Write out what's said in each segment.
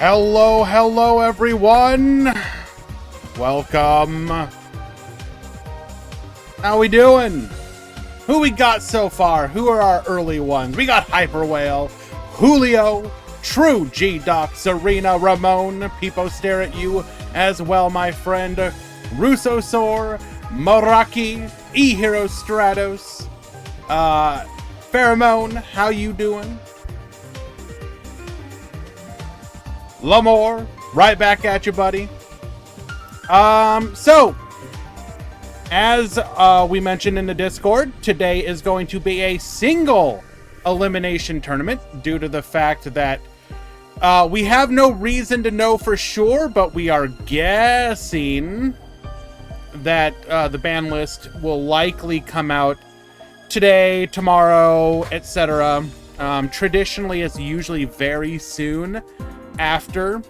Hello everyone. Welcome. How we doing? Who we got so far? Who are our early ones? We got Hyper Whale, Julio, True G-Doc, Serena, Ramon, Peepo Stare at You as well, my friend, Russosaur, Maraki, E-Hero Stratos, Pheromone, how you doing? Lamore, right back at you, buddy. So, as we mentioned in the Discord, today is going to be a single elimination tournament due to the fact that we have no reason to know for sure, but we are guessing that the ban list will likely come out today, tomorrow, etc. Traditionally, it's usually very soon after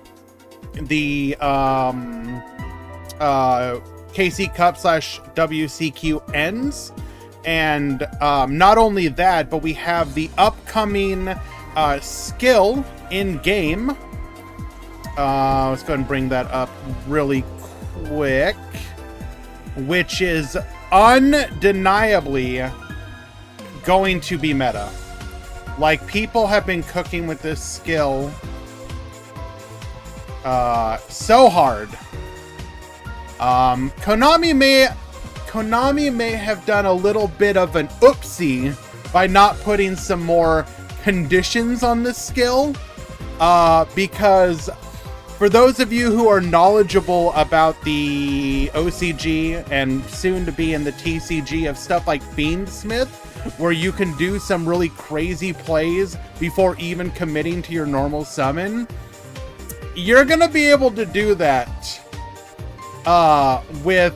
the KC Cup / WCQ ends. And not only that, but we have the upcoming skill in game. Let's go ahead and bring that up really quick, which is undeniably going to be meta. Like, people have been cooking with this skill so hard. Konami may have done a little bit of an oopsie by not putting some more conditions on this skill, because for those of you who are knowledgeable about the OCG and soon to be in the TCG of stuff like Fiendsmith, where you can do some really crazy plays before even committing to your normal summon, you're gonna be able to do that with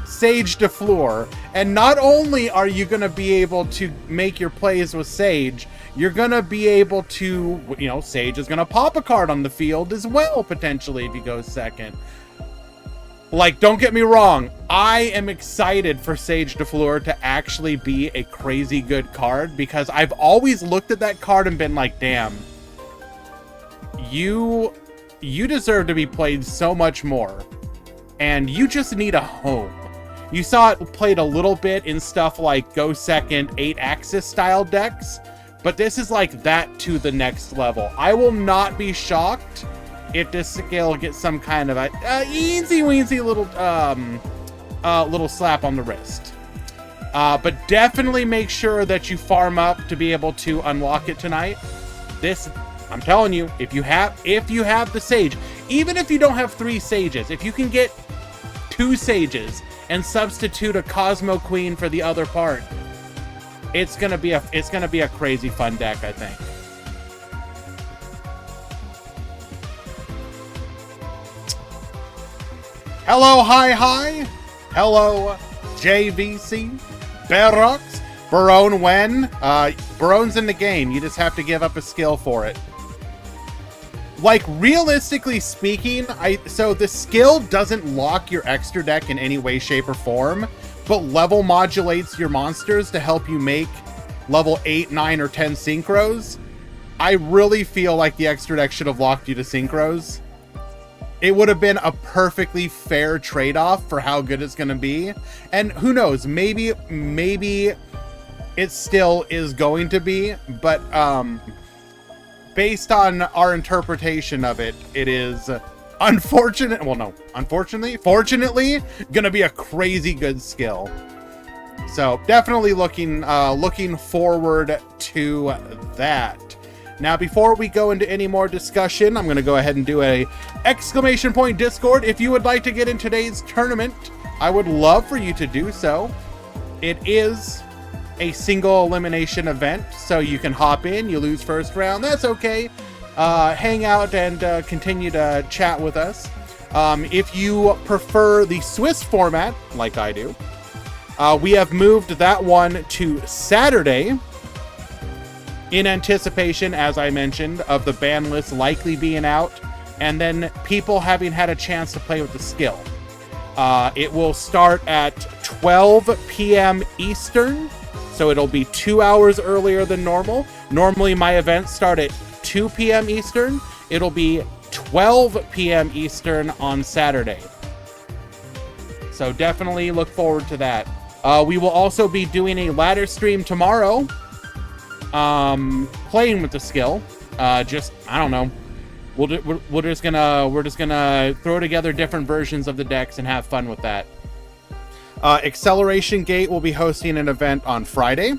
Sage de Fleur. And not only are you gonna be able to make your plays with Sage, you're gonna be able to, you know, Sage is gonna pop a card on the field as well, potentially, if you go second. Like, don't get me wrong, I am excited for Sage de Fleur to actually be a crazy good card, because I've always looked at that card and been like, damn, you deserve to be played so much more, and you just need a home. You saw it played a little bit in stuff like Go Second 8-axis style decks, but this is like that to the next level. I will not be shocked if this skill gets some kind of a easy-weasy little slap on the wrist. But definitely make sure that you farm up to be able to unlock it tonight. This, I'm telling you, if you have the Sage, even if you don't have 3 Sages, if you can get 2 Sages and substitute a Cosmo Queen for the other part, it's gonna be a crazy fun deck, I think. Hello, hi. Hello, JVC, Barox, Barone Wen. Barone's in the game. You just have to give up a skill for it. Like, realistically speaking, so the skill doesn't lock your extra deck in any way, shape, or form, but level modulates your monsters to help you make level 8, 9, or 10 synchros. I really feel like the extra deck should have locked you to synchros. It would have been a perfectly fair trade-off for how good it's going to be. And who knows, maybe it still is going to be, but based on our interpretation of it, it is fortunately gonna be a crazy good skill. So definitely looking forward to that. Now, before we go into any more discussion, I'm gonna go ahead and do a exclamation point Discord. If you would like to get in today's tournament, I would love for you to do so. It is a single elimination event, so you can hop in. You lose first round, that's okay. Hang out and continue to chat with us. If you prefer the Swiss format, like I do, we have moved that one to Saturday in anticipation, as I mentioned, of the ban list likely being out, and then people having had a chance to play with the skill. It will start at 12 p.m. Eastern, so it'll be 2 hours earlier than normal. Normally my events start at 2 p.m. Eastern. it'll be 12 p.m. Eastern on Saturday. So definitely look forward to that. We will also be doing a ladder stream tomorrow, playing with the skill. I don't know. We're just gonna throw together different versions of the decks and have fun with that. Acceleration Gate will be hosting an event on Friday.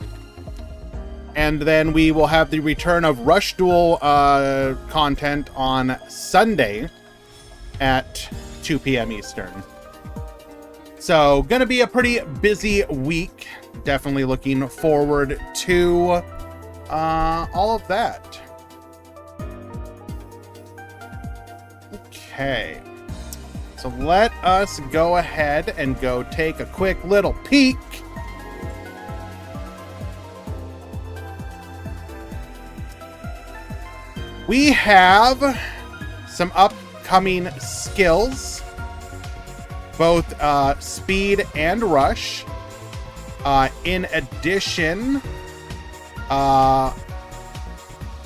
And then we will have the return of Rush Duel content on Sunday at 2 p.m. Eastern. So, gonna be a pretty busy week. Definitely looking forward to all of that. Okay. So let us go ahead and go take a quick little peek. We have some upcoming skills, both speed and rush. In addition,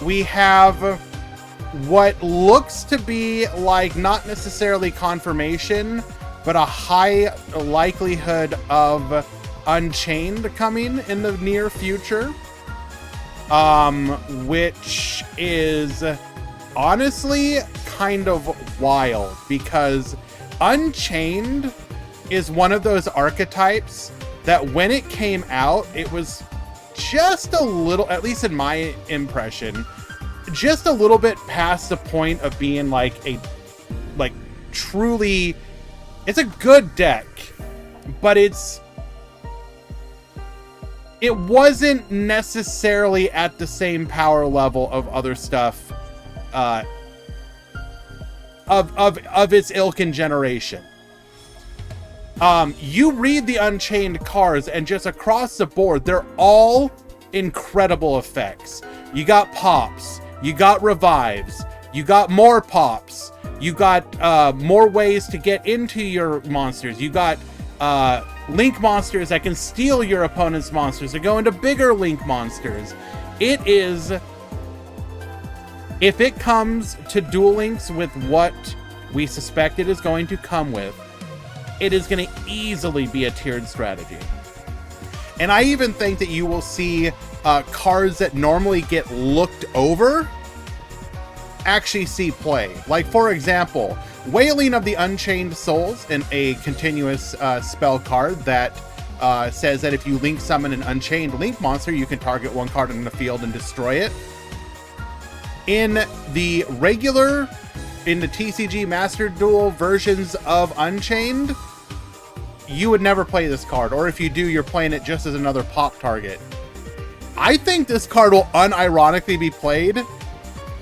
we have what looks to be like not necessarily confirmation, but a high likelihood of Unchained coming in the near future. Which is honestly kind of wild, because Unchained is one of those archetypes that when it came out, it was just a little, at least in my impression, just a little bit past the point of being like truly, it's a good deck, but it wasn't necessarily at the same power level of other stuff of its ilk and generation. You read the Unchained cards, and just across the board, they're all incredible effects. You got pops, you got revives, you got more pops, you got more ways to get into your monsters, you got Link monsters that can steal your opponent's monsters to go into bigger Link monsters. It is, if it comes to Duel Links with what we suspect it is going to come with, it is going to easily be a tiered strategy. And I even think that you will see cards that normally get looked over actually see play. Like, for example, Wailing of the Unchained Souls, in a continuous spell card that says that if you Link summon an Unchained Link monster, you can target one card in the field and destroy it. In the TCG Master Duel versions of Unchained, you would never play this card, or if you do, you're playing it just as another pop target. I think this card will unironically be played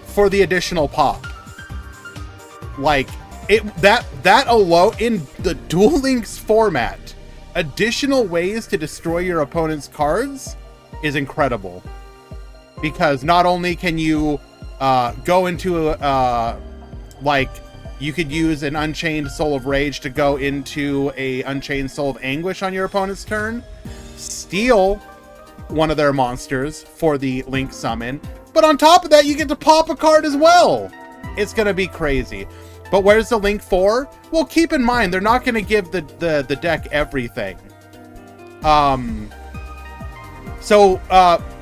for the additional pop. Like, that alone, in the Duel Links format, additional ways to destroy your opponent's cards is incredible. Because not only can you go into you could use an Unchained Soul of Rage to go into a Unchained Soul of Anguish on your opponent's turn, steal one of their monsters for the Link summon, but on top of that, you get to pop a card as well. It's gonna be crazy. But where's the Link for? Well, keep in mind, they're not gonna give the deck everything.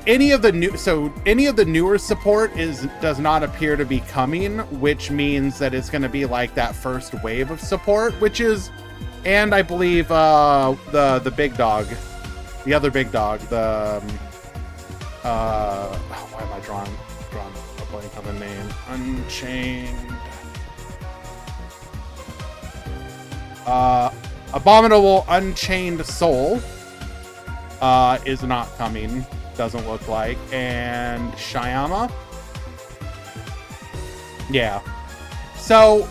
Any of the newer support does not appear to be coming, which means that it's going to be like that first wave of support, which is, and I believe the big dog, the other big dog, why am I drawing a blank on the name? Unchained. Abominable Unchained Soul is not coming. Doesn't look like. And Shyama. Yeah. So,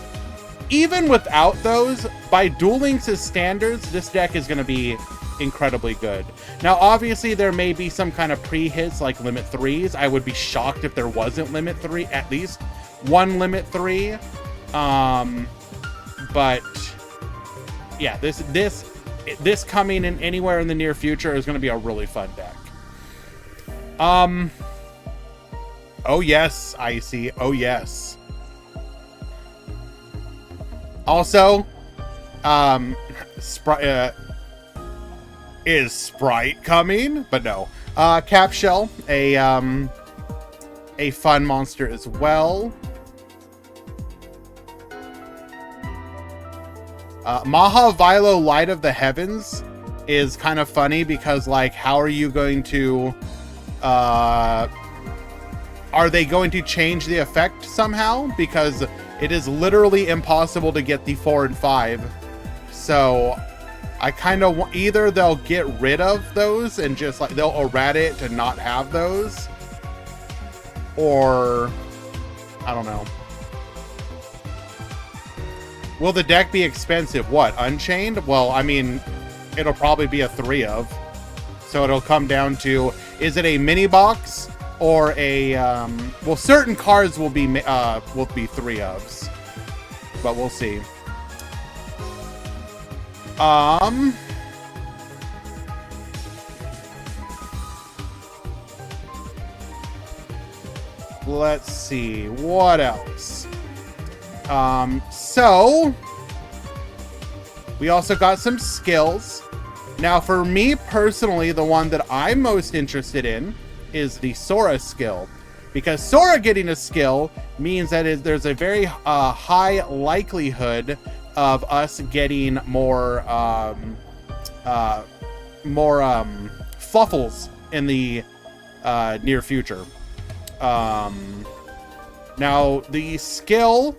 even without those, by Duel Links' standards, this deck is going to be incredibly good. Now, obviously, there may be some kind of pre-hits like Limit 3s. I would be shocked if there wasn't Limit 3, at least one Limit 3. But, yeah, this coming in anywhere in the near future is going to be a really fun deck. Oh yes, Icy. Oh yes. Also, is Sprite coming? But no. Cap Shell, a fun monster as well. Maha Vilo Light of the Heavens is kind of funny because, like, how are you going to... are they going to change the effect somehow? Because it is literally impossible to get the 4 and 5. So I kind of want... either they'll get rid of those and just, like, they'll errata it to not have those. Or... I don't know. Will the deck be expensive? What, Unchained? Well, I mean, it'll probably be a 3 of. So it'll come down to, is it a mini box or a, well, certain cards will be 3 ofs, but we'll see. Let's see, what else? So we also got some skills. Now, for me personally, the one that I'm most interested in is the Sora skill, because Sora getting a skill means that there's a very high likelihood of us getting more Fluffles in the near future. Now, the skill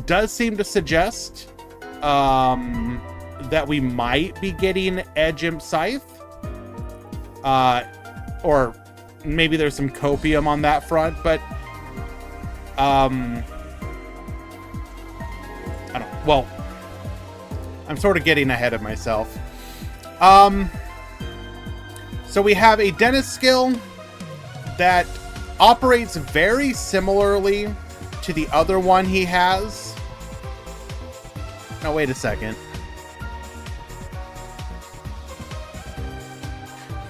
does seem to suggest that we might be getting Edge Imp Scythe. Or maybe there's some copium on that front, but I don't... well, I'm sort of getting ahead of myself. So we have a Dentist skill that operates very similarly to the other one he has. Now, wait a second.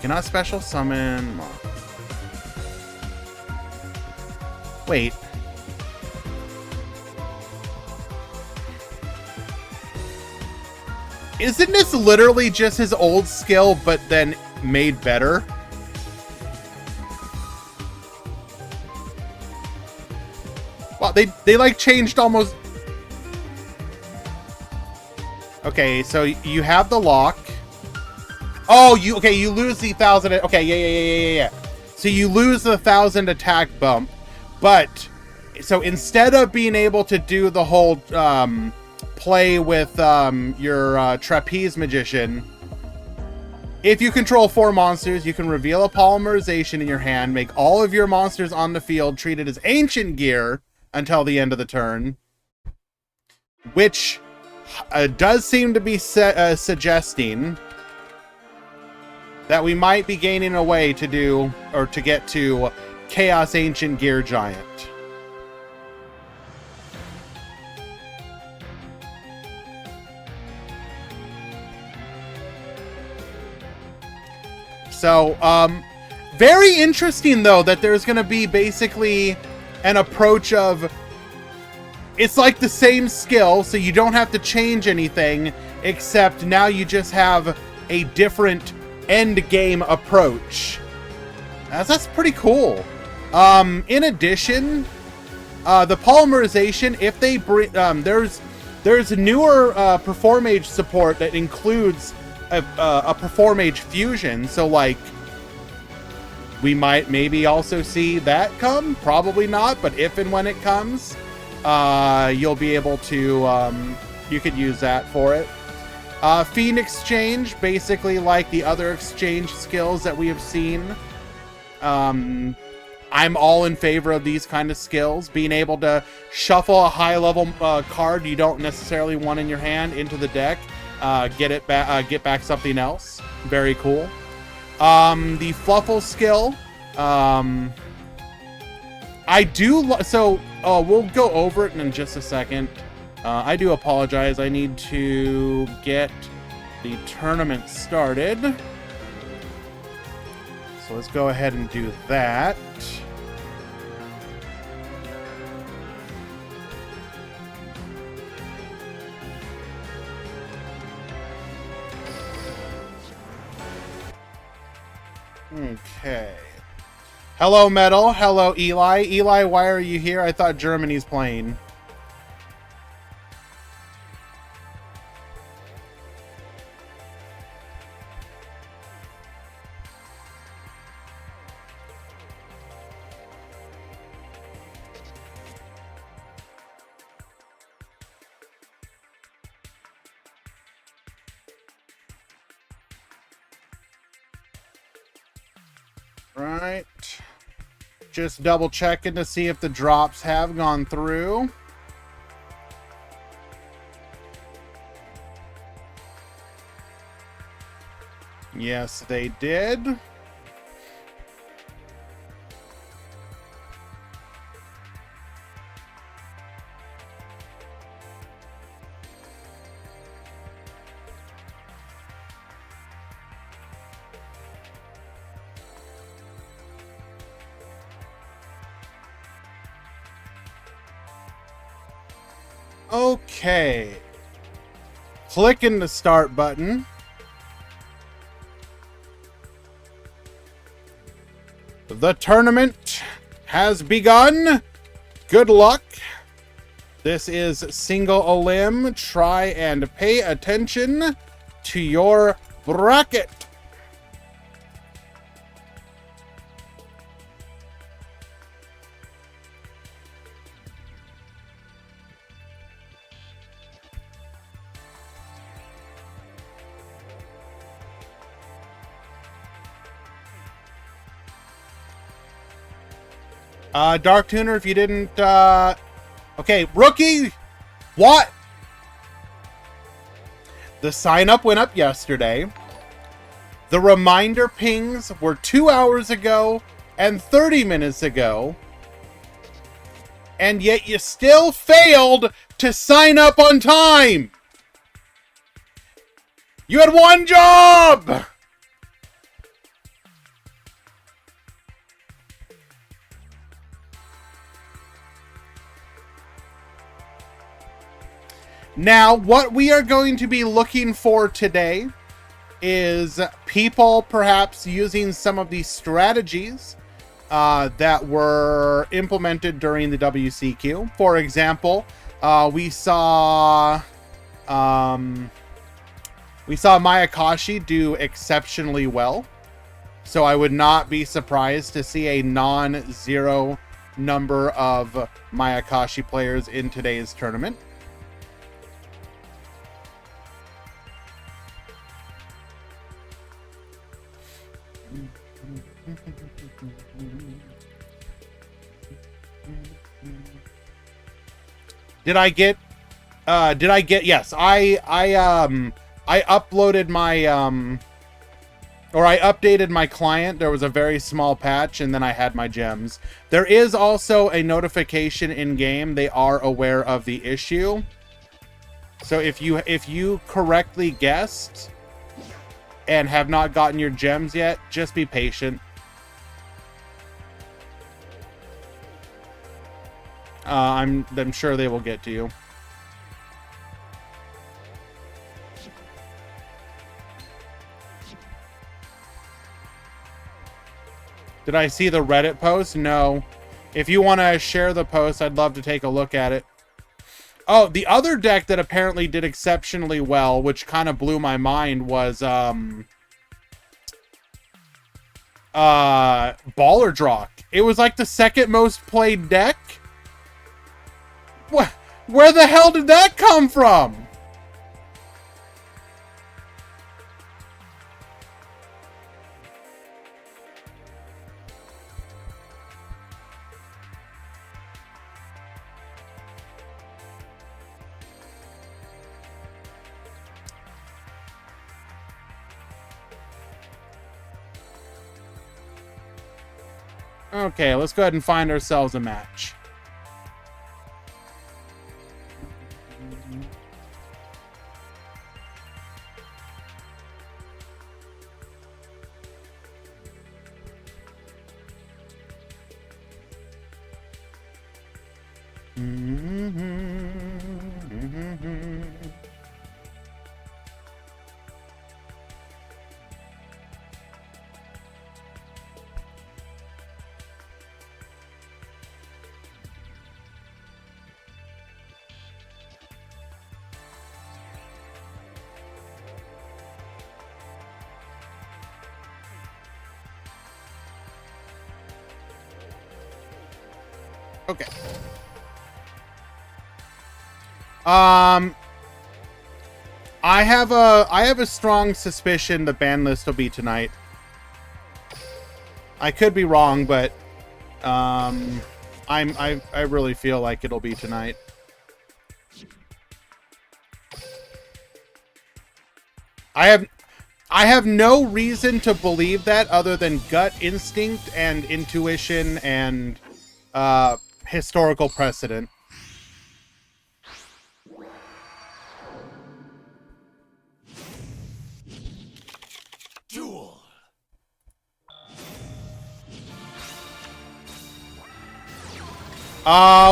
Cannot special summon... Wait. Isn't this literally just his old skill, but then made better? Well, they like changed almost... Okay, so you have the lock. Oh, you lose the 1,000. Okay, yeah. So you lose the 1,000 attack bump, but so instead of being able to do the whole play with your trapeze magician, if you control 4 monsters, you can reveal a polymerization in your hand, make all of your monsters on the field treated as ancient gear until the end of the turn, which does seem to be suggesting that we might be gaining a way to do, or to get to Chaos Ancient Gear Giant. So, very interesting though that there's going to be basically an approach of, it's like the same skill, so you don't have to change anything, except now you just have a different end game approach. That's pretty cool. In addition, the polymerization, if they bring, there's newer Performage support that includes a Performage fusion, so like we might maybe also see that come. Probably not, but if and when it comes, you'll be able to you could use that for it. Fiend Exchange, basically like the other exchange skills that we have seen. I'm all in favor of these kind of skills. Being able to shuffle a high-level card you don't necessarily want in your hand into the deck, get back something else. Very cool. The Fluffle skill, I do... so, we'll go over it in just a second. I do apologize. I need to get the tournament started. So let's go ahead and do that. Okay. Hello, Metal. Hello, Eli. Eli, why are you here? I thought Germany's playing. Right. Just double checking to see if the drops have gone through. Yes, they did. Okay. Clicking the start button. The tournament has begun. Good luck. This is single elim. Try and pay attention to your bracket. Dark Tuner, if you didn't, okay, rookie, what? The sign up went up yesterday. The reminder pings were 2 hours ago and 30 minutes ago. And yet you still failed to sign up on time. You had one job. Now, what we are going to be looking for today is people perhaps using some of these strategies that were implemented during the WCQ. For example, we saw Mayakashi do exceptionally well. So I would not be surprised to see a non-zero number of Mayakashi players in today's tournament. Did I get yes, I uploaded my or I updated my client. There was a very small patch and then I had my gems. There is also a notification in game. They are aware of the issue. So if you correctly guessed and have not gotten your gems yet, just be patient. I'm sure they will get to you. Did I see the Reddit post? No. If you want to share the post, I'd love to take a look at it. Oh, the other deck that apparently did exceptionally well, which kind of blew my mind, was Baller Drock. It was like the second most played deck. What? Where the hell did that come from? Okay, let's go ahead and find ourselves a match. Okay. I have a strong suspicion the ban list will be tonight. I could be wrong, but I really feel like it'll be tonight. I have no reason to believe that other than gut instinct and intuition and historical precedent. Duel.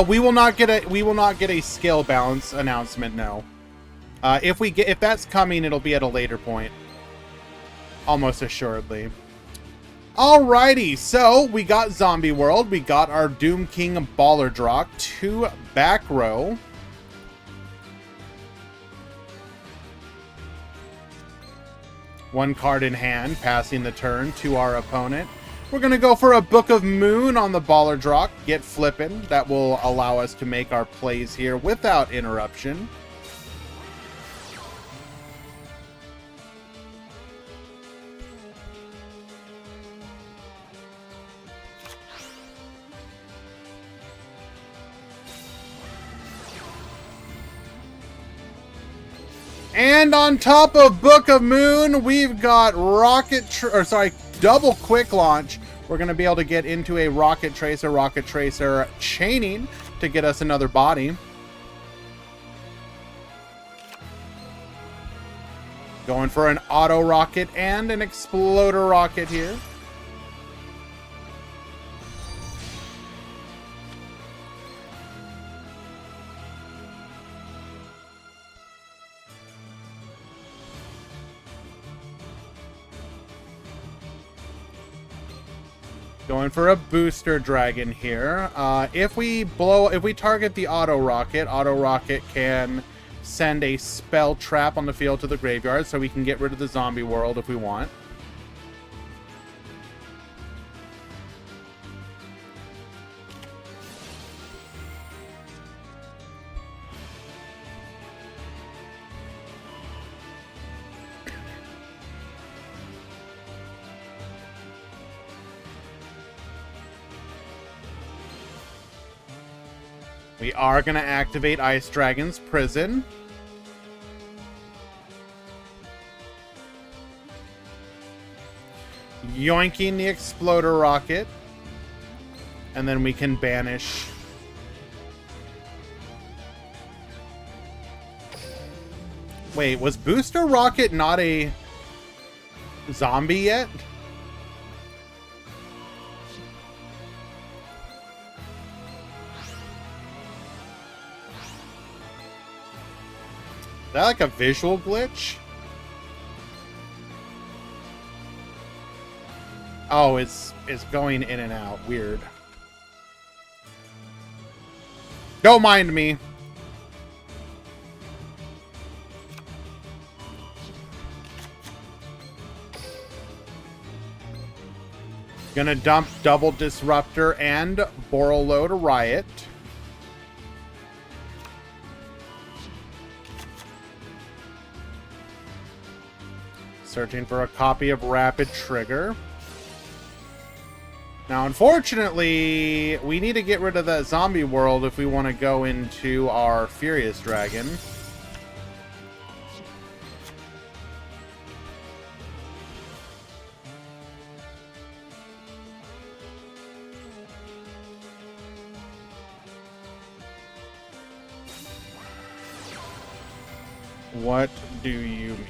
We will not get a skill balance announcement, no. If that's coming, it'll be at a later point. Almost assuredly. Alrighty, so we got Zombie World, we got our Doom King Baller Drock, 2 back row. One card in hand, passing the turn to our opponent. We're going to go for a Book of Moon on the Baller Drock, get flippin'. That will allow us to make our plays here without interruption. And on top of Book of Moon, we've got double quick launch. We're going to be able to get into a Rocket Tracer chaining to get us another body. Going for an Auto Rocket and an Exploder Rocket here. Going for a Booster Dragon here. If we target the Auto Rocket can send a Spell Trap on the field to the graveyard, so we can get rid of the Zombie World if we want. We are going to activate Ice Dragon's Prison. Yoinking the Exploder Rocket. And then we can banish. Wait, was Booster Rocket not a zombie yet? Is that like a visual glitch? Oh, it's going in and out. Weird. Don't mind me. Gonna dump Double Disruptor and Borreload Riot. Searching for a copy of Rapid Trigger. Now, unfortunately, we need to get rid of that Zombie World if we want to go into our Furious Dragon. What do you mean?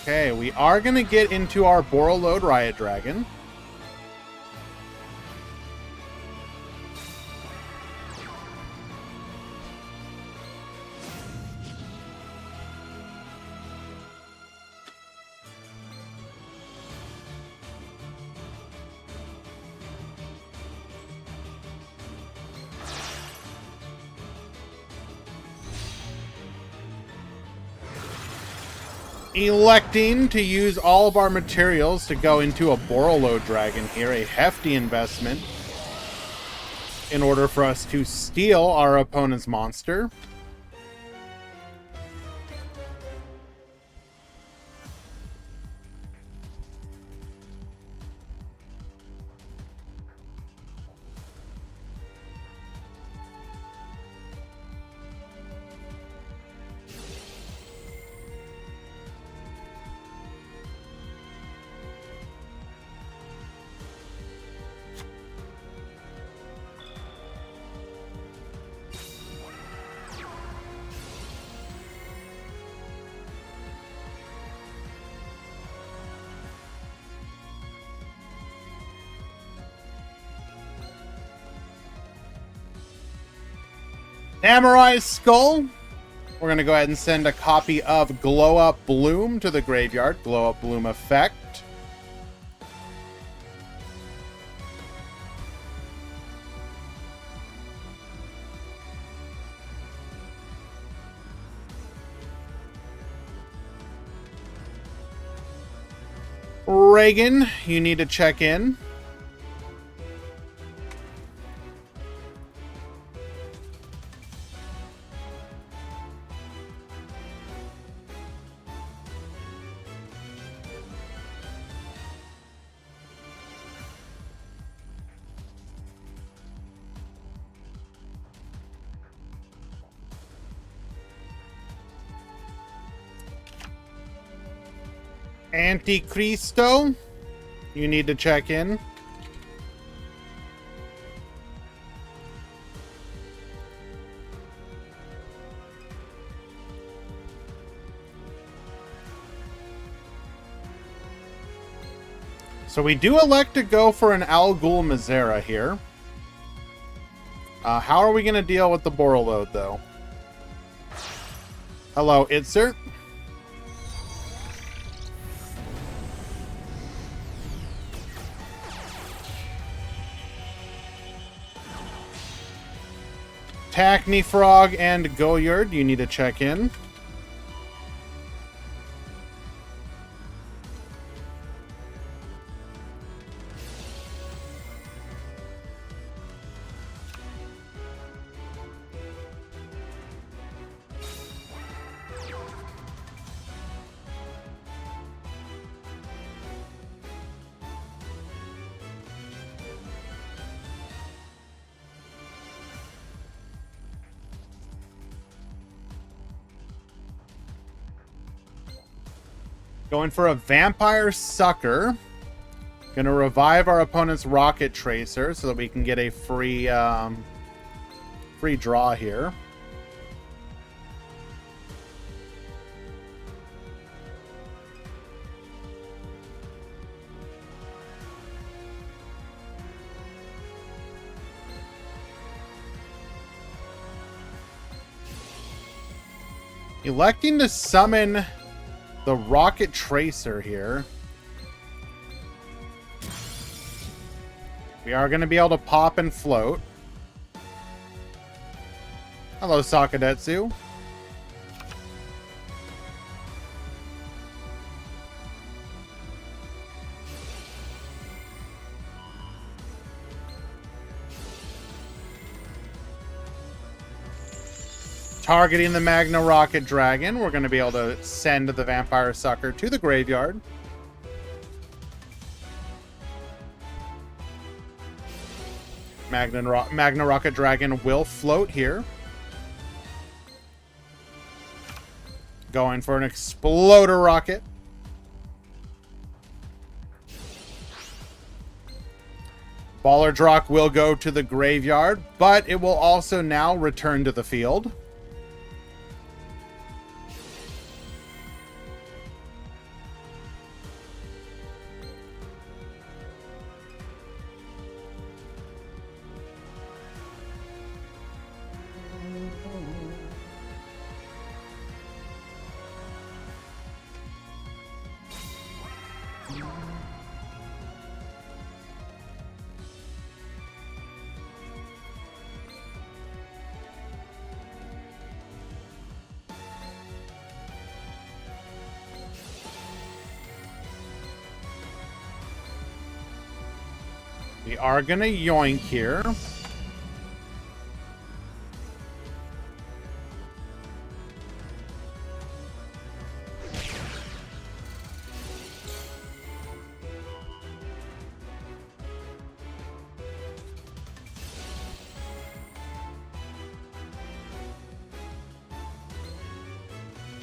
Okay, we are going to get into our Borreload Riot Dragon. Electing to use all of our materials to go into a Borolo Dragon here, a hefty investment in order for us to steal our opponent's monster. Samurai's Skull. We're going to go ahead and send a copy of Glow Up Bloom to the graveyard. Glow Up Bloom effect. Reagan, you need to check in. Anticristo, you need to check in. So we do elect to go for an Al Ghul Mizera here. How are we going to deal with the Borreload, though? Hello, Itzer. Tacny Frog and Goyard, you need to check in. Going for a Vampire Sucker. Gonna revive our opponent's Rocket Tracer so that we can get a free draw here. Electing to summon the Rocket Tracer here. We are going to be able to pop and float. Hello, Sakadetsu. Targeting the Magna Rocket Dragon, we're going to be able to send the Vampire Sucker to the graveyard. Magna Rocket Dragon will float here. Going for an Exploder Rocket. Baller Drock will go to the graveyard, but it will also now return to the field. We are gonna yoink here.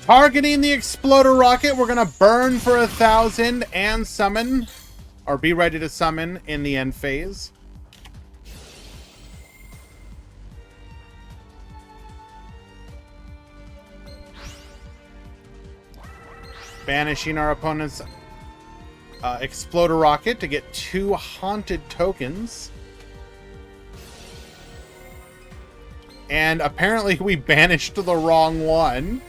Targeting the Exploder Rocket, we're gonna burn for 1,000 and summon, or be ready to summon in the end phase. Banishing our opponent's Exploder Rocket to get 2 Haunted tokens. And apparently we banished the wrong one.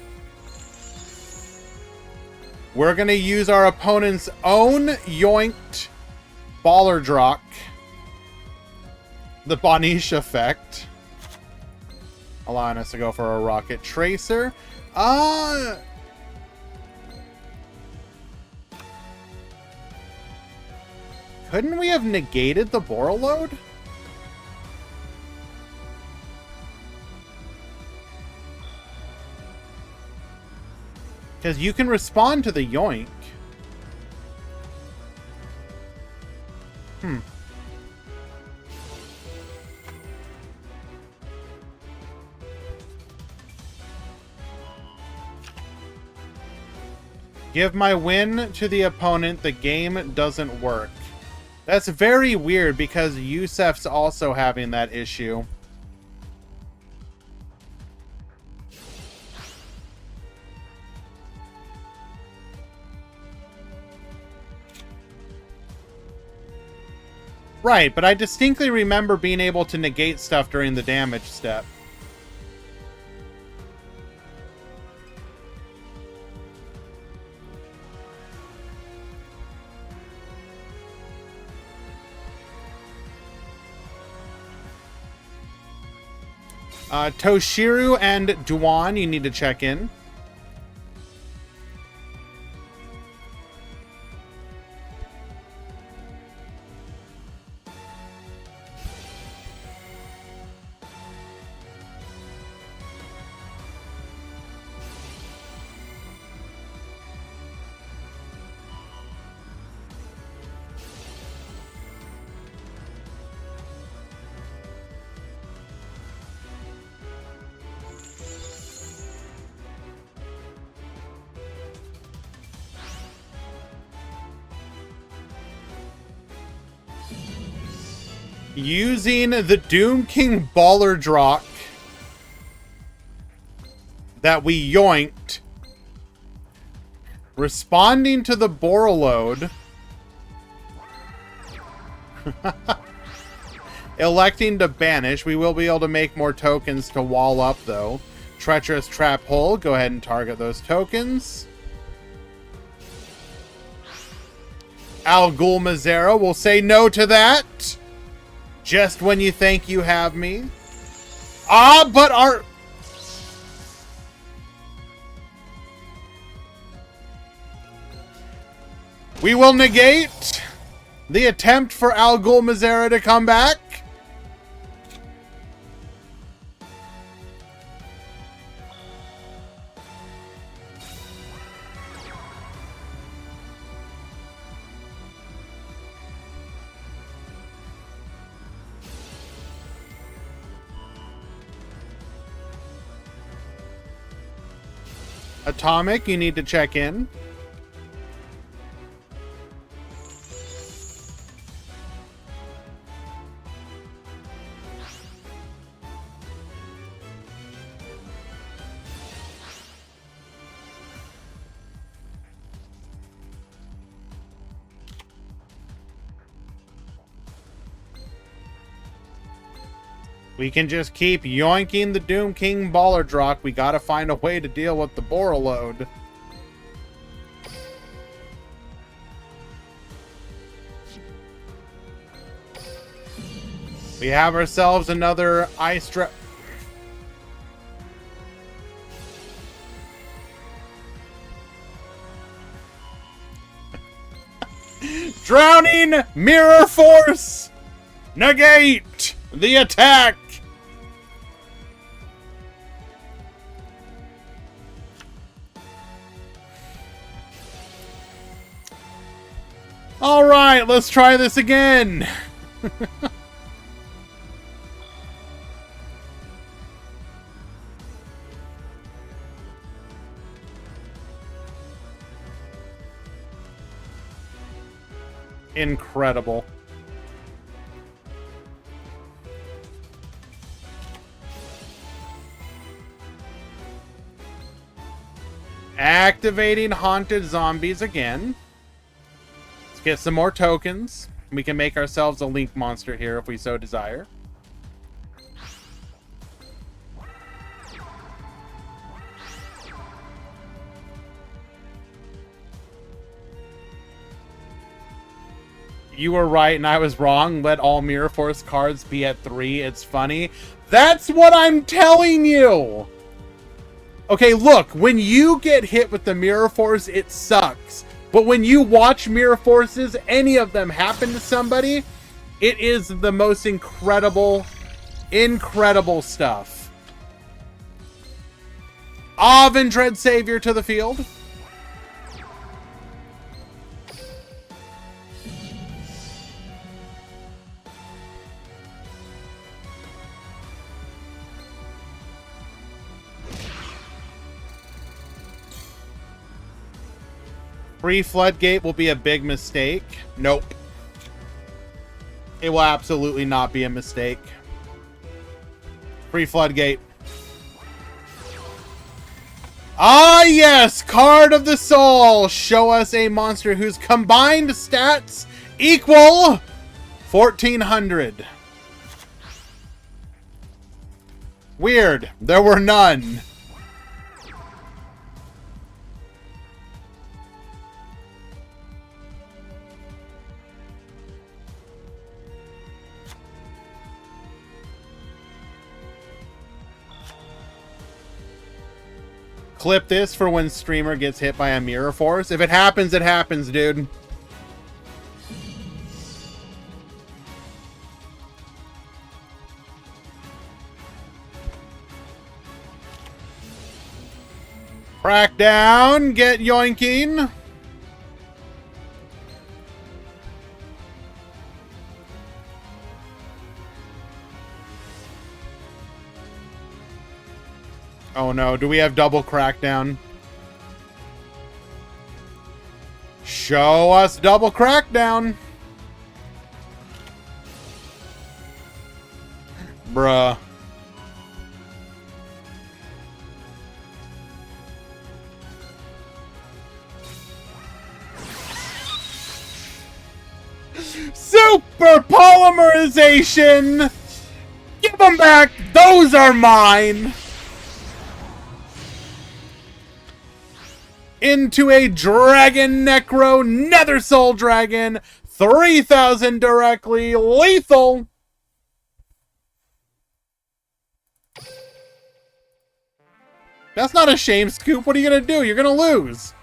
We're going to use our opponent's own yoinked Baller Drock. The Banish effect. Allowing us to go for a Rocket Tracer. Couldn't we have negated the Borreload? Because you can respond to the yoink. Give my win to the opponent. The game doesn't work. That's very weird because Yusef's also having that issue. Right, but I distinctly remember being able to negate stuff during the damage step. Toshiru and Duan, you need to check in. Using the Doom King Baller Drock that we yoinked. Responding to the Borreload. Electing to banish. We will be able to make more tokens to wall up, though. Treacherous Trap Hole. Go ahead and target those tokens. Al Ghul Mazera will say no to that. Just when you think you have me. But our... We will negate the attempt for Al Ghul Mazera to come back. Atomic, you need to check in. We can just keep yoinking the Doom King Baller Drock. We gotta find a way to deal with the Borreload. We have ourselves another Ice Drop. Drowning Mirror Force! Negate the attack! All right, let's try this again. Incredible. Activating haunted zombies again. Let's get some more tokens. We can make ourselves a link monster here if we so desire. You were right and I was wrong. Let all Mirror Force cards be at 3. It's funny. That's what I'm telling you! Okay, look. When you get hit with the Mirror Force, it sucks. But when you watch Mirror Forces, any of them happen to somebody, it is the most incredible, incredible stuff. Avendread Savior to the field. Prix Floodgate will be a big mistake. Nope. It will absolutely not be a mistake. Prix Floodgate. Ah, yes! Card of the Soul! Show us a monster whose combined stats equal 1,400. Weird. There were none. Clip this for when streamer gets hit by a Mirror Force. If it happens, it happens, dude. Crack down, get yoinking. Oh no, do we have double crackdown? Show us double crackdown. Bruh. Super polymerization! Give them back! Those are mine! Into a Dragon Necro Nether Soul Dragon. 3,000 directly. Lethal. That's not a shame, Scoop. What are you going to do? You're going to lose.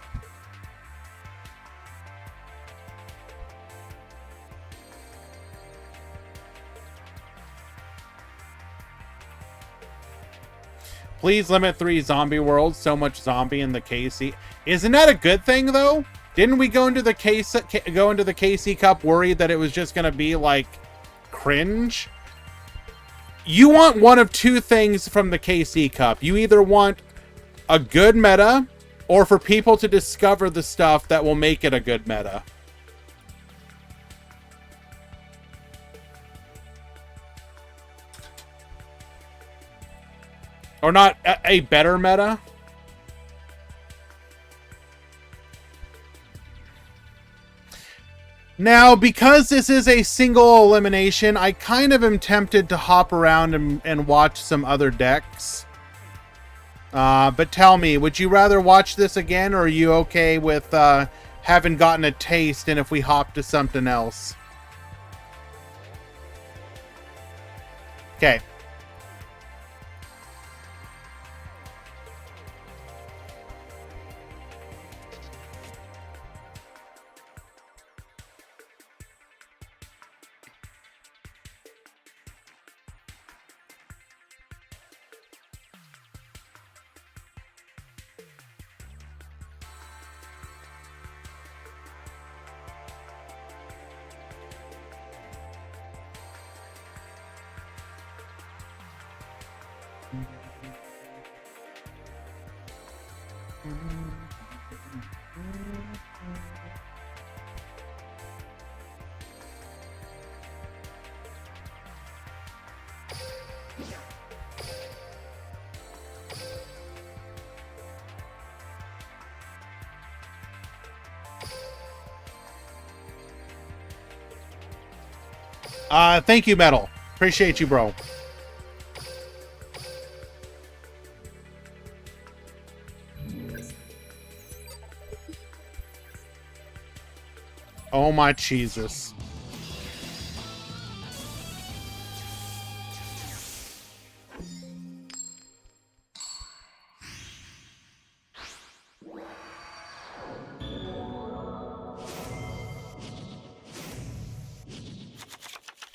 Please limit 3 zombie worlds. So much zombie in the KC. Isn't that a good thing, though? Didn't we go into the KC Cup worried that it was just going to be, like, cringe? You want one of 2 things from the KC Cup. You either want a good meta, or for people to discover the stuff that will make it a good meta. Or not a better meta. Now, because this is a single elimination, I kind of am tempted to hop around and watch some other decks. But tell me, would you rather watch this again, or are you okay with having gotten a taste and if we hop to something else? Okay. Thank you, Metal. Appreciate you, bro. Oh my Jesus.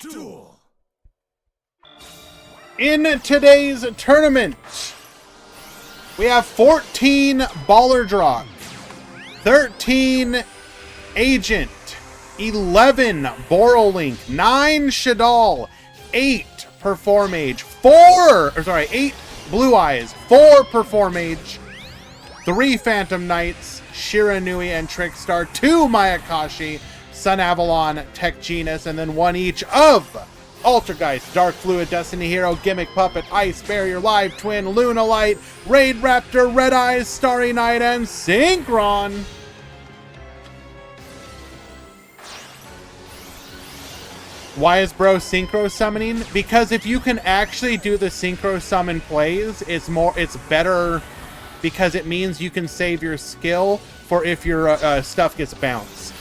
Duel. In today's tournament, we have 14 Baller Drock, 13 Agent, 11 Borolink, 9 Shadal, 8 Performage, 8 Blue Eyes, 4 Performage, 3 Phantom Knights, Shiranui and Trickstar, 2 Mayakashi, Sun Avalon, Tech Genus, and then 1 each of Altergeist, Dark Fluid, Destiny Hero, Gimmick Puppet, Ice Barrier, Live Twin, Lunalight, Raid Raptor, Red Eyes, Starry Night, and Synchron. Why is bro synchro summoning? Because if you can actually do the synchro summon plays, it's better because it means you can save your skill for if your stuff gets bounced.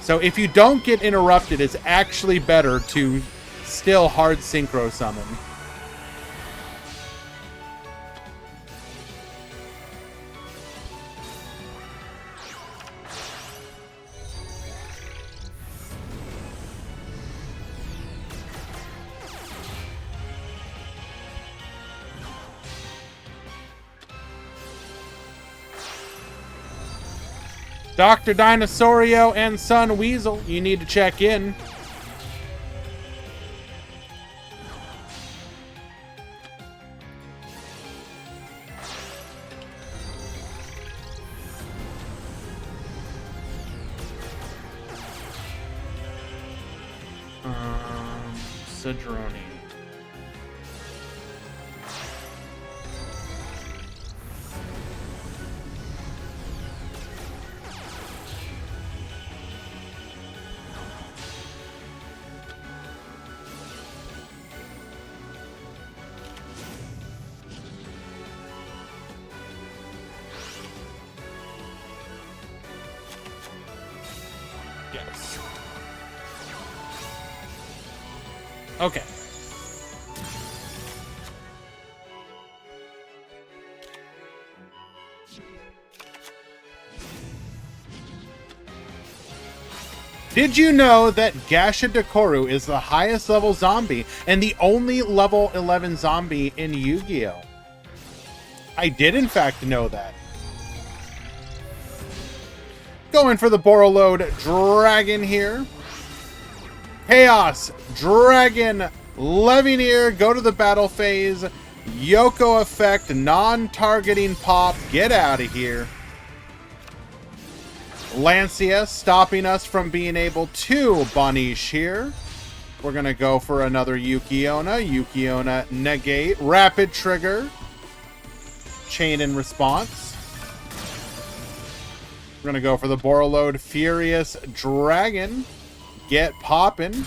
So if you don't get interrupted, it's actually better to still hard synchro summon. Dr. Dinosaurio and Son Weasel, you need to check in. Sidroni. Yes. Okay. Did you know that Gasha Dekoru is the highest level zombie and the only level 11 zombie in Yu-Gi-Oh? I did in fact know that. Going for the Borreload Dragon here. Chaos Dragon Levineer, go to the battle phase. Yoko effect, non-targeting pop, get out of here. Lancia stopping us from being able to Banish here. We're going to go for another Yukiona. Yukiona negate. Rapid trigger. Chain in response. We're going to go for the Borreload Furious Dragon. Get poppin'.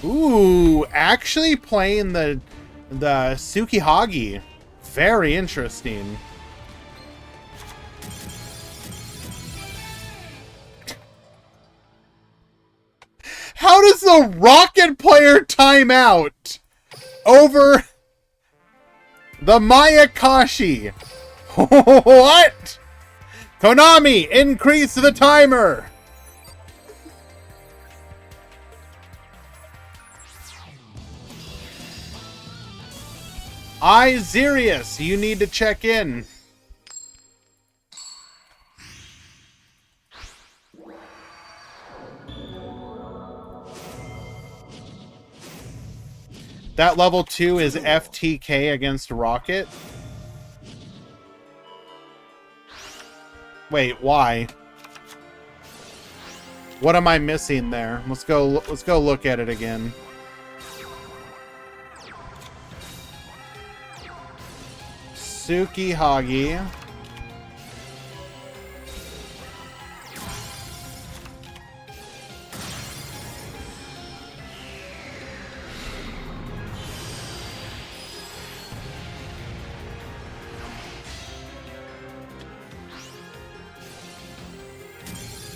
Ooh, actually playing the Tsukihagi. Very interesting. How does the Rocket player time out over the Mayakashi? What? Konami, increase the timer. Izerius, you need to check in. That level 2 is FTK against Rocket. Wait, why? What am I missing there? Let's go look at it again. Tsukihagi.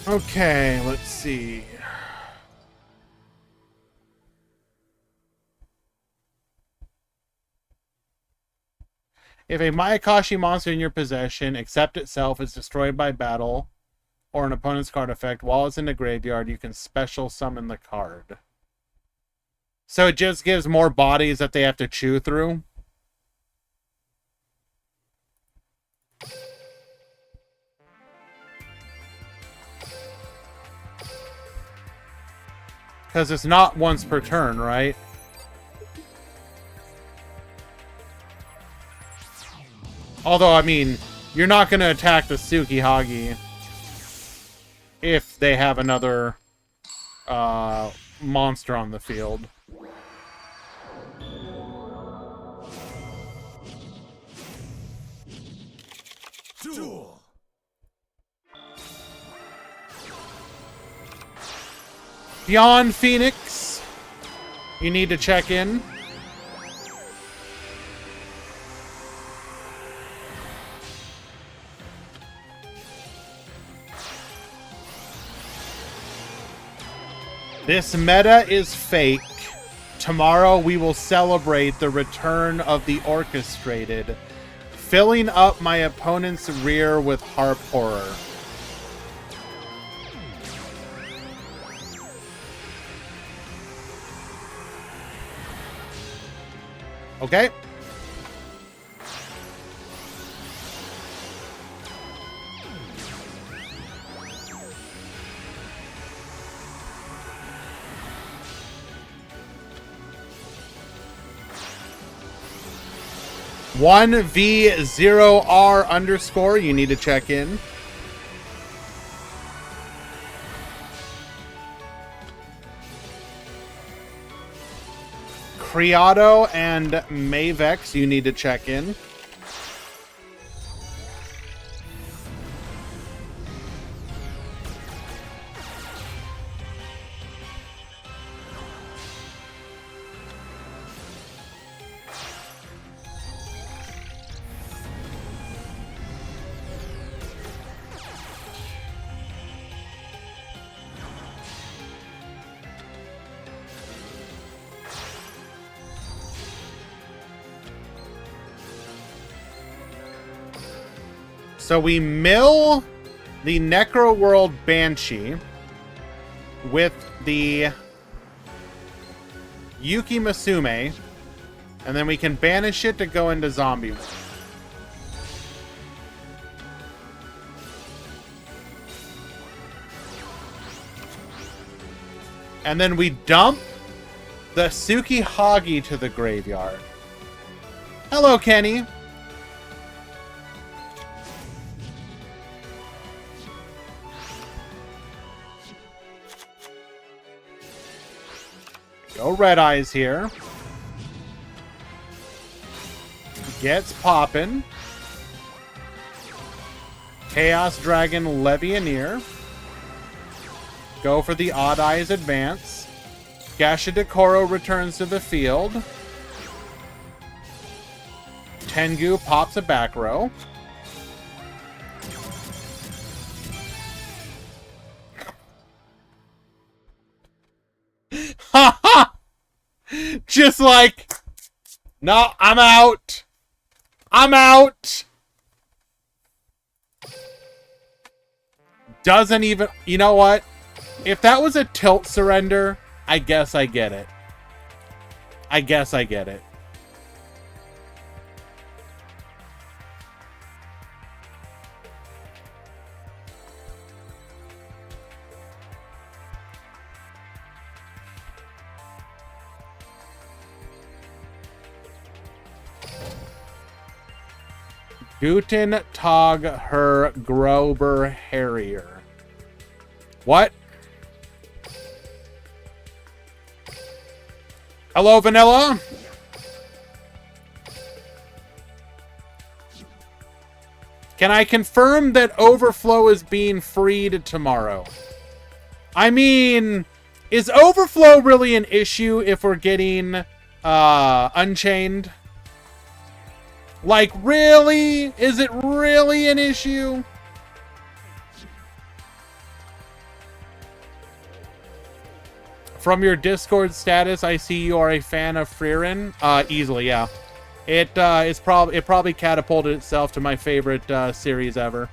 Okay, let's see. If a Mayakashi monster in your possession, except itself, is destroyed by battle or an opponent's card effect while it's in the graveyard, you can special summon the card. So it just gives more bodies that they have to chew through. Because it's not once per turn, right? Although, I mean, you're not going to attack the Tsukihagi if they have another monster on the field. Duel. Beyond Phoenix, you need to check in. This meta is fake. Tomorrow we will celebrate the return of the orchestrated, filling up my opponent's rear with harp horror. Okay. $1V0R_, you need to check in. Criado and Mavex, you need to check in. So we mill the Necro World Banshee with the Yuki Masume, and then we can banish it to go into zombie mode. And then we dump the Tsukihagi to the graveyard. Hello, Kenny. Go Red Eyes here. Gets poppin'. Chaos Dragon Levianeer. Go for the Odd Eyes Advance. Gasha Dekoro returns to the field. Tengu pops a back row. Ha ha! Just like, no, I'm out. I'm out. Doesn't even, you know what? If that was a tilt surrender, I guess I get it. I guess I get it. Guten Tag, Herr Grober Harrier. What? Hello, Vanilla? Can I confirm that Overflow is being freed tomorrow? I mean, is Overflow really an issue if we're getting Unchained? Like, really? Is it really an issue? From your Discord status, I see you are a fan of Frieren. Easily, yeah. It probably catapulted itself to my favorite series ever.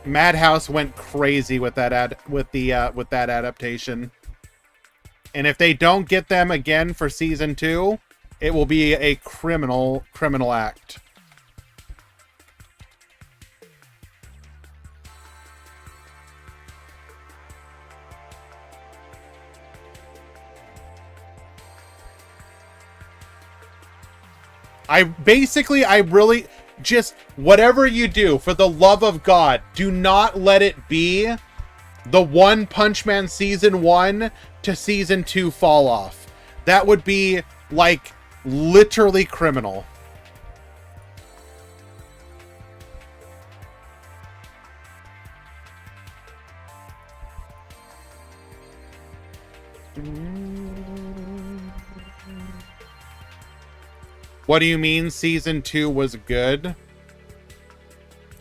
Madhouse went crazy with that adaptation. And if they don't get them again for season 2, it will be a criminal act. I really just, whatever you do, for the love of God, do not let it be the One Punch Man season 1 to season 2 fall off. That would be, like, literally criminal. What do you mean season 2 was good?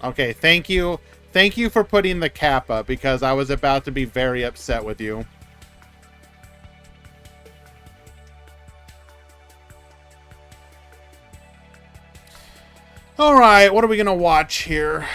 Okay, thank you. Thank you for putting the kappa, because I was about to be very upset with you. Alright, what are we gonna watch here?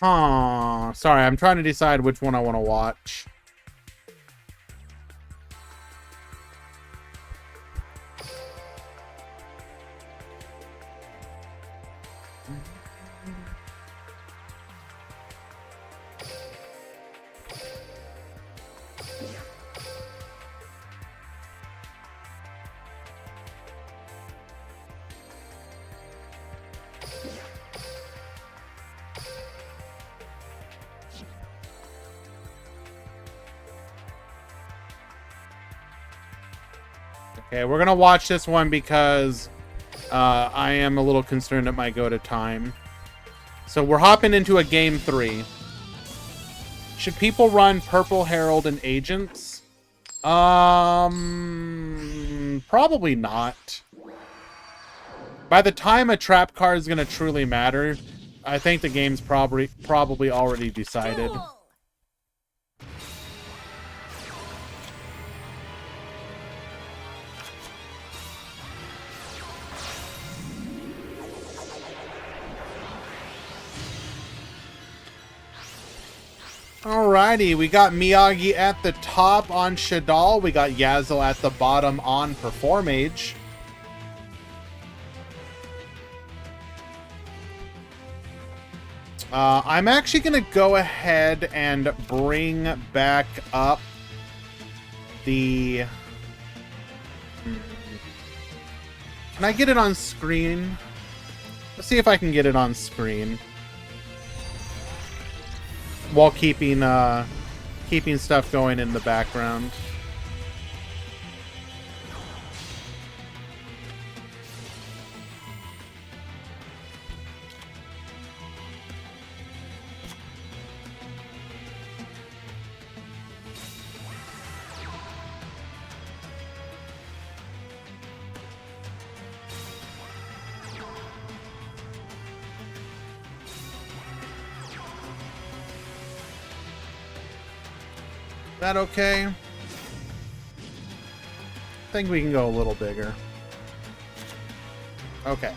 Oh, sorry, I'm trying to decide which one I want to watch. Okay, we're gonna watch this one because I am a little concerned it might go to time. So we're hopping into a game 3. Should people run Purple Herald and Agents? Probably not. By the time a trap card is gonna truly matter, I think the game's probably already decided. Duel. Alrighty, we got Miyagi at the top on Shadal. We got Yazel at the bottom on Performage. I'm actually going to go ahead and bring back up the... Can I get it on screen? Let's see if I can get it on screen. While keeping stuff going in the background. That okay? I think we can go a little bigger. Okay.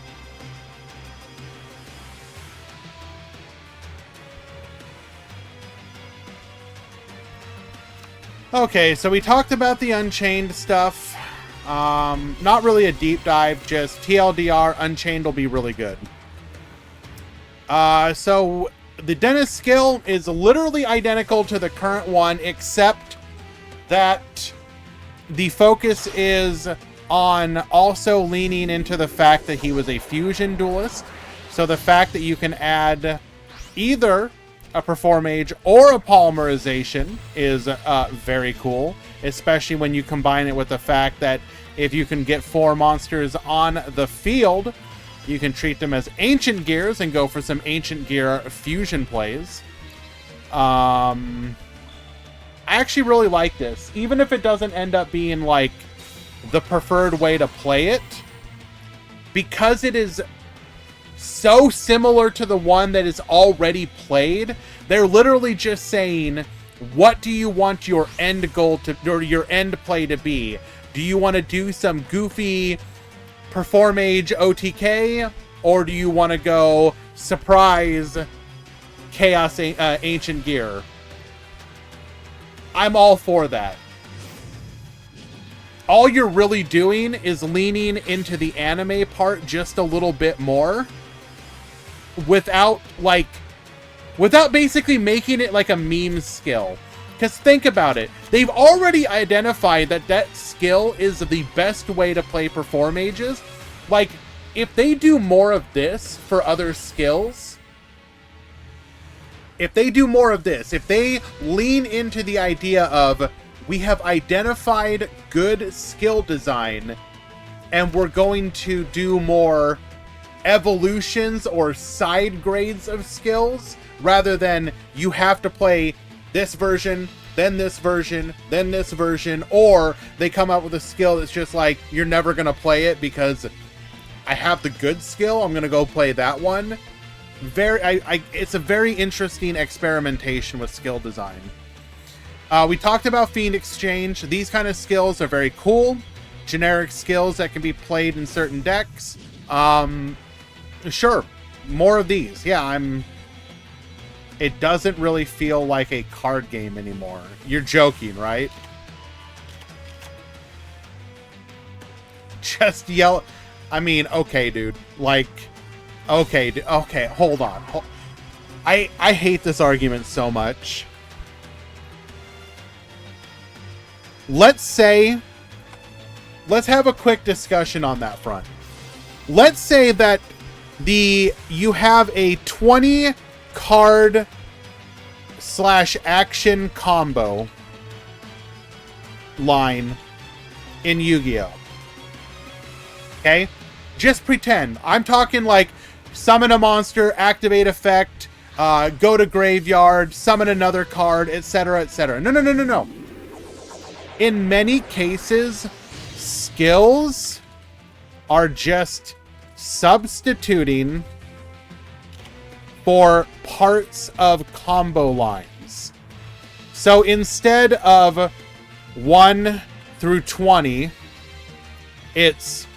Okay, so we talked about the Unchained stuff. Not really a deep dive, just TLDR, Unchained will be really good. So the Dentist skill is literally identical to the current one, except that the focus is on also leaning into the fact that he was a fusion duelist. So the fact that you can add either a Perform Age or a Polymerization is very cool, especially when you combine it with the fact that if you can get 4 monsters on the field, you can treat them as Ancient Gears and go for some Ancient Gear fusion plays. I actually really like this. Even if it doesn't end up being like the preferred way to play it, because it is so similar to the one that is already played, they're literally just saying, what do you want your end goal to, or your end play to be? Do you want to do some goofy Perform Age OTK, or do you want to go surprise Chaos Ancient Gear? I'm all for that. All you're really doing is leaning into the anime part just a little bit more, without basically making it like a meme skill. Because think about it. They've already identified that that skill is the best way to play Perform Ages. Like, if they do more of this for other skills, if they do more of this, if they lean into the idea of, we have identified good skill design, and we're going to do more evolutions or side grades of skills, rather than you have to play this version, then this version, then this version, or they come up with a skill that's just like, you're never going to play it because I have the good skill, I'm going to go play that one. It's a very interesting experimentation with skill design. We talked about Fiend Exchange. These kind of skills are very cool. Generic skills that can be played in certain decks. Sure, more of these. Yeah, it doesn't really feel like a card game anymore. You're joking, right? Just yell. I mean, okay, dude. Like, okay, okay, hold on. I hate this argument so much. Let's have a quick discussion on that front. Let's say that you have a 20 card / action combo line in Yu-Gi-Oh! Okay? Just pretend. I'm talking like summon a monster, activate effect, go to graveyard, summon another card, etc., etc. No. In many cases, skills are just substituting for parts of combo lines. So instead of 1 through 20, it's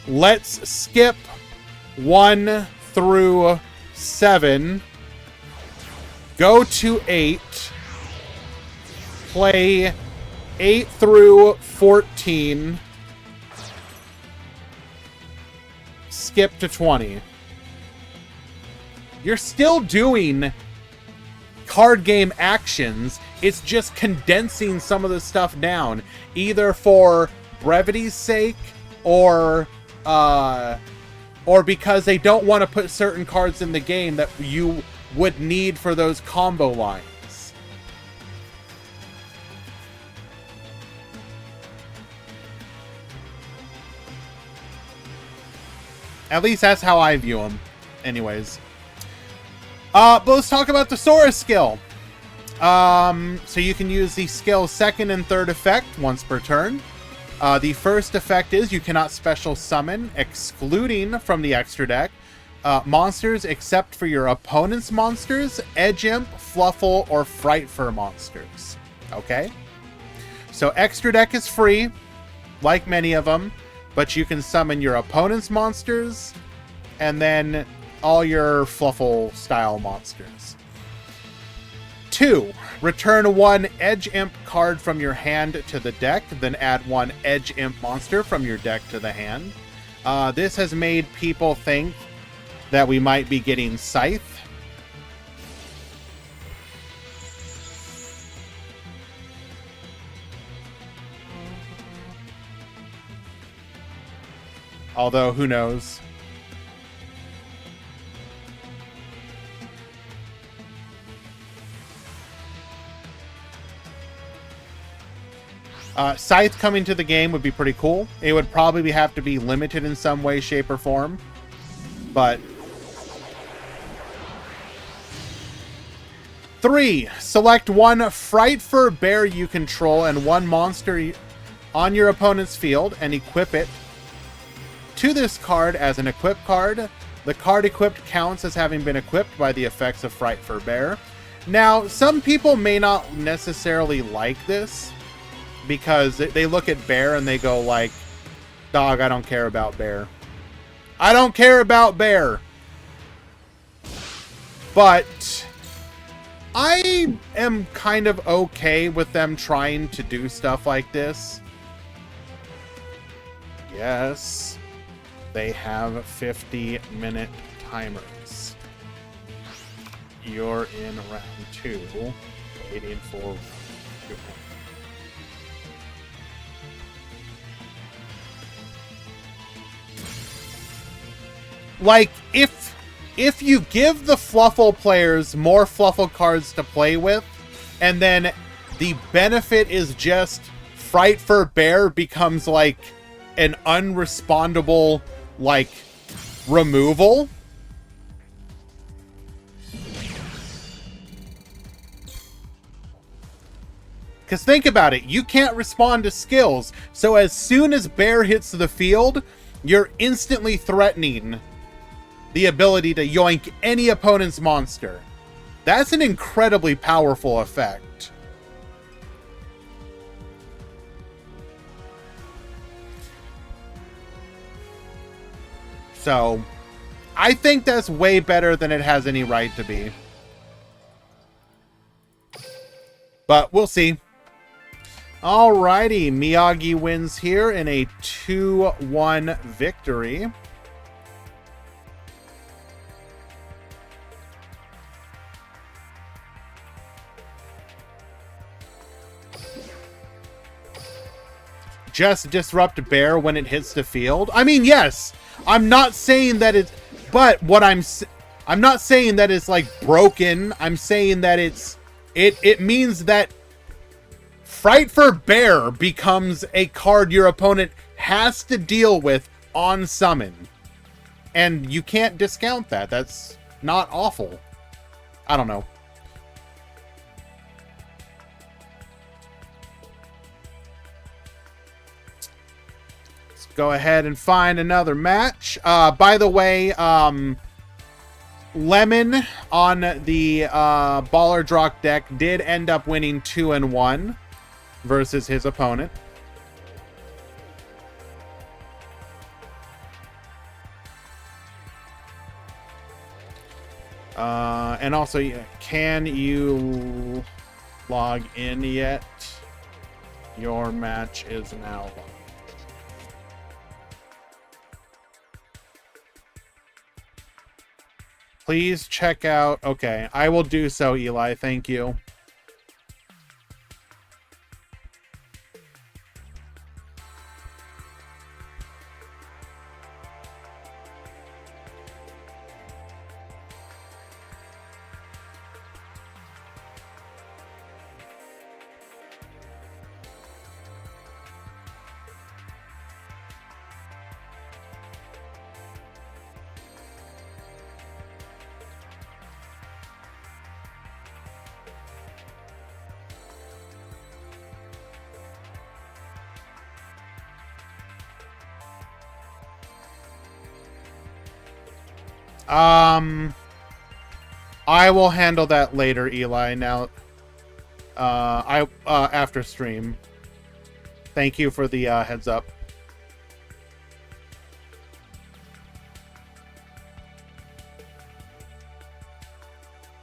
let's skip 1 through 7, go to 8, play 8 through 14, skip to 20. You're still doing card game actions. It's just condensing some of the stuff down, either for brevity's sake or because they don't want to put certain cards in the game that you would need for those combo lines. At least that's how I view them. Anyways. But let's talk about the Sora skill. So you can use the skill second and third effect once per turn. The first effect is you cannot special summon, excluding from the extra deck, monsters except for your opponent's monsters, Edge Imp, Fluffle, or Frightfur monsters. Okay? So extra deck is free, like many of them, but you can summon your opponent's monsters and then all your Fluffle style monsters. 2. Return 1 Edge Imp card from your hand to the deck, then add 1 Edge Imp monster from your deck to the hand. This has made people think that we might be getting Scythe. Although, who knows? Scythe coming to the game would be pretty cool. It would probably have to be limited in some way, shape, or form. But 3. Select 1 Frightfur bear you control and 1 monster on your opponent's field and equip it to this card as an equip card. The card equipped counts as having been equipped by the effects of Frightfur bear. Now, some people may not necessarily like this because they look at bear and they go like, dog, I don't care about bear. I don't care about bear. But I am kind of okay with them trying to do stuff like this. Yes, they have 50-minute timers. You're in round 2, waiting for round 2. Like, if you give the Fluffle players more Fluffle cards to play with, and then the benefit is just Frightfur bear becomes like an unrespondable, like, removal. Because think about it, you can't respond to skills, so as soon as bear hits the field, you're instantly threatening the ability to yoink any opponent's monster. That's an incredibly powerful effect. So, I think that's way better than it has any right to be. But we'll see. Alrighty, Miyagi wins here in a 2-1 victory. Just disrupt bear when it hits the field. I mean, yes, I'm not saying that it's, but what I'm not saying that it's like broken. I'm saying that it means that Frightfur bear becomes a card your opponent has to deal with on summon. And you can't discount that. That's not awful. I don't know. Go ahead and find another match. By the way, Lemon on the Baller Drock deck did end up winning 2-1 versus his opponent. And also, can you log in yet? Your match is now logged. Please check out... Okay, I will do so, Eli. Thank you. I will handle that later, Eli. Now, after stream. Thank you for the heads up.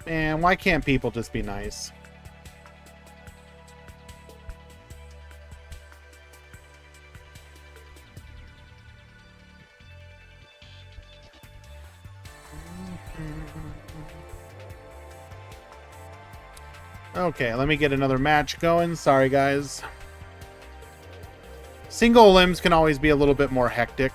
Man, why can't people just be nice? Okay, let me get another match going. Sorry, guys. Single limbs can always be a little bit more hectic.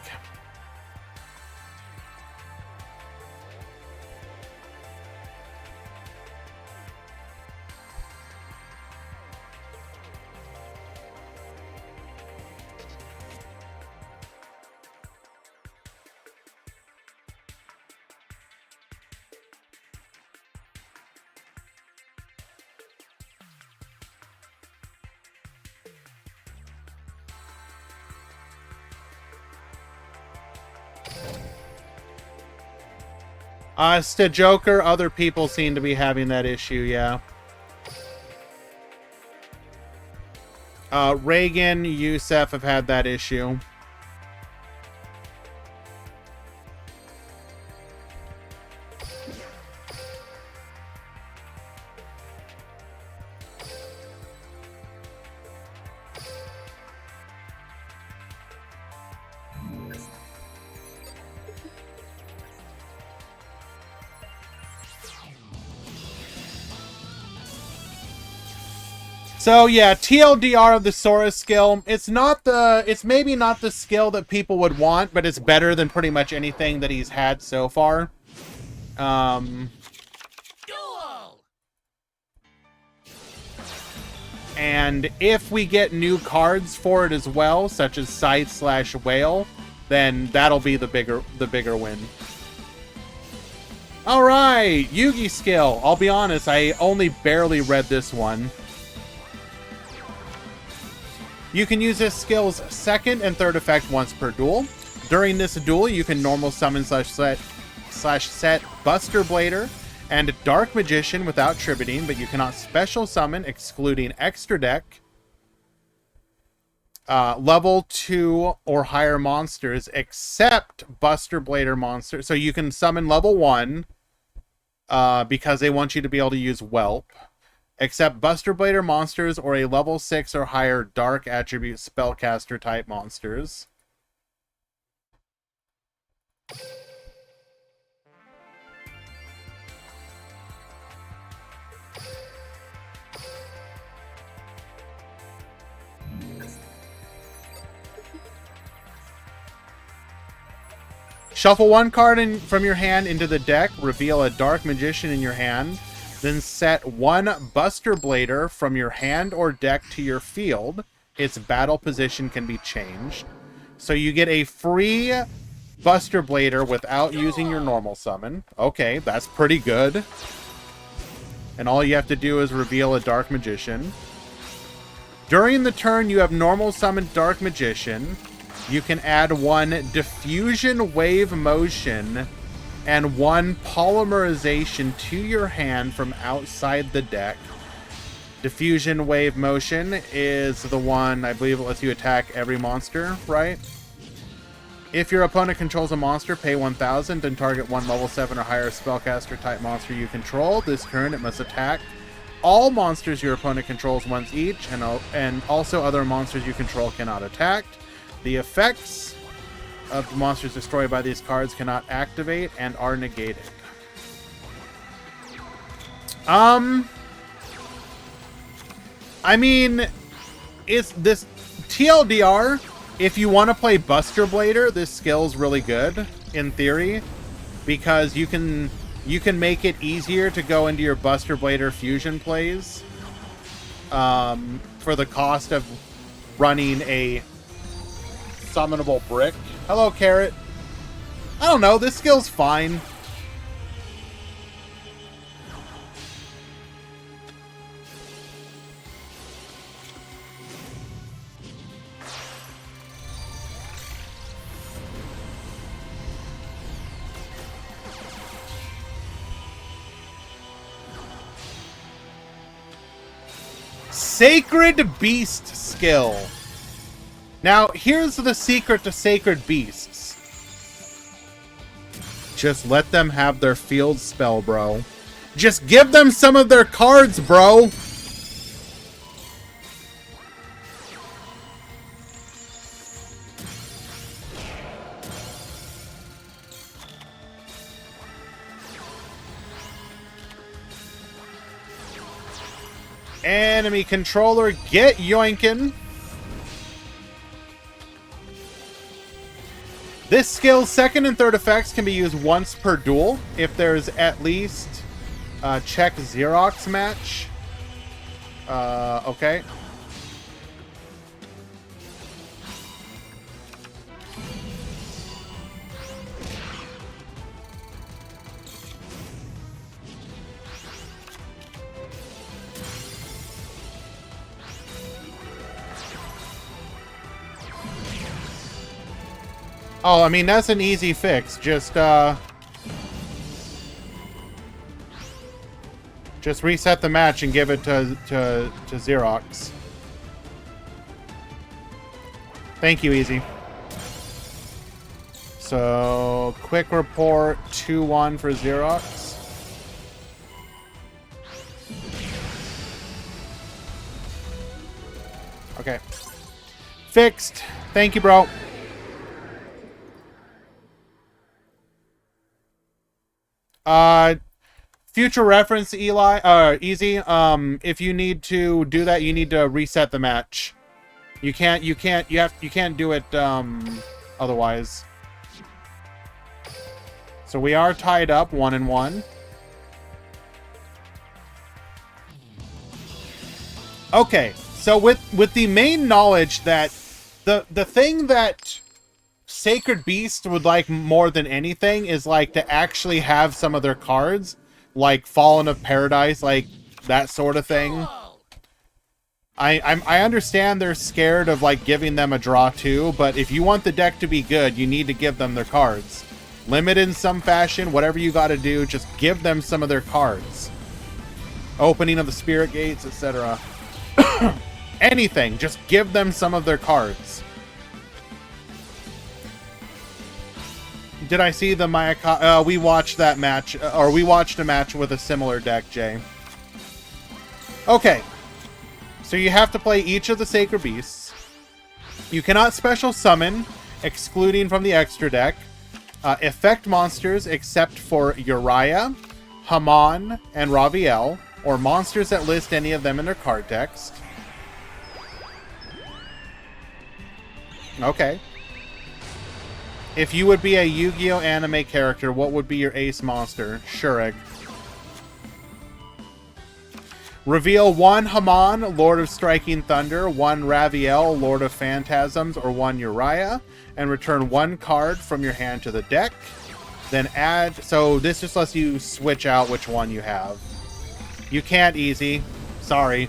Joker, other people seem to be having that issue, yeah. Reagan, Youssef have had that issue. So yeah, TLDR of the Sora skill. It's maybe not the skill that people would want, but it's better than pretty much anything that he's had so far. Duel! And if we get new cards for it as well, such as Scythe/Whale, then that'll be the bigger win. All right, Yugi skill. I'll be honest, I only barely read this one. You can use this skill's second and third effect once per duel. During this duel, you can normal summon /set Buster Blader and Dark Magician without tributing, but you cannot special summon, excluding extra deck, level 2 or higher monsters, except Buster Blader monsters. So you can summon level 1 because they want you to be able to use Whelp. Except Buster Blader monsters or a level 6 or higher dark attribute spellcaster type monsters. Shuffle one card from your hand into the deck, reveal a Dark Magician in your hand. Then set one Buster Blader from your hand or deck to your field. Its battle position can be changed. So you get a free Buster Blader without using your normal summon. Okay, that's pretty good. And all you have to do is reveal a Dark Magician. During the turn you have normal summoned Dark Magician. You can add one Diffusion Wave Motion and one Polymerization to your hand from outside the deck. Diffusion Wave Motion is the one, I believe it lets you attack every monster, right? If your opponent controls a monster, pay 1,000, then target one level 7 or higher spellcaster type monster you control. This turn it must attack all monsters your opponent controls once each, and also other monsters you control cannot attack. The effects of the monsters destroyed by these cards cannot activate and are negated. I mean, it's this TLDR. If you want to play Buster Blader, this skill's really good in theory, because you can make it easier to go into your Buster Blader fusion plays for the cost of running a summonable brick. Hello, Carrot. I don't know. This skill's fine. Sacred Beast skill. Now, here's the secret to Sacred Beasts. Just let them have their field spell, bro. Just give them some of their cards, bro. Enemy controller, get yoinkin'. This skill's second and third effects can be used once per duel. If there's at least a check Xerox match. Okay. Oh, I mean, that's an easy fix. Just reset the match and give it to Xerox. Thank you, Easy. So, quick report, 2-1 for Xerox. Okay. Fixed. Thank you, bro. Future reference, Easy. If you need to do that, you need to reset the match. You can't do it, otherwise. So we are tied up 1-1. Okay, so with the main knowledge that the thing that Sacred Beast would like more than anything is like to actually have some of their cards, like Fallen of Paradise, like that sort of thing. I understand they're scared of like giving them a draw too, but if you want the deck to be good, you need to give them their cards. Limit in some fashion, whatever you got to do, just give them some of their cards. Opening of the Spirit Gates, etc. Anything, just give them some of their cards. Did I see the Mayaka? We watched that match, or we watched a match with a similar deck, Jay. Okay. So you have to play each of the Sacred Beasts. You cannot special summon, excluding from the extra deck, effect monsters except for Uriah, Haman, and Raviel, or monsters that list any of them in their card text. Okay. If you would be a Yu-Gi-Oh! Anime character, what would be your ace monster? Shureg. Reveal 1 Haman, Lord of Striking Thunder, 1 Raviel, Lord of Phantasms, or 1 Uriah, and return 1 card from your hand to the deck. Then add... So this just lets you switch out which one you have. You can't, Easy. Sorry.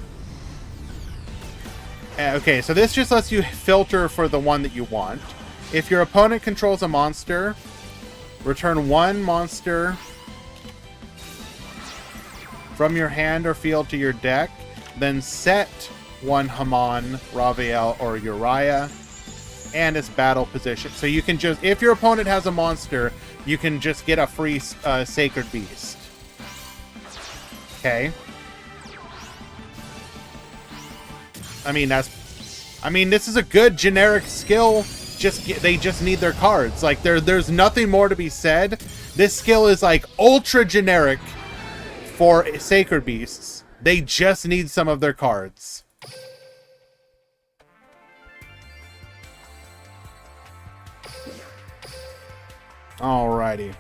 Okay, so this just lets you filter for the one that you want. If your opponent controls a monster, return 1 monster from your hand or field to your deck, then set 1 Haman, Raviel, or Uriah and its battle position. So you can just, if your opponent has a monster, you can just get a free Sacred Beast. Okay. I mean, this is a good generic skill. They just need their cards. Like there's nothing more to be said. This skill is like ultra generic for Sacred Beasts. They just need some of their cards. Alrighty.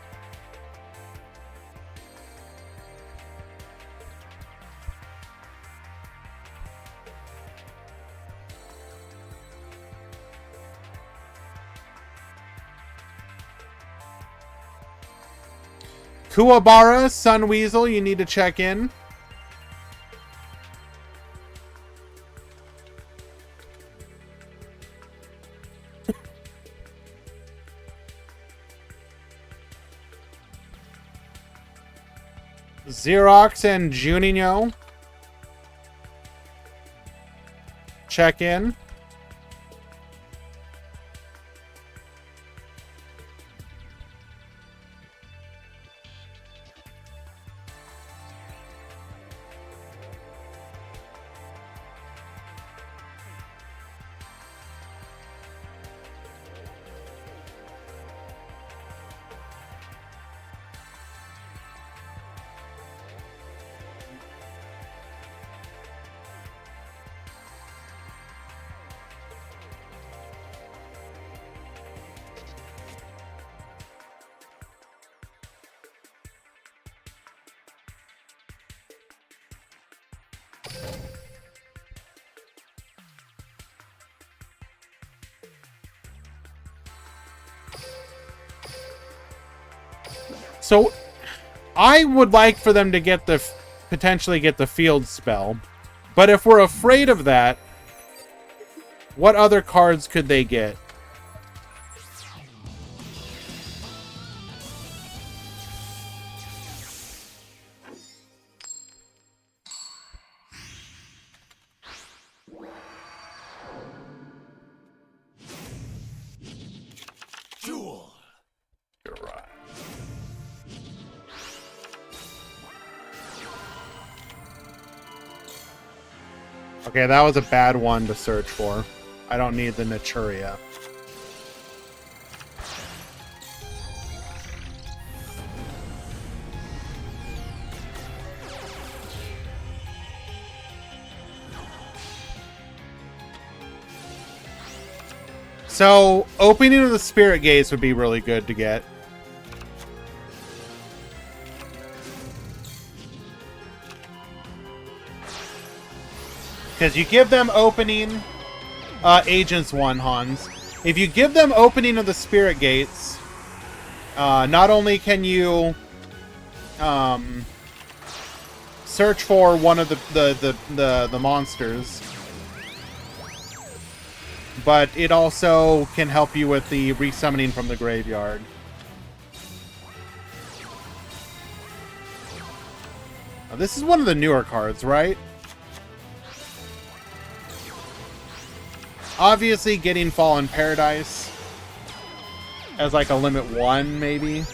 Kuwabara, Sun Weasel, you need to check in. Xerox and Juninho. check in. So, I would like for them to get the potentially get the field spell, but if we're afraid of that, what other cards could they get? Duel. You're right. Okay, that was a bad one to search for. I don't need the Naturia. So, opening of the Spirit Gates would be really good to get. Because you give them opening... Agents 1, Hans. If you give them opening of the Spirit Gates, not only can you search for one of the monsters, but it also can help you with the resummoning from the graveyard. Now, this is one of the newer cards, right? Obviously, getting Fallen Paradise as like a limit 1, maybe.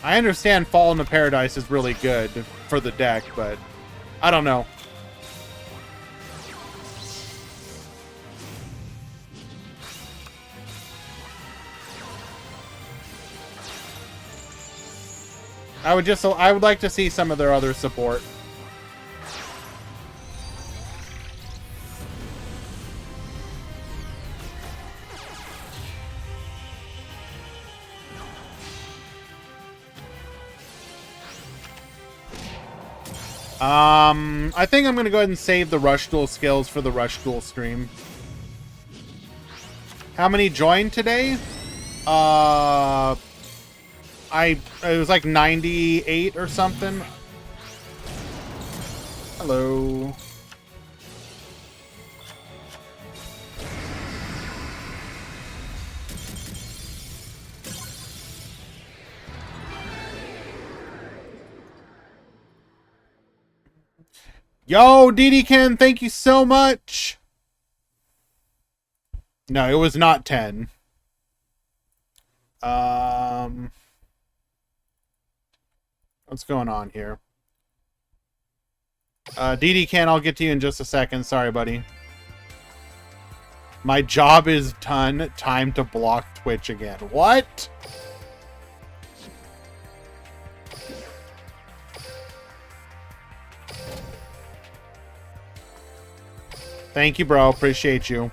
I understand Fallen to Paradise is really good for the deck, but I don't know. I would like to see some of their other support. I think I'm going to go ahead and save the Rush Duel skills for the Rush Duel stream. How many joined today? It was like 98 or something. Hello. Yo, DD thank you so much. No, it was not 10. What's going on here? DD I'll get to you in just a second. Sorry, buddy. My job is done. Time to block Twitch again. What? Thank you, bro. Appreciate you.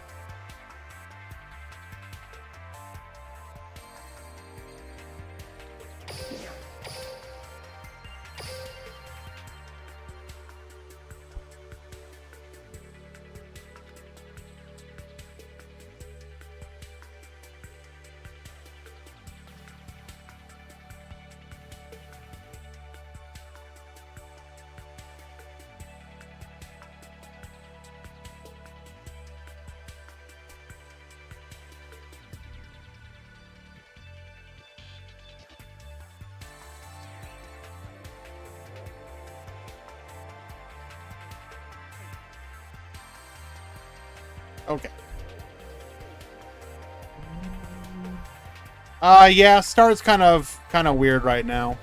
Yeah, star's kind of weird right now.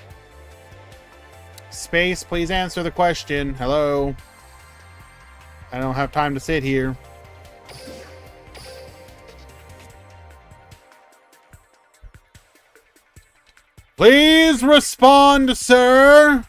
Space, please answer the question. Hello. I don't have time to sit here. Please respond, sir.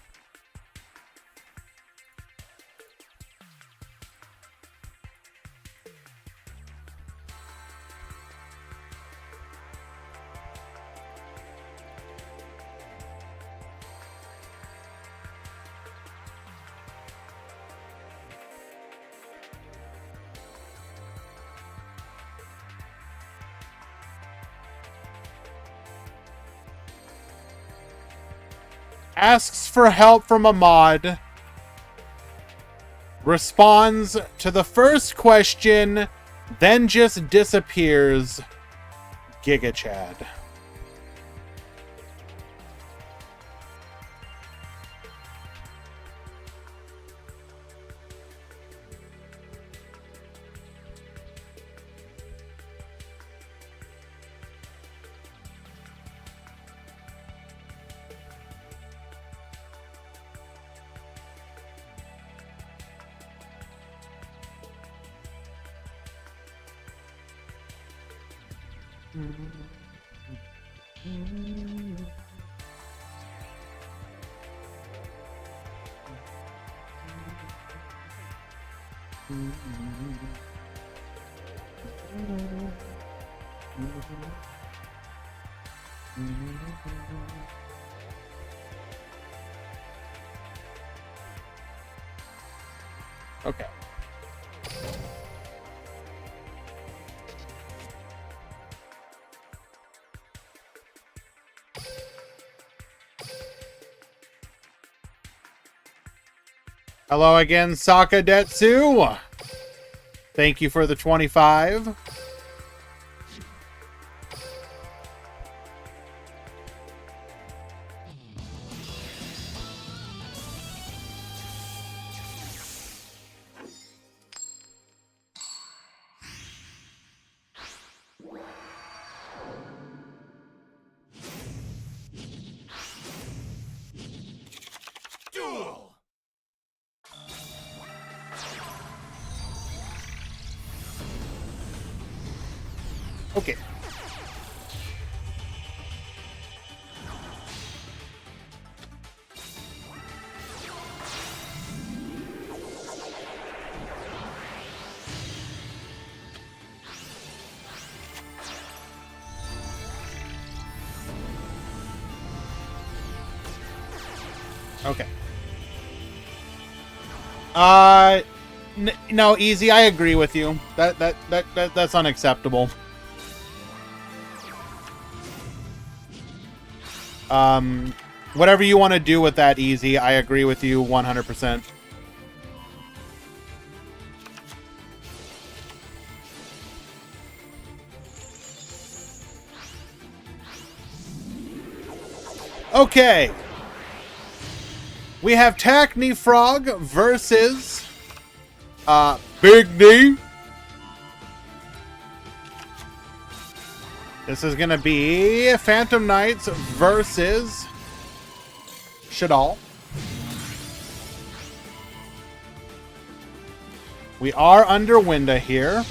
Asks for help from a mod. Responds to the first question, then just disappears. Giga Chad. Okay. Hello again, Sakadetsu. Thank you for the 25. Duel! Okay. Okay. No, easy. I agree with you. That's unacceptable. Whatever you want to do with that, easy. I agree with you 100%. Okay. We have Tackney Frog versus Big D. This is going to be Phantom Knights versus Shadal. We are under Winda here.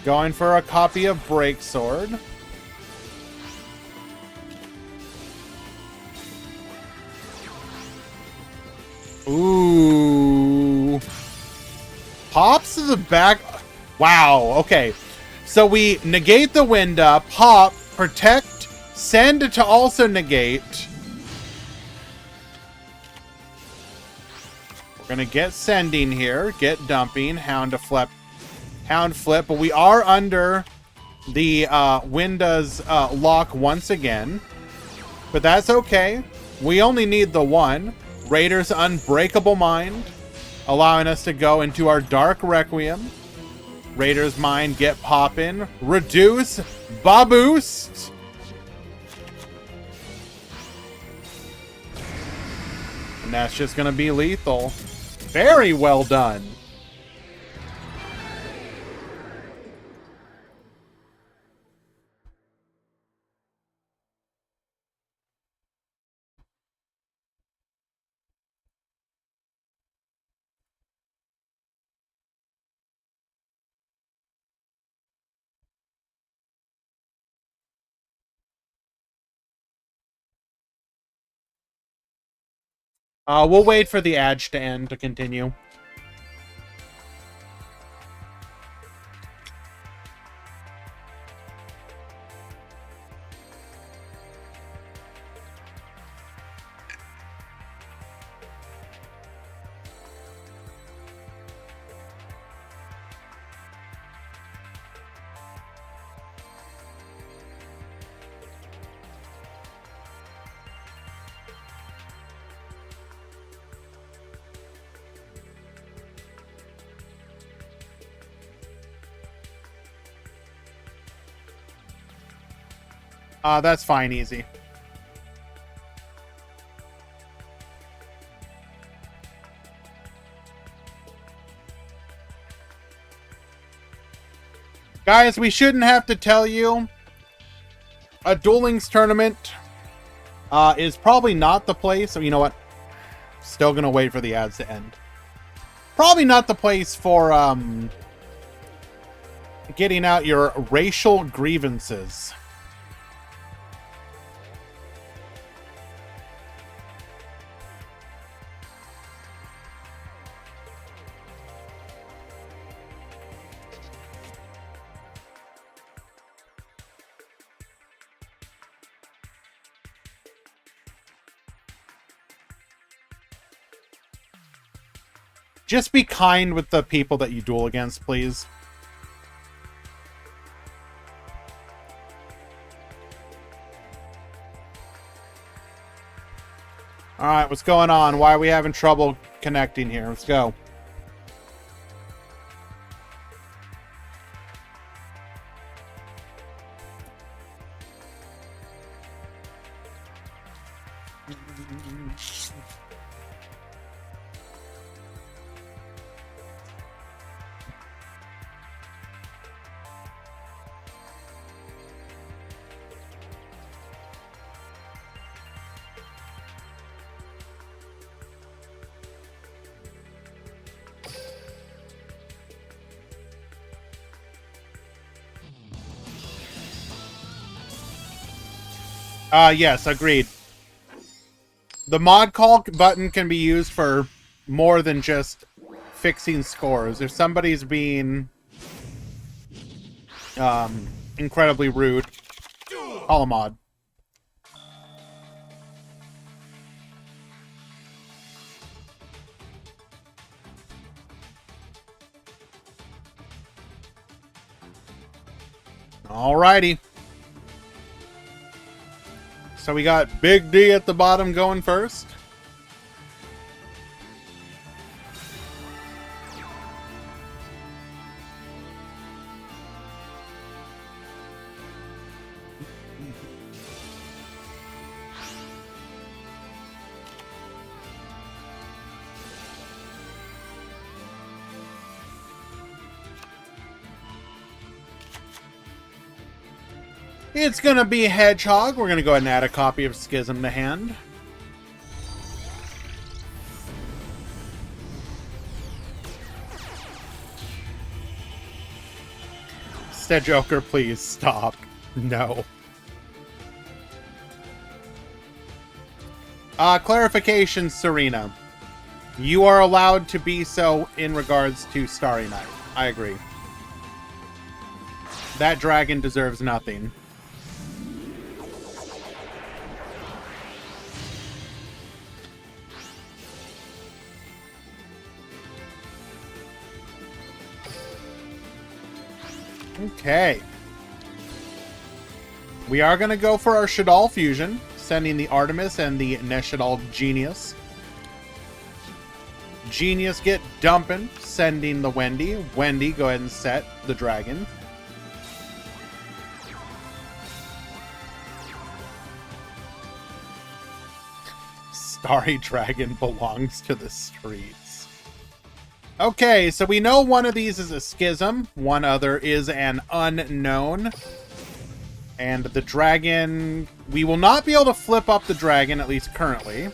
Going for a copy of Breaksword. Ooh. Pops to the back. Wow, okay. So we negate the Winda, pop, protect, send to also negate. We're gonna get sending here, get dumping, hound flip, but we are under the Winda's lock once again. But that's okay. We only need the one. Raider's Unbreakable Mind, allowing us to go into our Dark Requiem. Raider's Mind, get poppin'. Reduce, Baboost. And that's just gonna be lethal. Very well done. We'll wait for the edge to end to continue. That's fine, easy. Guys, we shouldn't have to tell you. A Duel Links tournament is probably not the place. So you know what? Still gonna wait for the ads to end. Probably not the place for getting out your racial grievances. Just be kind with the people that you duel against, please. Alright, what's going on? Why are we having trouble connecting here? Let's go. Yes, agreed. The mod call button can be used for more than just fixing scores. If somebody's being incredibly rude, call a mod. Alrighty. So we got Big D at the bottom going first. It's going to be Hedgehog. We're going to go ahead and add a copy of Schism to hand. Joker, please stop. No. Clarification, Serena. You are allowed to be so in regards to Starry Night. I agree. That dragon deserves nothing. Okay. We are going to go for our Shadal fusion, sending the Artemis and the Neshadal Genius. Genius get dumping, sending the Wendy. Wendy, go ahead and set the dragon. Starry Dragon belongs to the streets. Okay, so we know one of these is a Schism. One other is an unknown. And the dragon... We will not be able to flip up the dragon, at least currently.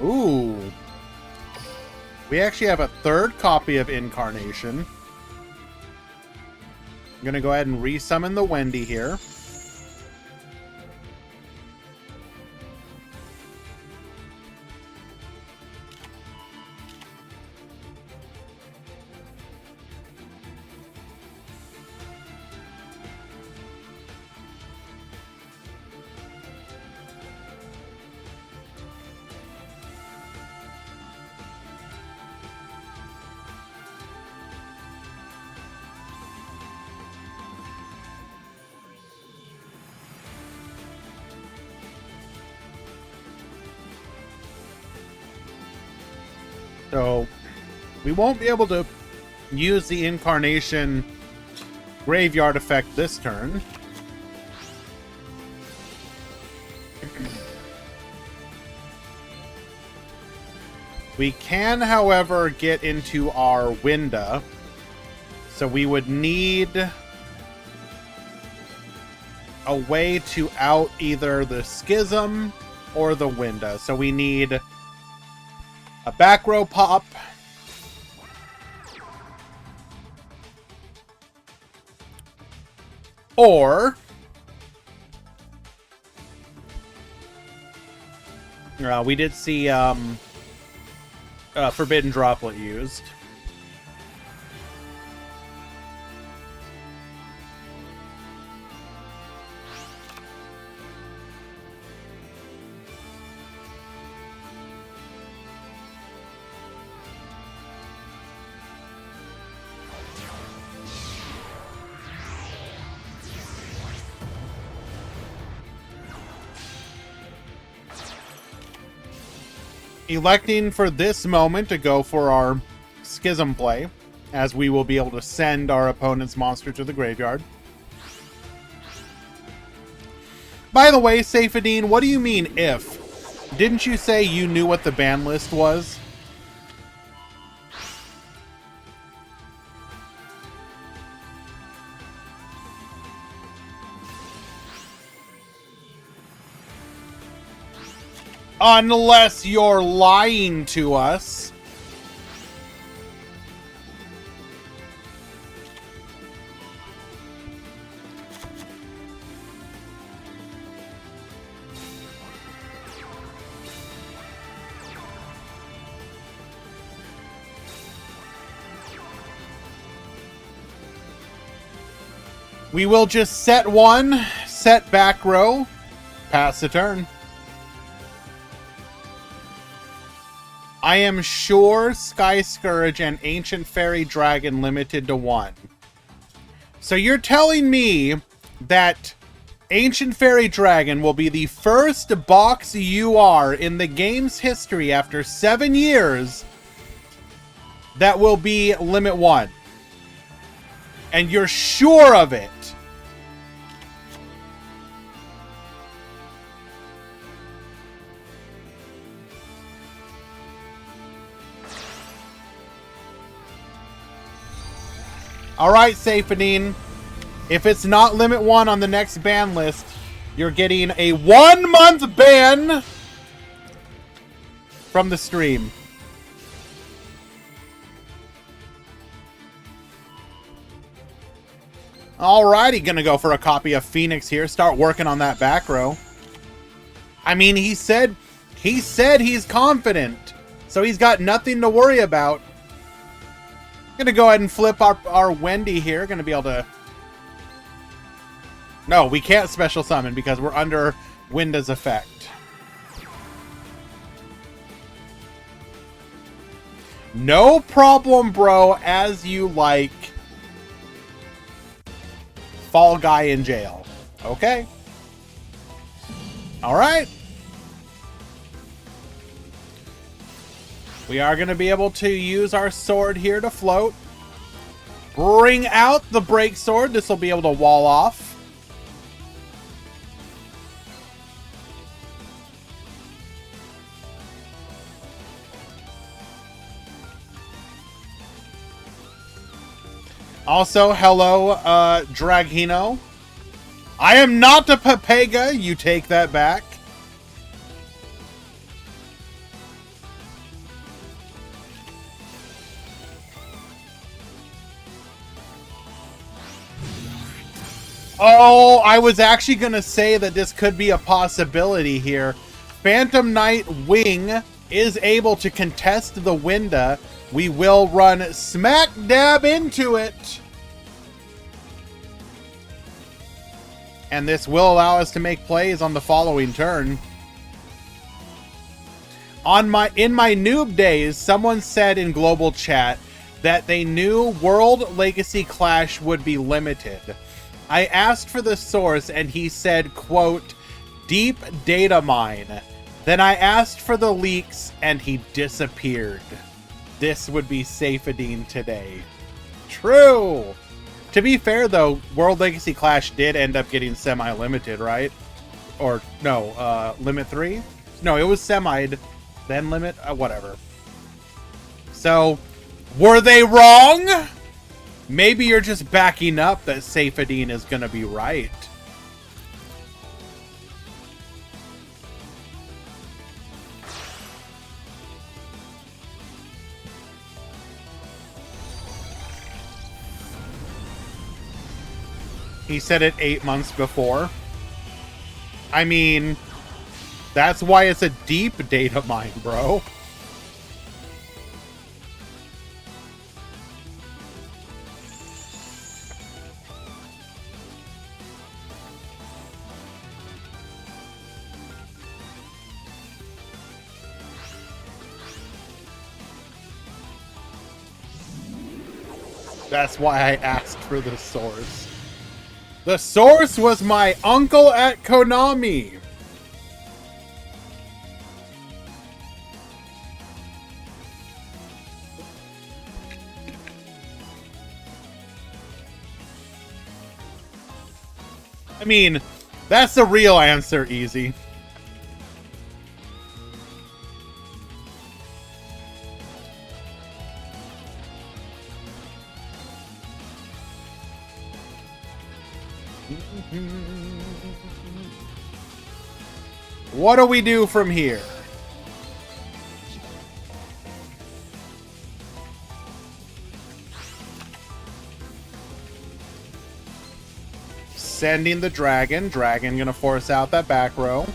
Ooh. We actually have a third copy of Incarnation. I'm going to go ahead and resummon the Wendy here. So, we won't be able to use the Incarnation Graveyard effect this turn. We can, however, get into our Winda. So we would need a way to out either the Schism or the Winda. So we need a back row pop. Or we did see Forbidden Droplet used. Electing for this moment to go for our Schism play, as we will be able to send our opponent's monster to the graveyard. By the way, Saifadine, what do you mean if? Didn't you say you knew what the ban list was? Unless you're lying to us. We will just set one, set back row, pass the turn. I am sure Sky Scourge and Ancient Fairy Dragon limited to one. So you're telling me that Ancient Fairy Dragon will be the first box UR in the game's history after 7 years that will be limit 1. And you're sure of it. Alright, Saifadine. If it's not limit 1 on the next ban list, you're getting a 1-month ban from the stream. Alrighty, gonna go for a copy of Phoenix here. Start working on that back row. I mean, he said he's confident. So he's got nothing to worry about. Gonna go ahead and flip our Wendy here. Gonna be able to... No, we can't special summon because we're under Winda's effect. No problem, bro. As you like. Fall guy in jail. Okay. Alright. We are going to be able to use our sword here to float. Bring out the break sword. This will be able to wall off. Also, hello, Draghino. I am not a Pepega. You take that back. Oh, I was actually going to say that this could be a possibility here. Phantom Knight Wing is able to contest the Winda. We will run smack dab into it. And this will allow us to make plays on the following turn. In my noob days, someone said in global chat that they knew World Legacy Clash would be limited. I asked for the source and he said, quote, deep data mine. Then I asked for the leaks and he disappeared. This would be Safedine today. True. To be fair though, World Legacy Clash did end up getting semi-limited, right? Or no, limit 3? No, it was semi'd, then limit, whatever. So, were they wrong? Maybe you're just backing up that Safedine is going to be right. He said it 8 months before. I mean, that's why it's a deep data mine, bro. That's why I asked for the source. The source was my uncle at Konami. I mean, that's the real answer, Easy. What do we do from here? Sending the dragon. Dragon gonna force out that back row.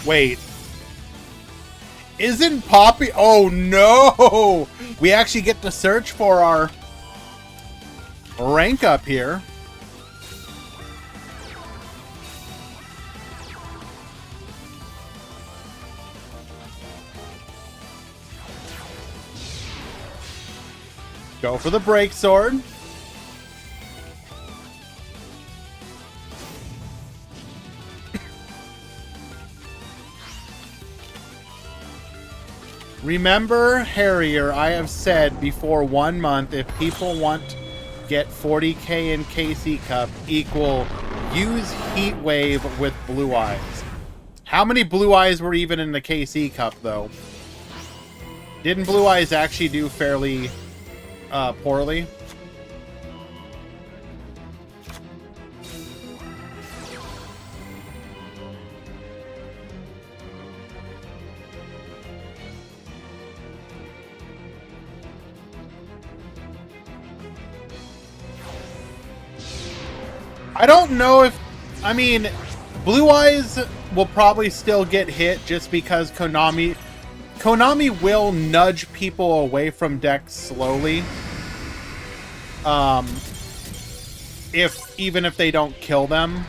Wait. Isn't Poppy... Oh no! We actually get to search for our rank up here. Go for the break sword. Remember, Harrier, I have said before 1 month, if people want to get 40k in KC Cup, equal use Heat Wave with Blue Eyes. How many Blue Eyes were even in the KC Cup, though? Didn't Blue Eyes actually do fairly poorly? I don't know if... I mean, Blue Eyes will probably still get hit just because Konami will nudge people away from decks slowly. Even if they don't kill them.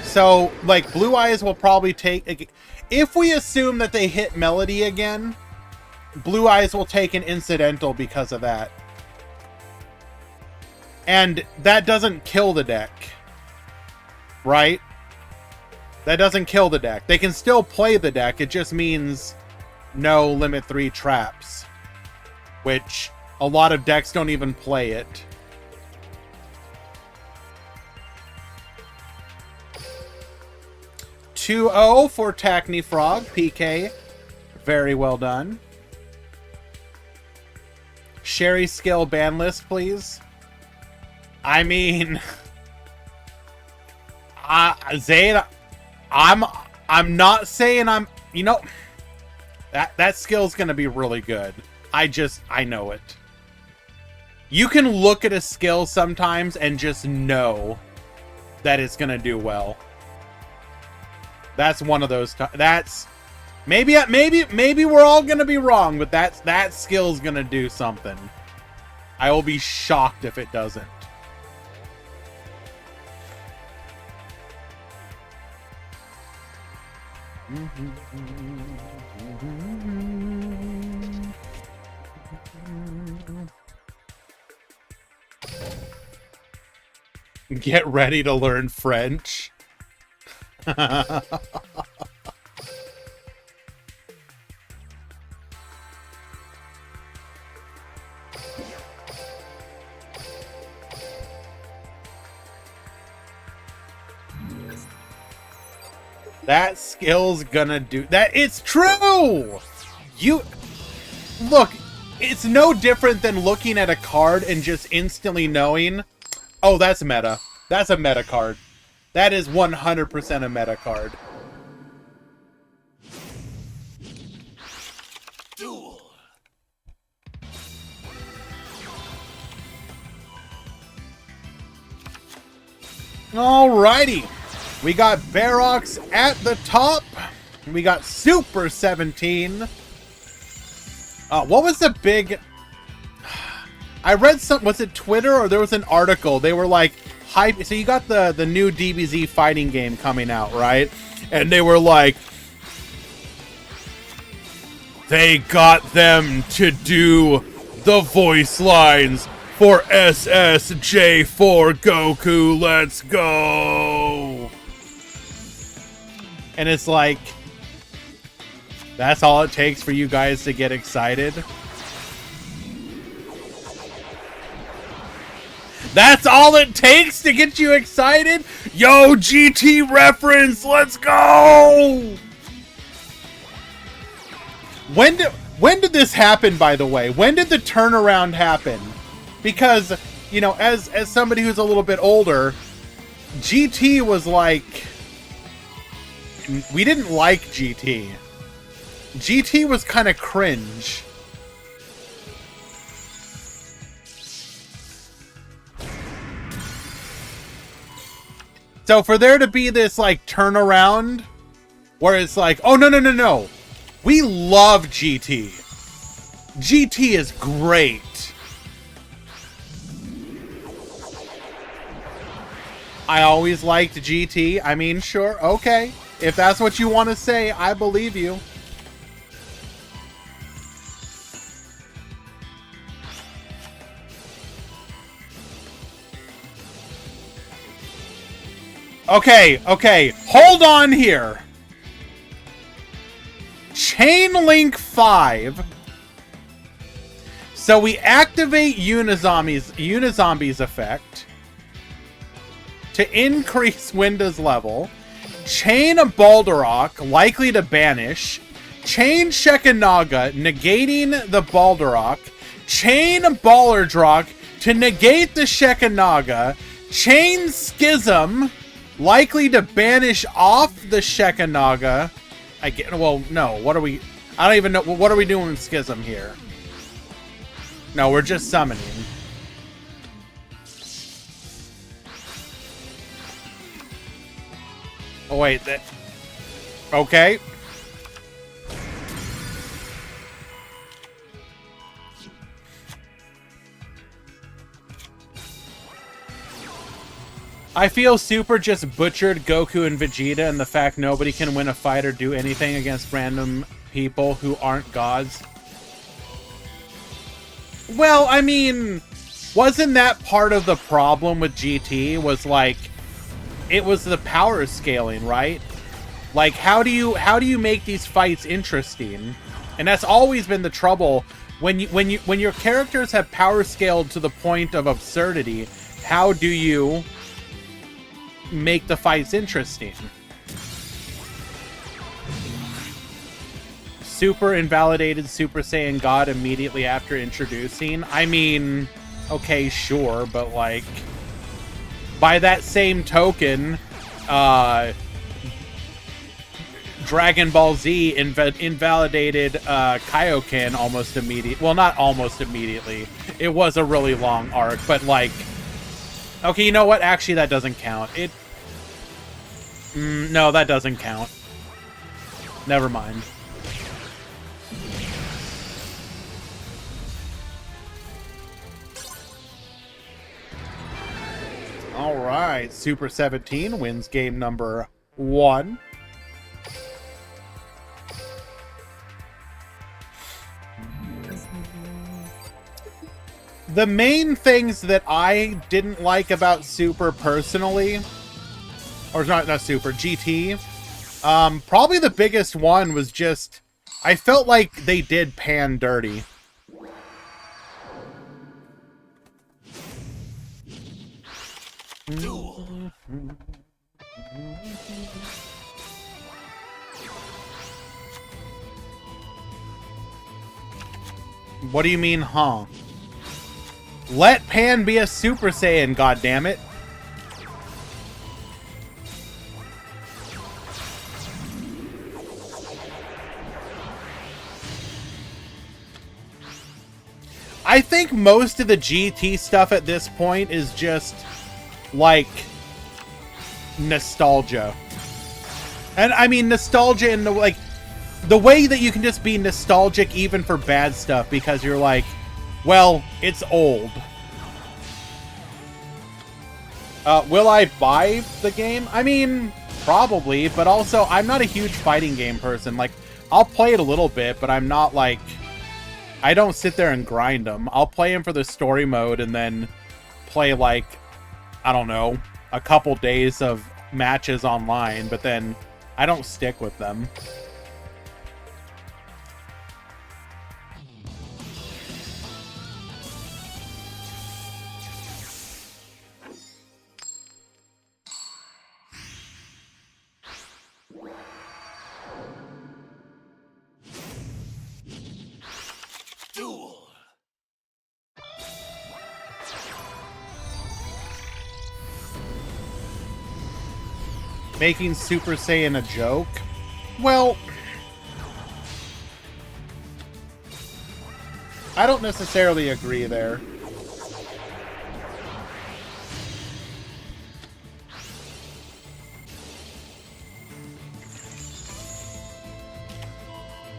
So, like, Blue Eyes will probably take... If we assume that they hit Melody again, Blue Eyes will take an incidental because of that. And that doesn't kill the deck. Right? That doesn't kill the deck. They can still play the deck. It just means no limit 3 traps. Which a lot of decks don't even play it. (2-0) for Tackney Frog. PK. Very well done. Sherry skill ban list, please. I mean... Zane, I'm not saying I'm... You know... That skill's gonna be really good. I know it. You can look at a skill sometimes and just know that it's gonna do well. That's one of those. That's maybe we're all gonna be wrong, but that skill's gonna do something. I will be shocked if it doesn't. Get ready to learn French. That skill's gonna do that. It's true. You look, it's no different than looking at a card and just instantly knowing, oh, that's meta. That's a meta card. That is 100% a meta card. Duel. Alrighty. We got Barox at the top. We got Super 17. What was the big... I read some... Was it Twitter or there was an article? They were like... hype. So you got the new DBZ fighting game coming out, right? And they were like... They got them to do the voice lines for SSJ4 Goku. Let's go! And it's like, that's all it takes for you guys to get excited. That's all it takes to get you excited? Yo, GT reference, let's go! When did this happen, by the way? When did the turnaround happen? Because, you know, as somebody who's a little bit older, GT was like... We didn't like GT. GT was kind of cringe. So for there to be this, like, turnaround, where it's like, oh, no. We love GT. GT is great. I always liked GT. I mean, sure, okay. If that's what you want to say, I believe you. Okay. Hold on here. Chain Link 5. So we activate Unizombies effect to increase Winda's level. Chain Balderok, likely to banish. Chain Shekinaga, negating the Balderok. Chain Ballerdrock to negate the Shekinaga. Chain Schism, likely to banish off the Shekinaga. Well, no, what are we... I don't even know... What are we doing with Schism here? No, we're just summoning. Oh, wait, that... Okay. I feel Super just butchered Goku and Vegeta, and the fact nobody can win a fight or do anything against random people who aren't gods. Well, I mean, wasn't that part of the problem with GT? Was like, it was the power scaling, right? Like, how do you make these fights interesting? And that's always been the trouble when your characters have power scaled to the point of absurdity. How do you make the fights interesting? Super invalidated Super Saiyan God immediately after introducing. I mean, okay, sure, but like, by that same token, Dragon Ball Z invalidated Kaioken almost immediately. Well, not almost immediately. It was a really long arc, but like... Okay, you know what? Actually, that doesn't count. No, that doesn't count. Never mind. All right, Super 17 wins game number 1. The main things that I didn't like about Super personally, or not Super, GT, probably the biggest one was just, I felt like they did Pan dirty. Duel. What do you mean, huh? Let Pan be a Super Saiyan, goddammit. I think most of the GT stuff at this point is just, like, nostalgia. And I mean nostalgia in the, like, the way that you can just be nostalgic even for bad stuff because you're like, well, it's old. Will I buy the game? I mean, probably, but also, I'm not a huge fighting game person. Like, I'll play it a little bit, but I'm not, like... I don't sit there and grind them. I'll play them for the story mode and then play, like, I don't know, a couple days of matches online, but then I don't stick with them. Duel. Making Super Saiyan a joke? Well, I don't necessarily agree there.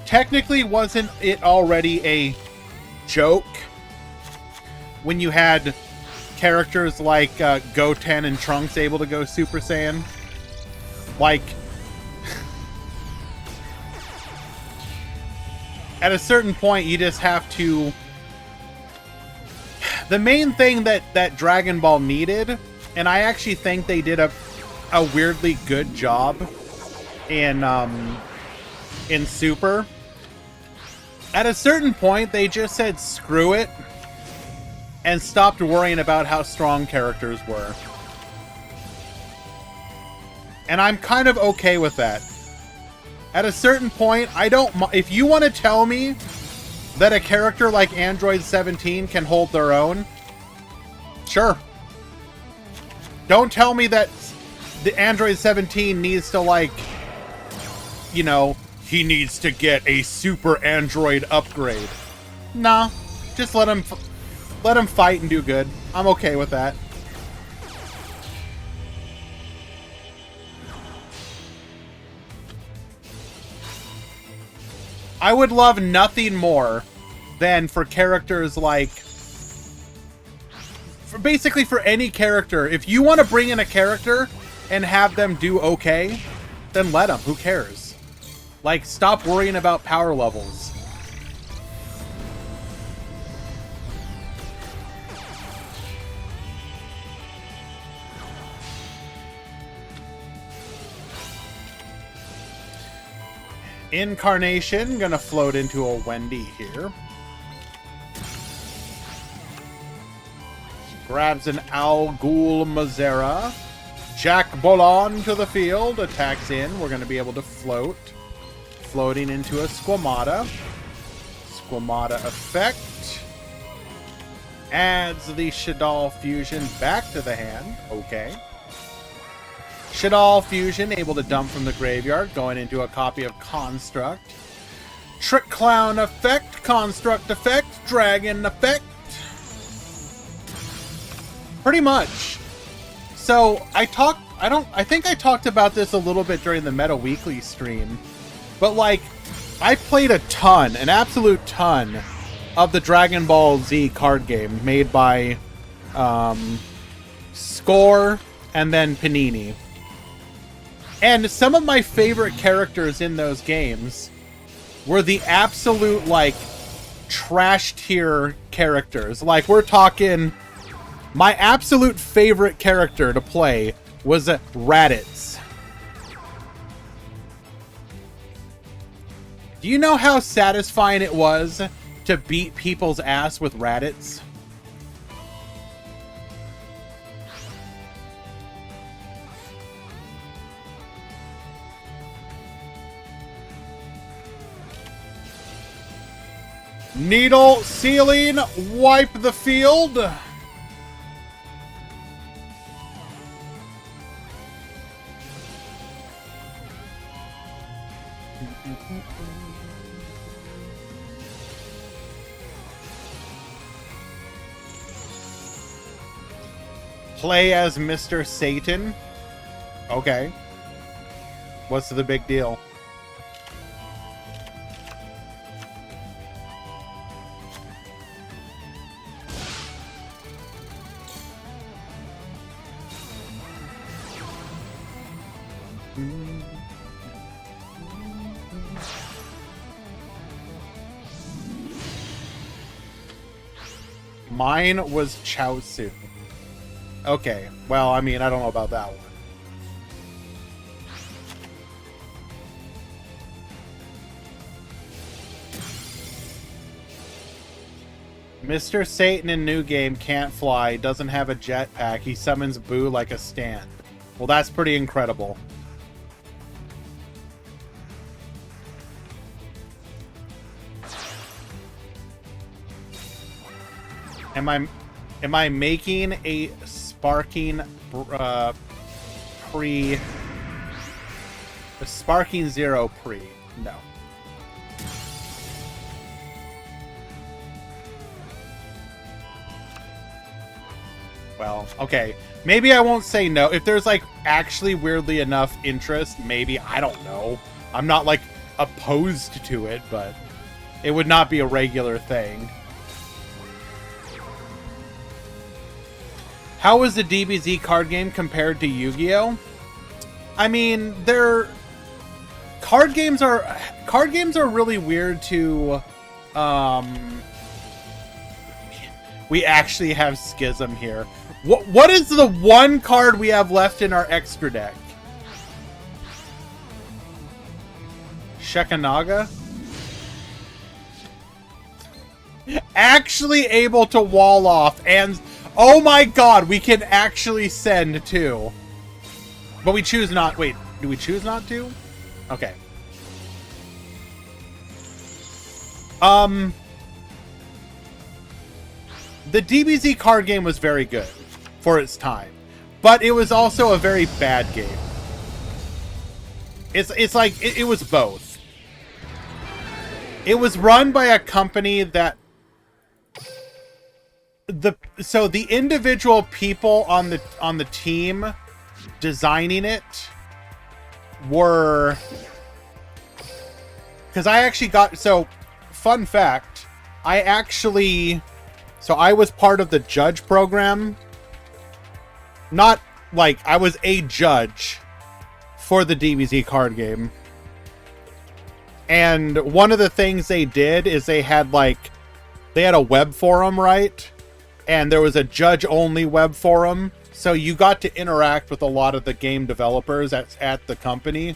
Technically, wasn't it already a joke when you had characters like Goten and Trunks able to go Super Saiyan? Like, at a certain point, you just have to... The main thing that Dragon Ball needed, and I actually think they did a weirdly good job in Super... At a certain point, they just said, screw it, and stopped worrying about how strong characters were. And I'm kind of okay with that. At a certain point, I don't... If you want to tell me that a character like Android 17 can hold their own, sure. Don't tell me that the Android 17 needs to, like, you know... He needs to get a super android upgrade. Nah, just let him fight and do good. I'm okay with that. I would love nothing more than for characters like... basically for any character. If you want to bring in a character and have them do okay, then let them. Who cares? Like, stop worrying about power levels. Incarnation, gonna float into a Wendy here. Grabs an Al Ghul Mazera. Jack Bolan to the field, attacks in. We're gonna be able to float. Floating into a Squamata. Squamata effect. Adds the Shadal fusion back to the hand. Okay. Shadal Fusion, able to dump from the graveyard, going into a copy of Construct. Trick Clown effect, Construct effect, Dragon effect. Pretty much. So I think I talked about this a little bit during the Meta Weekly stream, but like, I played a ton, an absolute ton, of the Dragon Ball Z card game made by Score and then Panini. And some of my favorite characters in those games were the absolute, like, trash tier characters. Like, we're talking... My absolute favorite character to play was Raditz. Do you know how satisfying it was to beat people's ass with Raditz? Needle, ceiling, wipe the field. Play as Mr. Satan. Okay. What's the big deal? Mine was Chaozu. Okay, well, I mean, I don't know about that one. Mr. Satan in new game can't fly, doesn't have a jetpack, he summons Boo like a stand. Well, that's pretty incredible. Am I making a Sparking Prix, a Sparking Zero Prix? No. Well, okay. Maybe I won't say no. If there's, like, actually weirdly enough interest, maybe. I don't know. I'm not, like, opposed to it, but it would not be a regular thing. How is the DBZ card game compared to Yu-Gi-Oh? I mean, card games are really weird to we actually have Schism here. What is the one card we have left in our extra deck? Shekanaga? Actually able to wall off and... Oh my god, we can actually send too. But we choose not... Wait, do we choose not to? Okay. The DBZ card game was very good for its time. But it was also a very bad game. It's like, it was both. It was run by a company that... So the individual people on the team designing it were... Because I actually got... So, fun fact, So I was part of the judge program. Not, like, I was a judge for the DBZ card game. And one of the things they did is they had a web forum, right? And there was a judge-only web forum. So you got to interact with a lot of the game developers at the company.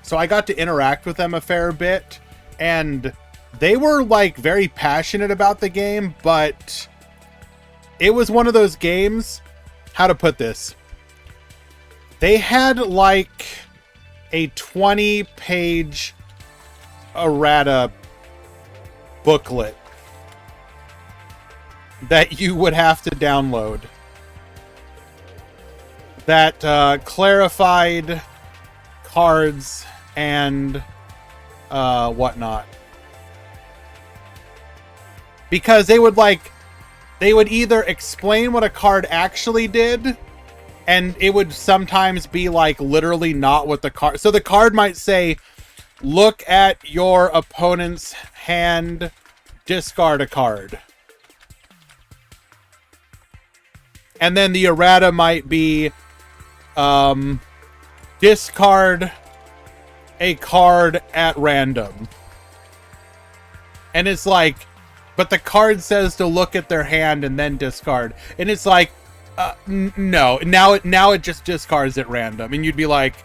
So I got to interact with them a fair bit. And they were, like, very passionate about the game, but it was one of those games... How to put this? They had, like, a 20-page errata booklet that you would have to download. that clarified cards and whatnot. Because they would either explain what a card actually did, and it would sometimes be like literally not what the card. So the card might say, look at your opponent's hand, discard a card. And then the errata might be discard a card at random. And it's like, but the card says to look at their hand and then discard. And it's like, no. Now it just discards at random. And you'd be like,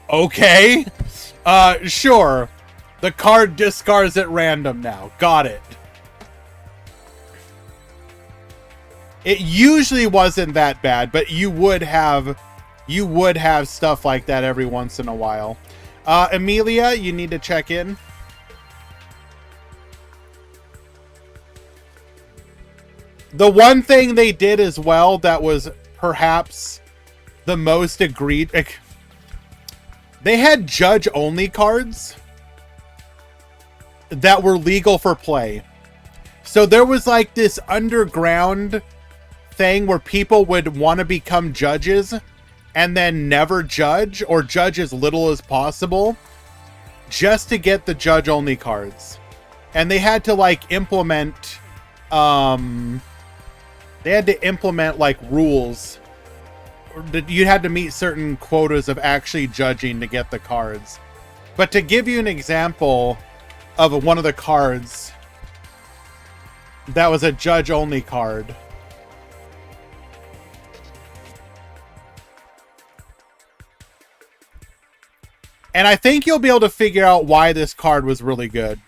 okay. Sure. The card discards at random now. Got it. It usually wasn't that bad, but you would have stuff like that every once in a while. Amelia, you need to check in. The one thing they did as well that was perhaps the most agreed, they had judge-only cards that were legal for play. So there was like this underground thing where people would want to become judges and then never judge, or judge as little as possible, just to get the judge-only cards. And they had to like implement like rules. You had to meet certain quotas of actually judging to get the cards. But to give you an example of one of the cards that was a judge-only card. And I think you'll be able to figure out why this card was really good.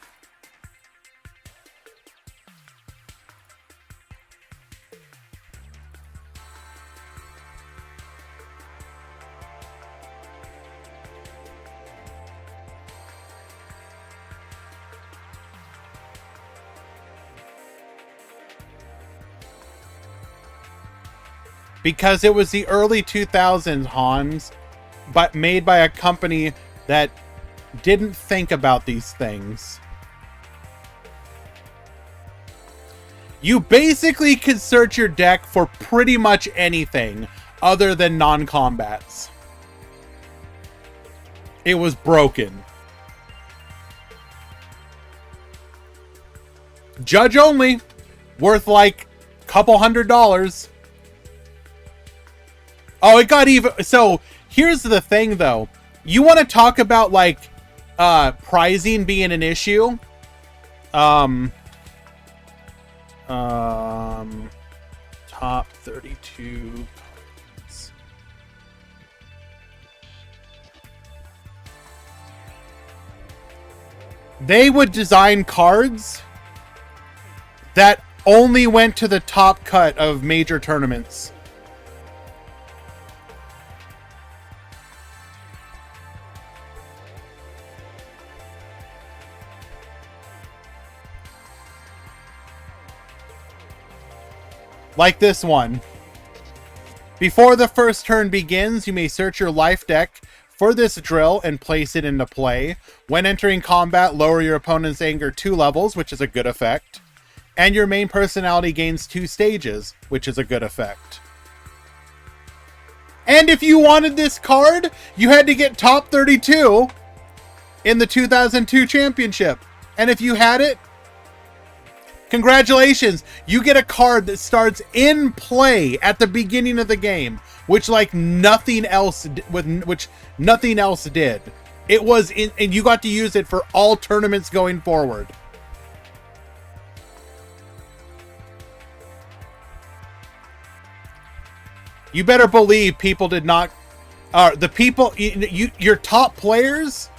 Because it was the early 2000s, Hans, but made by a company that didn't think about these things. You basically could search your deck for pretty much anything other than non-combats. It was broken. Judge only, worth like a couple $100. Oh, it got even. So here's the thing, though. You want to talk about like prizing being an issue? Top 32. They would design cards that only went to the top cut of major tournaments. Like this one. Before the first turn begins, you may search your life deck for this drill and place it into play. When entering combat, lower your opponent's anger 2 levels, which is a good effect. And your main personality gains 2 stages, which is a good effect. And if you wanted this card, you had to get top 32 in the 2002 championship. And if you had it, congratulations, you get a card that starts in play at the beginning of the game, which like nothing else did. It was in, and you got to use it for all tournaments going forward. You better believe people did not. Your top players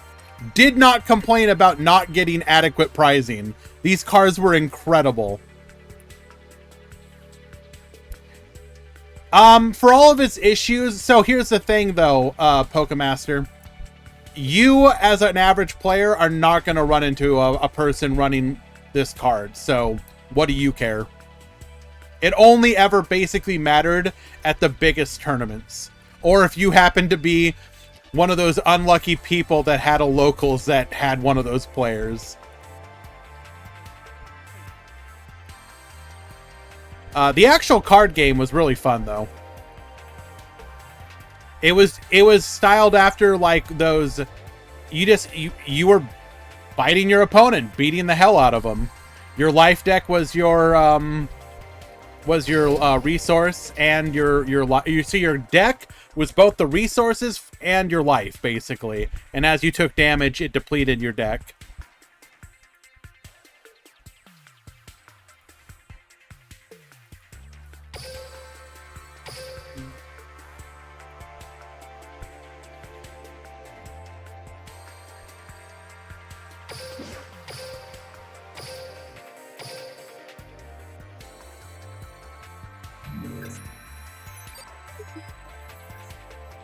did not complain about not getting adequate prizing. These cards were incredible. For all of its issues, so here's the thing though, Pokemaster. You, as an average player, are not going to run into a person running this card, so what do you care? It only ever basically mattered at the biggest tournaments. Or if you happened to be one of those unlucky people that had a locals that had one of those players. The actual card game was really fun, though. It was styled after like those. You were biting your opponent, beating the hell out of them. Your life deck was your resource, and your deck was both the resources and your life, basically. And as you took damage, it depleted your deck.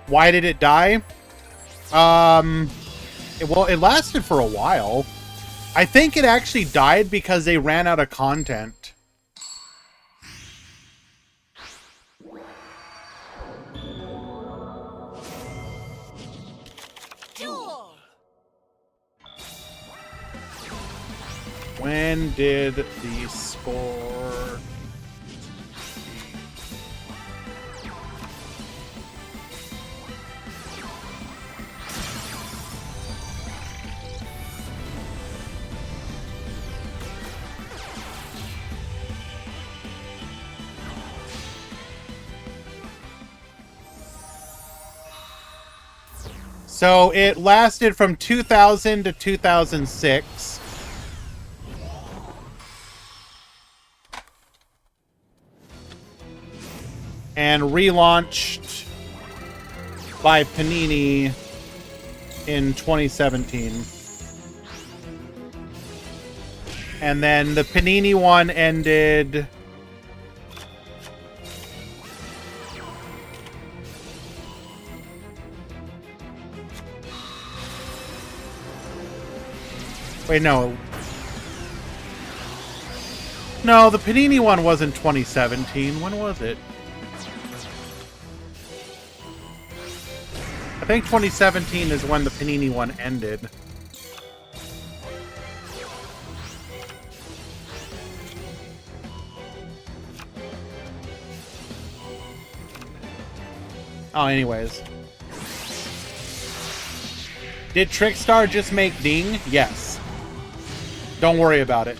Why did it die? It lasted for a while. I think it actually died because they ran out of content. Duel. When did the score... So it lasted from 2000 to 2006. And relaunched by Panini in 2017. And then the Panini one ended... Wait, no. No, the Panini one wasn't 2017. When was it? I think 2017 is when the Panini one ended. Oh, anyways. Did Trickstar just make Ding? Yes. Don't worry about it.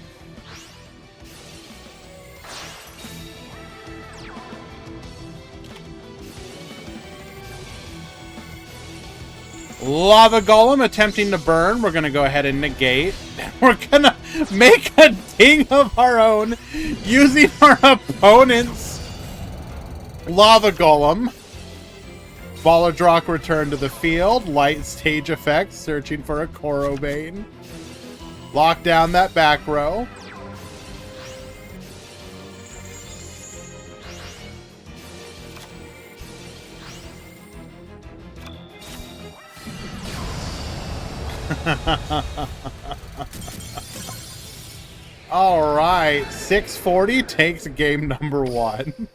Lava Golem attempting to burn. We're going to go ahead and negate. We're going to make a Ding of our own using our opponent's Lava Golem. Balladrock return to the field. Light stage effect. Searching for a Korobane. Lock down that back row. All right, 640 takes game number 1.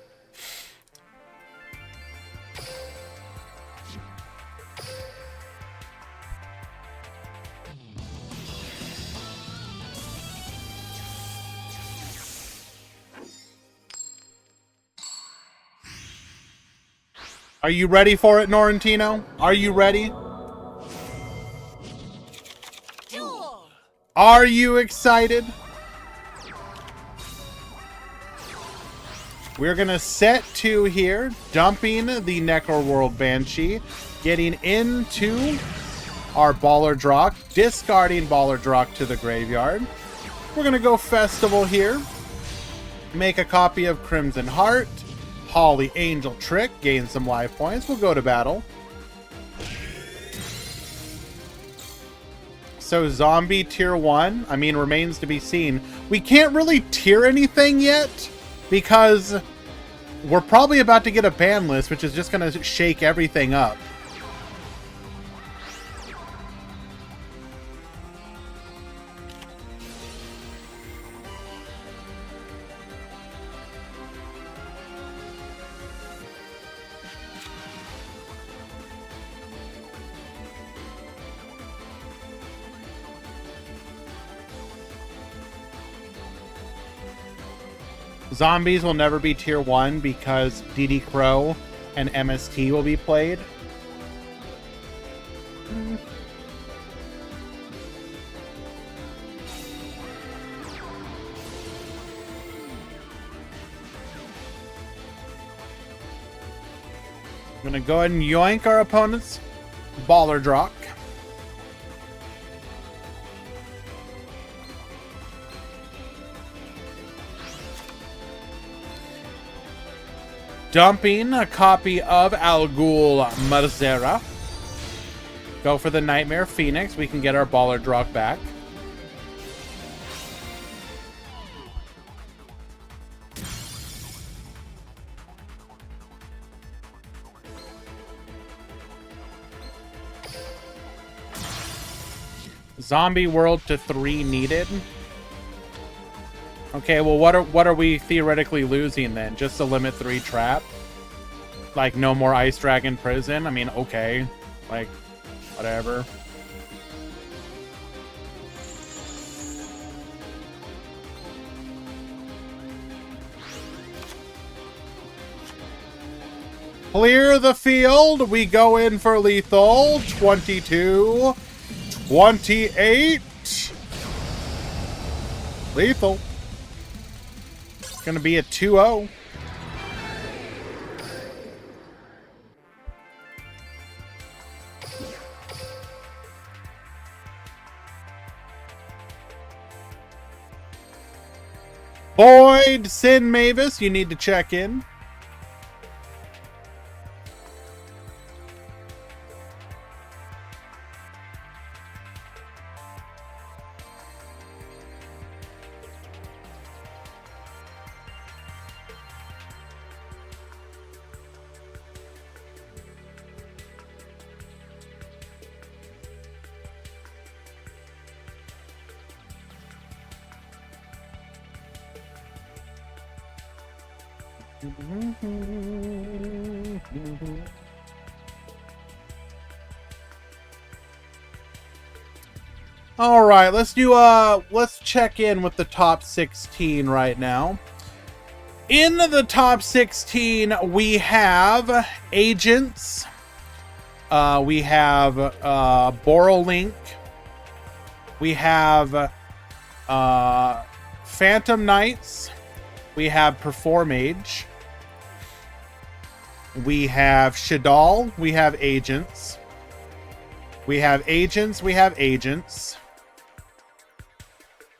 Are you ready for it, Norrentino? Are you ready? Duel. Are you excited? We're gonna set 2 here, dumping the Necroworld Banshee, getting into our Balladrock, discarding Balladrock to the graveyard. We're gonna go Festival here, make a copy of Crimson Heart, Holly Angel Trick, gain some life points. We'll go to battle. So Zombie Tier 1, I mean, remains to be seen. We can't really tier anything yet because we're probably about to get a ban list, which is just going to shake everything up. Zombies will never be tier 1 because DD Crow and MST will be played. I'm gonna go ahead and yoink our opponent's Baller Drock. Dumping a copy of Al Ghul Marzera. Go for the Nightmare Phoenix. We can get our Baller Drock back. Zombie World to 3 needed. Okay, well, what are we theoretically losing then? Just a limit 3 trap? Like, no more Ice Dragon Prison? I mean, okay. Like, whatever. Clear the field. We go in for lethal. 22. 28. Lethal. Gonna be a 2-0. Boyd Sin Mavis, you need to check in. All right, let's check in with the top 16 right now. In the top 16, we have Agents. We have Borrowlink. We have Phantom Knights. We have Performage. We have Shadal. We have Agents. We have Agents. We have Agents.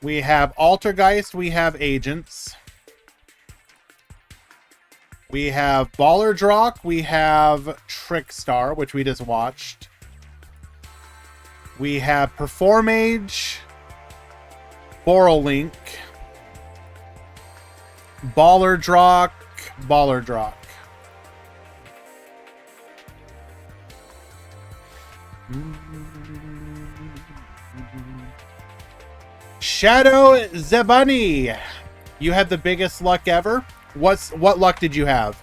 We have Altergeist. We have Agents. We have Baller Drock. We have Trickstar, which we just watched. We have Performage. Borrowlink. Baller Drock. Baller Drock. Shadow Zebani, you had the biggest luck ever. What luck did you have?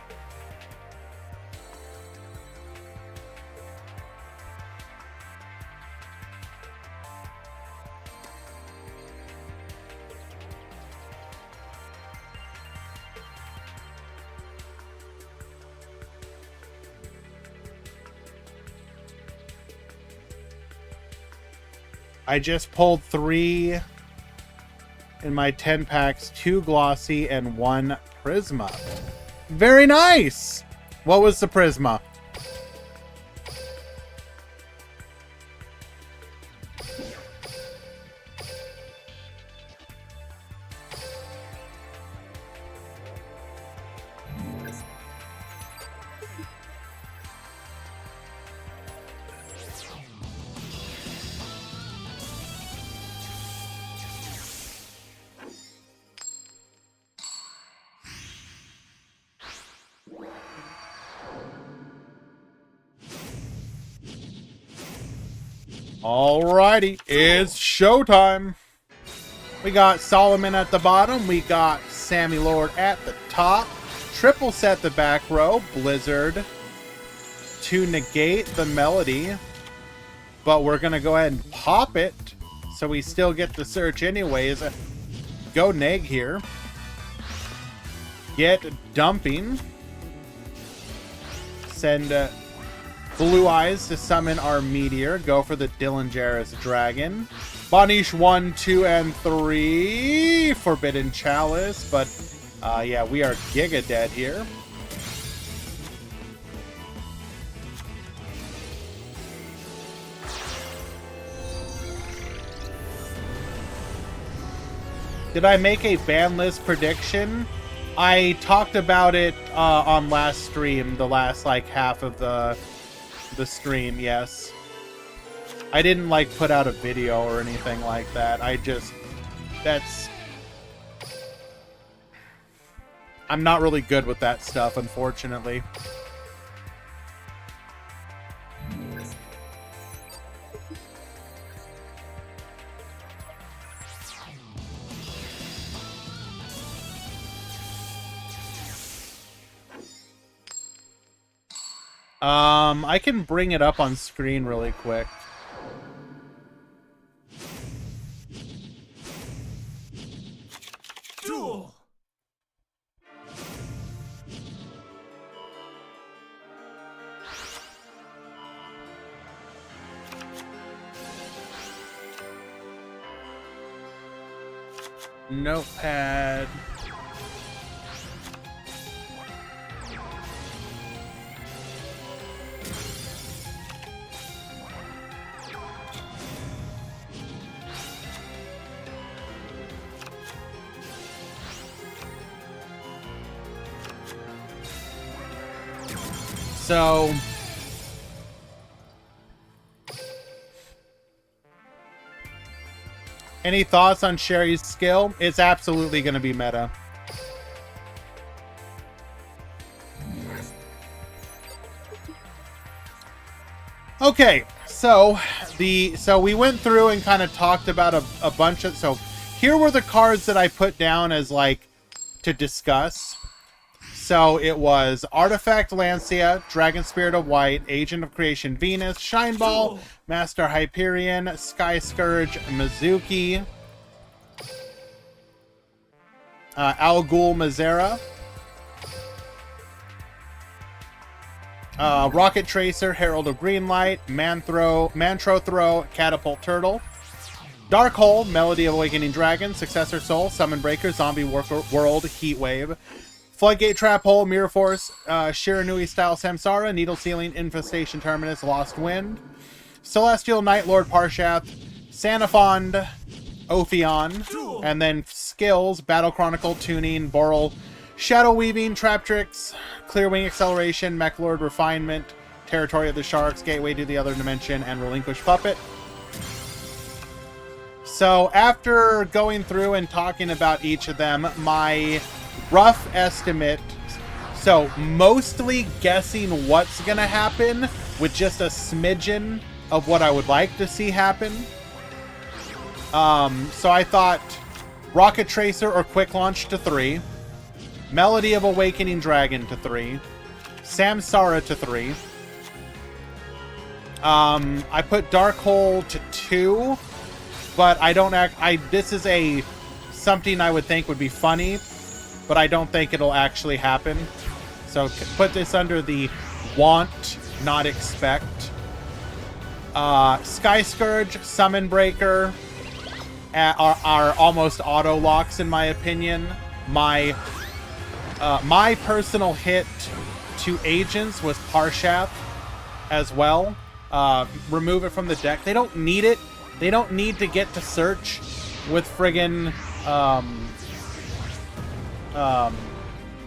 I just pulled 3 in my 10 packs, 2 Glossy and 1 Prisma. Very nice! What was the Prisma? Alrighty, it's showtime. We got Solomon at the bottom. We got Sammy Lord at the top. Triple set the back row. Blizzard to negate the melody. But we're going to go ahead and pop it. So we still get the search anyways. Go neg here. Get dumping. Send Blue Eyes to summon our Meteor. Go for the Dillinger's Dragon. Banish 1, 2, and 3. Forbidden Chalice. But, yeah, we are Giga dead here. Did I make a ban list prediction? I talked about it on last stream, the last like half of the stream, yes. I didn't like put out a video or anything like that. I'm not really good with that stuff, unfortunately. I can bring it up on screen really quick. Duel. Notepad. So, any thoughts on Sherry's skill? It's absolutely going to be meta. Okay, so we went through and kind of talked about a bunch of, so here were the cards that I put down as like to discuss. So it was Artifact Lancia, Dragon Spirit of White, Agent of Creation Venus, Shine Ball, Master Hyperion, Sky Scourge, Mizuki, Al Ghul Mazera, Rocket Tracer, Herald of Greenlight, Mantro Throw, Catapult Turtle, Dark Hole, Melody of Awakening Dragon, Successor Soul, Summon Breaker, Zombie World, Heatwave, Floodgate Trap Hole, Mirror Force, Shiranui Style Samsara, Needle Ceiling, Infestation Terminus, Lost Wind, Celestial Night Lord Parshath, Sanafond, Ophion, and then skills, Battle Chronicle, Tuning, Boral, Shadow Weaving, Trap Tricks, Clearwing Acceleration, Mech Lord Refinement, Territory of the Sharks, Gateway to the Other Dimension, and Relinquish Puppet. So after going through and talking about each of them, my rough estimate, so mostly guessing what's gonna happen with just a smidgen of what I would like to see happen. So I thought Rocket Tracer or Quick Launch to 3, Melody of Awakening Dragon to 3, Samsara to 3. I put Dark Hole to 2, but I don't this is something I would think would be funny, but I don't think it'll actually happen. So put this under the want, not expect. Sky Scourge, Summon Breaker are almost auto locks in my opinion. My personal hit to agents was Parshath as well. Remove it from the deck. They don't need it. They don't need to get to search with friggin'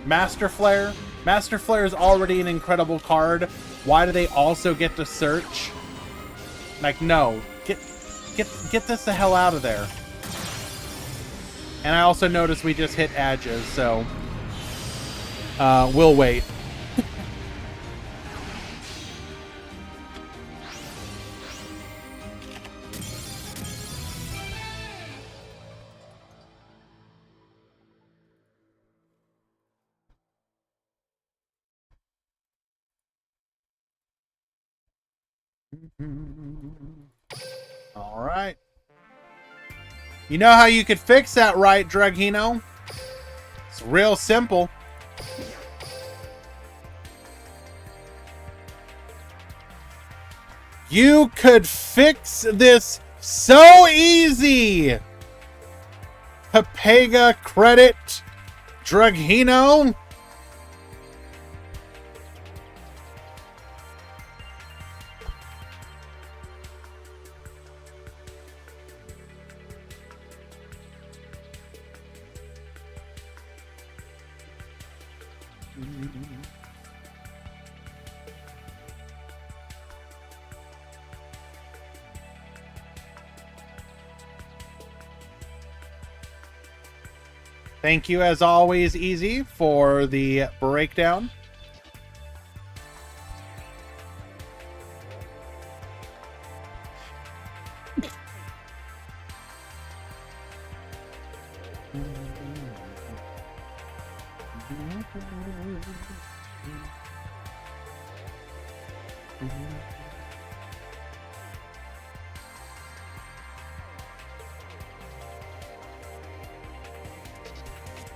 Master Flare. Master Flare is already an incredible card. Why do they also get to search? Like, no. Get this the hell out of there. And I also noticed we just hit Adges, so we'll wait. All right. You know how you could fix that, right, Draghino? It's real simple. You could fix this so easy! Papega Credit Dragino? Thank you, as always, Easy, for the breakdown.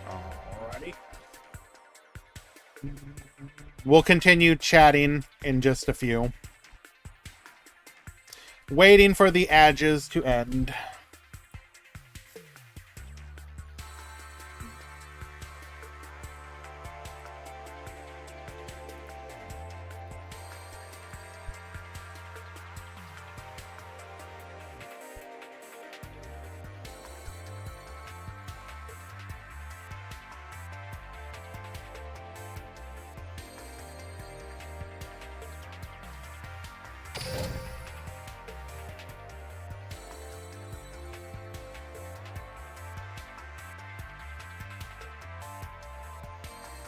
Alrighty. We'll continue chatting in just a few. Waiting for the edges to end.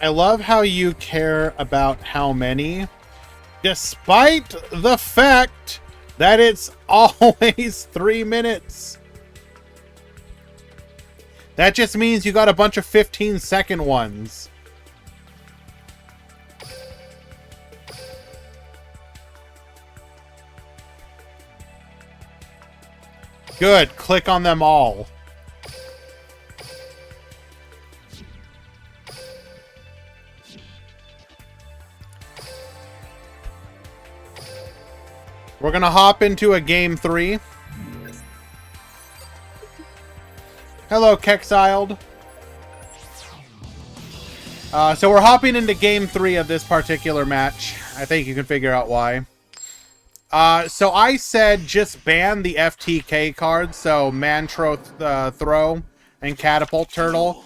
I love how you care about how many, despite the fact that it's always 3 minutes. That just means you got a bunch of 15-second ones. Good, click on them all. We're gonna hop into a game 3. Hello, Kexiled. So we're hopping into game 3 of this particular match. I think you can figure out why. So I said just ban the FTK cards, so Mantro Throw and Catapult Turtle.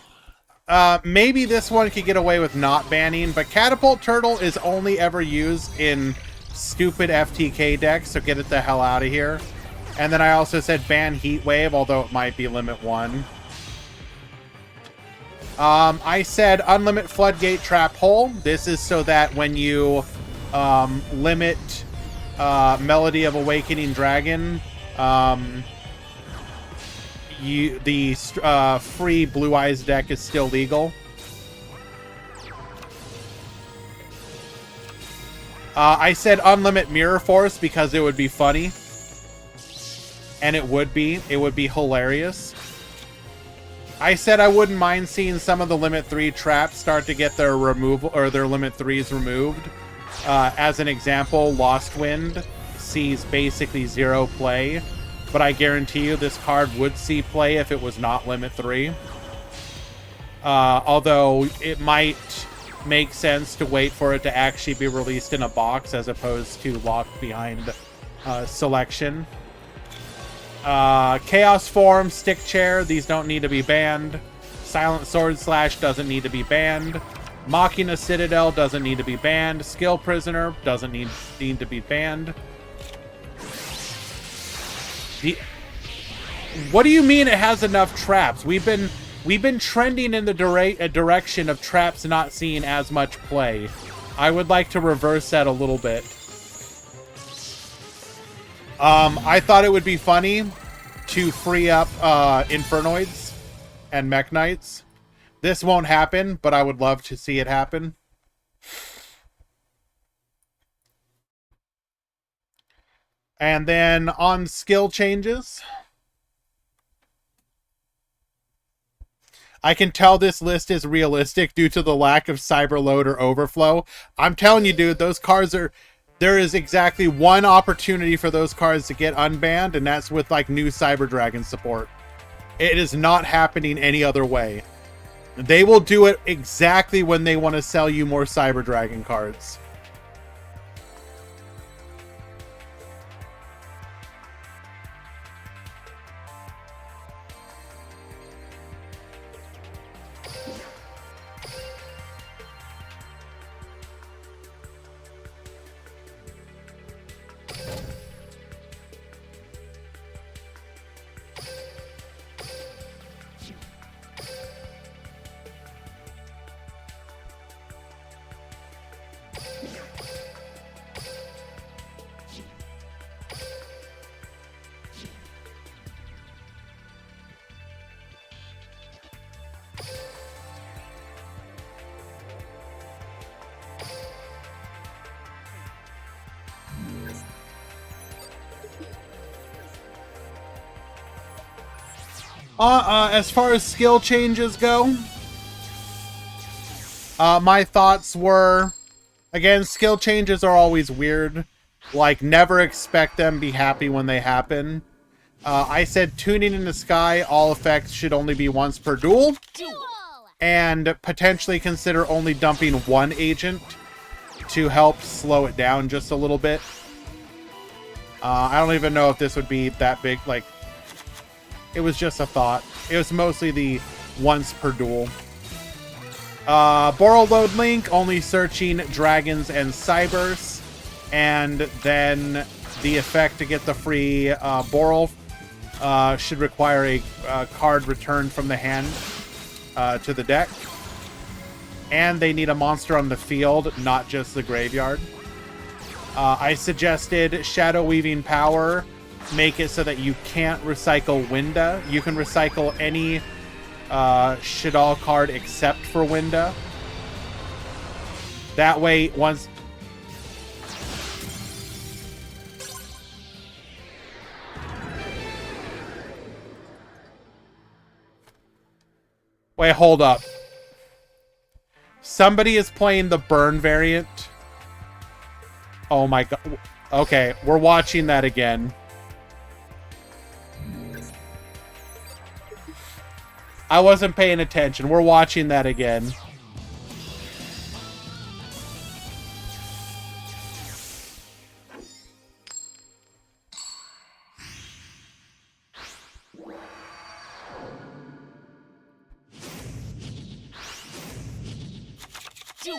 Maybe this one could get away with not banning, but Catapult Turtle is only ever used in stupid FTK decks, so get it the hell out of here. And then I also said ban Heat Wave, although it might be limit 1. I said unlimit Floodgate Trap Hole. This is so that when you limit Melody of Awakening Dragon, the free Blue Eyes deck is still legal. I said unlimit Mirror Force because it would be funny. And it would be. It would be hilarious. I said I wouldn't mind seeing some of the limit 3 traps start to get their removal, or their limit 3s removed. As an example, Lost Wind sees basically 0 play, but I guarantee you this card would see play if it was not limit 3. Although it might make sense to wait for it to actually be released in a box as opposed to locked behind selection. Chaos Form, Stick Chair, these don't need to be banned. Silent Sword Slash doesn't need to be banned. Machina Citadel doesn't need to be banned. Skill Prisoner doesn't need to be banned. What do you mean it has enough traps? We've been trending in the direction of traps not seeing as much play. I would like to reverse that a little bit. I thought it would be funny to free up Infernoids and Mech Knights. This won't happen, but I would love to see it happen. And then on skill changes, I can tell this list is realistic due to the lack of cyberload or overflow. I'm telling you, dude, those cards are... There is exactly one opportunity for those cards to get unbanned, and that's with, like, new Cyber Dragon support. It is not happening any other way. They will do it exactly when they want to sell you more Cyber Dragon cards. As far as skill changes go, my thoughts were, again, skill changes are always weird. Like, never expect them, be happy when they happen. I said tuning in the sky, all effects should only be once per duel. Duel. And potentially consider only dumping one agent to help slow it down just a little bit. I don't even know if this would be that big, like... It was just a thought. It was mostly the once per duel. Borrow load link, only searching dragons and cybers. And then the effect to get the free Boral should require a card returned from the hand to the deck. And they need a monster on the field, not just the graveyard. I suggested Shadow Weaving Power. Make it so that you can't recycle Winda. You can recycle any Shadal card except for Winda. That way, once... Wait, hold up. Somebody is playing the burn variant. Oh my god. Okay, we're watching that again. I wasn't paying attention. We're watching that again. Duel.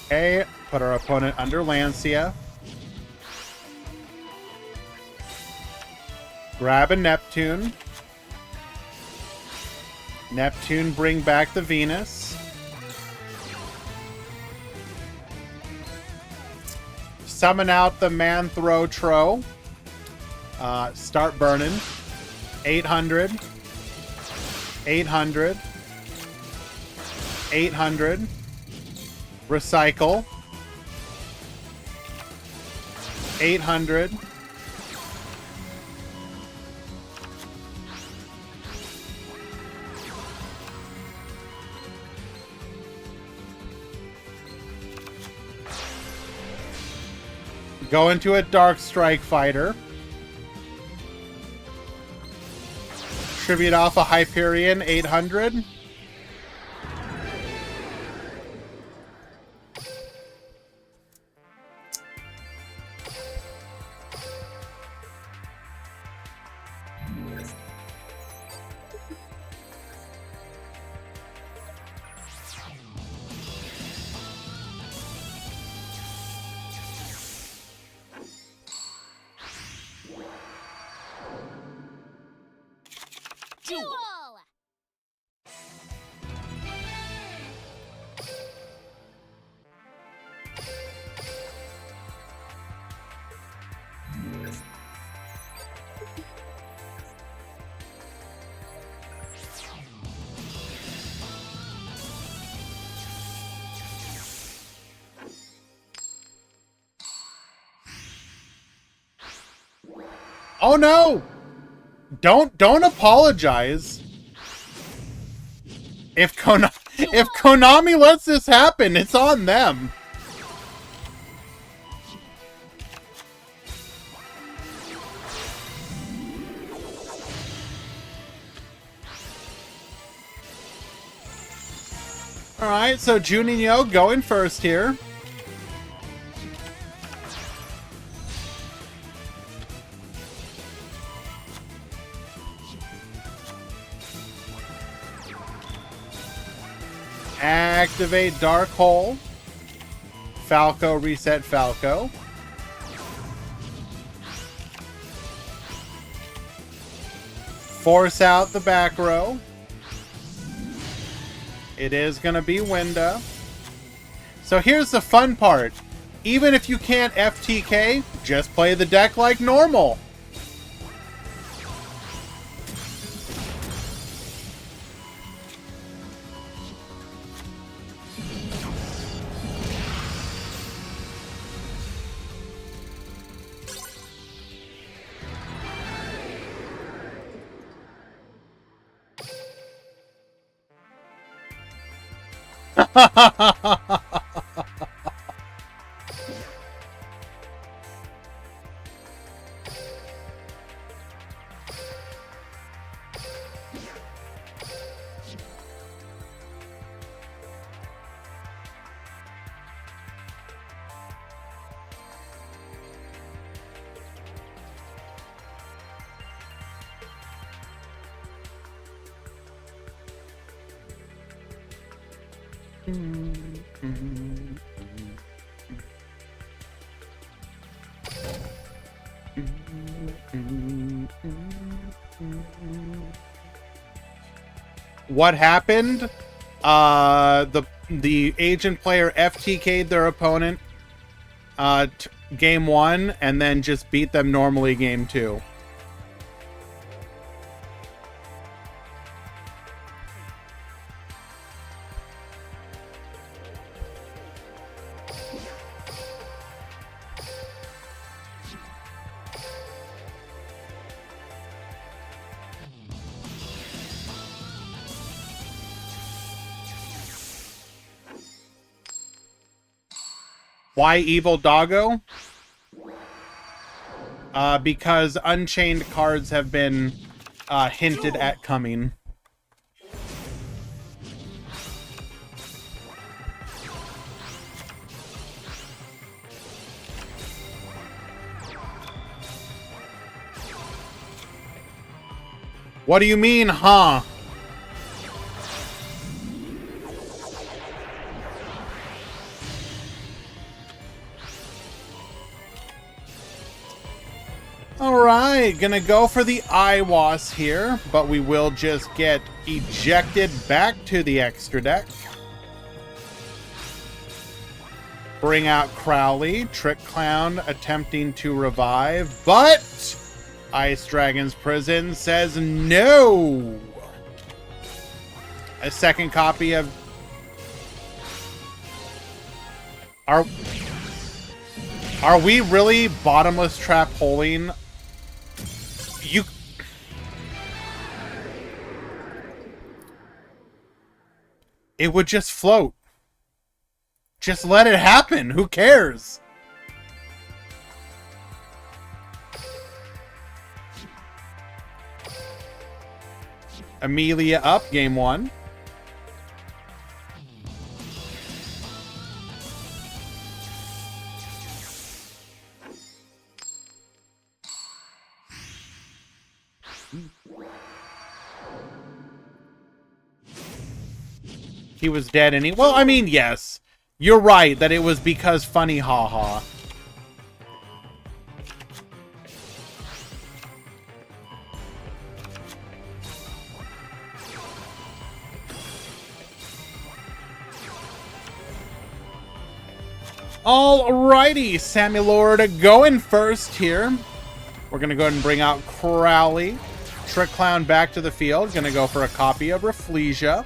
Okay, put our opponent under Lancia. Grab a Neptune. Neptune, bring back the Venus. Summon out the Manthro Tro. Start burning. 800. 800. 800. Recycle. 800. Go into a Dark Strike Fighter. Tribute off a Hyperion, 800. Duel. Oh no! Don't apologize. If Konami lets this happen, it's on them. Alright, so Juninho going first here. Activate Dark Hole. Falco, reset Falco. Force out the back row. It is going to be Winda. So here's the fun part. Even if you can't FTK, just play the deck like normal. What happened? The agent player FTK'd their opponent game 1 and then just beat them normally game 2. Why Evil Doggo? Because Unchained cards have been hinted at coming. What do you mean, huh? Alright, gonna go for the IWAS here, but we will just get ejected back to the extra deck. Bring out Crowley, Trick Clown attempting to revive, but Ice Dragon's Prison says no! A second copy of... Are we really bottomless trap holing? It would just float. Just let it happen. Who cares? Amelia up, game 1. He was dead and well, I mean, yes. You're right that it was because funny haha. Alrighty, Sammy Lord going first here. We're going to go ahead and bring out Crowley. Trick Clown back to the field. Going to go for a copy of Rafflesia.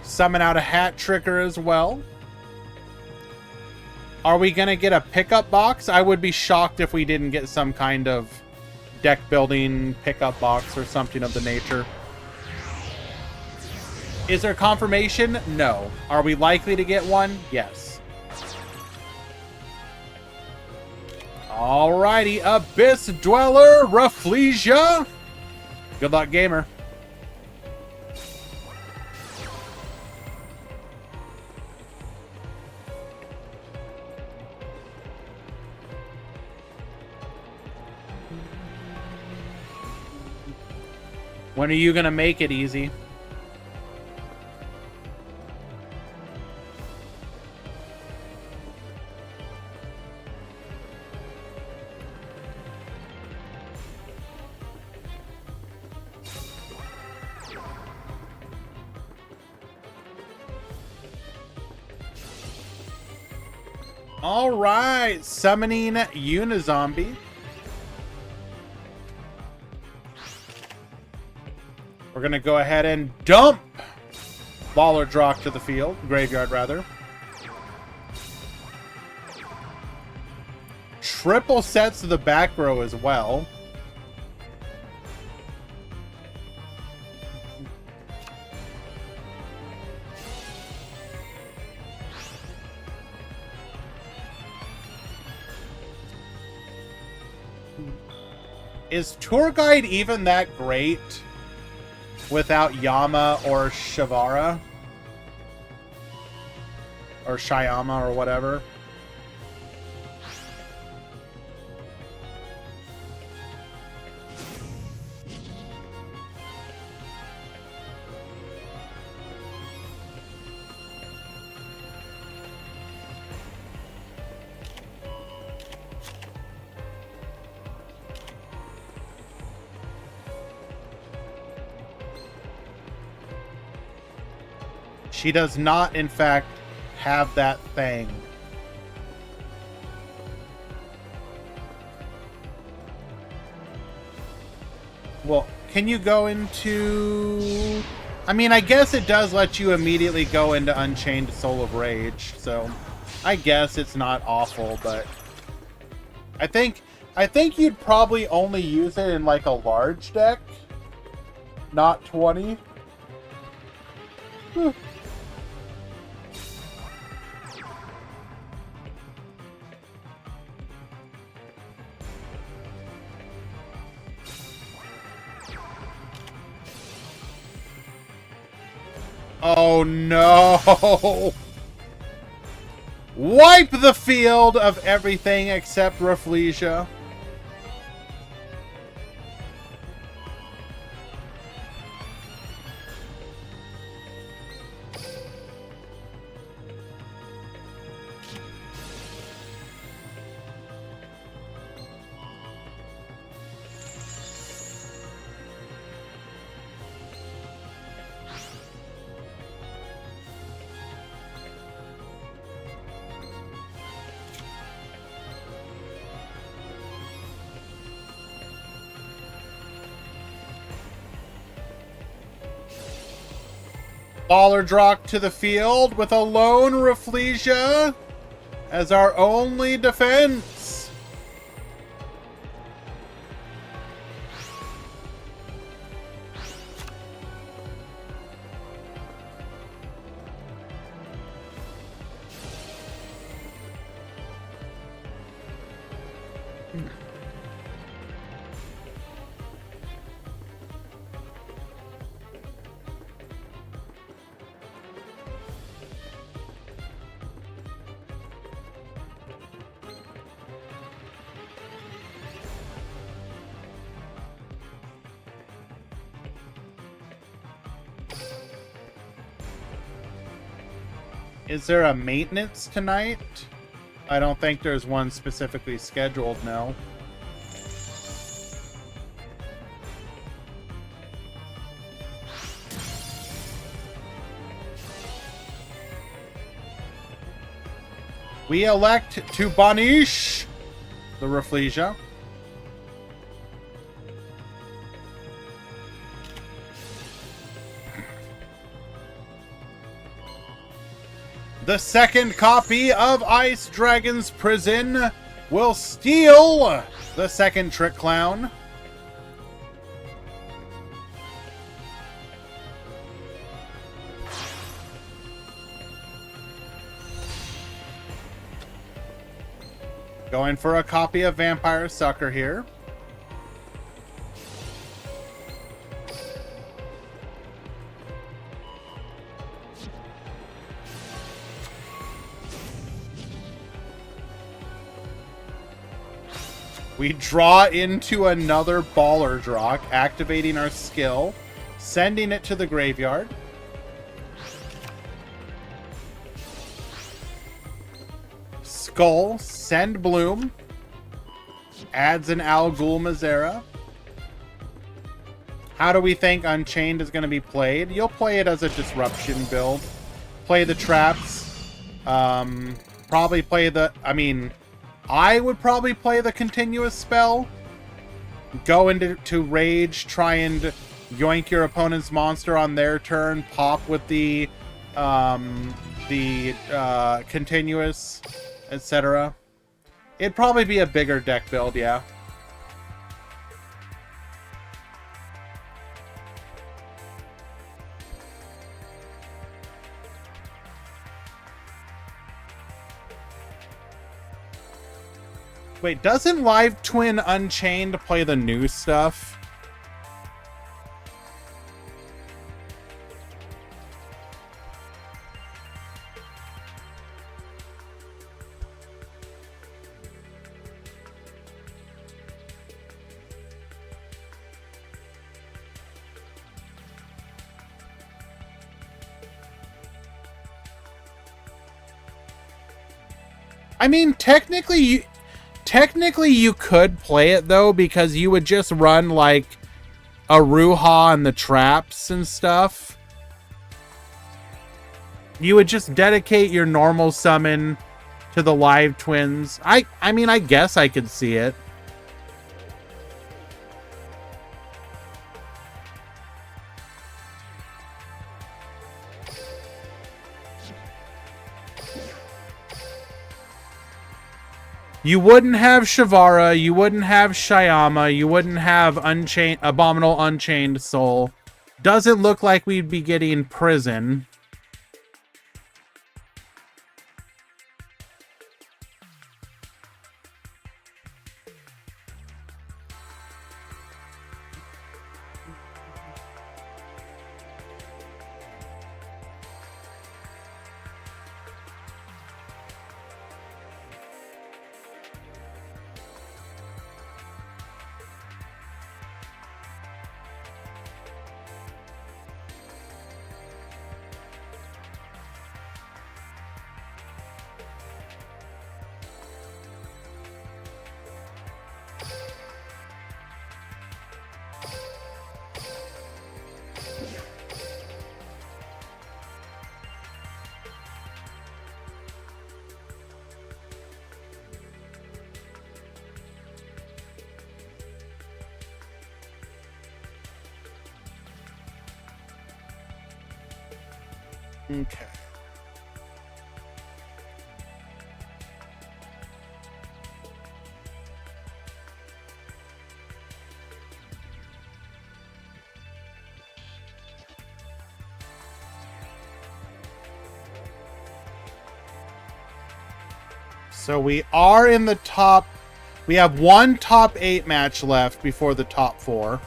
Summon out a Hat Tricker as well. Are we going to get a pickup box? I would be shocked if we didn't get some kind of deck building pickup box or something of the nature. Is there confirmation? No. Are we likely to get one? Yes. Alrighty, Abyss Dweller, Rafflesia. Good luck, gamer. When are you gonna make it easy? All right, summoning Unizombie. We're going to go ahead and dump Baller Drock to the field. Graveyard, rather. Triple sets to the back row as well. Is Tour Guide even that great without Yama or Shavara? Or Shyama or whatever? She does not, in fact, have that thing. Well, can you go into... I mean, I guess it does let you immediately go into Unchained Soul of Rage, so I guess it's not awful, but I think you'd probably only use it in like a large deck, not 20. Oh no! Wipe the field of everything except Rafflesia. Baller Drock to the field with a lone Rafflesia as our only defense. Is there a maintenance tonight? I don't think there's one specifically scheduled, no. We elect to banish the Rafflesia. The second copy of Ice Dragon's Prison will steal the second Trick Clown. Going for a copy of Vampire Sucker here. We draw into another Baller Drock, activating our skill, sending it to the graveyard. Skull, send Bloom. Adds an Al Ghul Mazera. How do we think Unchained is going to be played? You'll play it as a Disruption build. Play the traps. Probably play the... I would probably play the Continuous spell. Go into Rage, try and yoink your opponent's monster on their turn. Pop with the Continuous, etc. It'd probably be a bigger deck build, yeah. Wait, doesn't Live Twin Unchained play the new stuff? I mean, technically you could play it, though, because you would just run, like, a Ruha and the traps and stuff. You would just dedicate your normal summon to the Live Twins. I mean, I guess I could see it. You wouldn't have Shavara, you wouldn't have Shyama, you wouldn't have Abominable Unchained Soul. Doesn't look like we'd be getting Prison. Okay. So we are in the top. We have one top 8 match left before the top 4.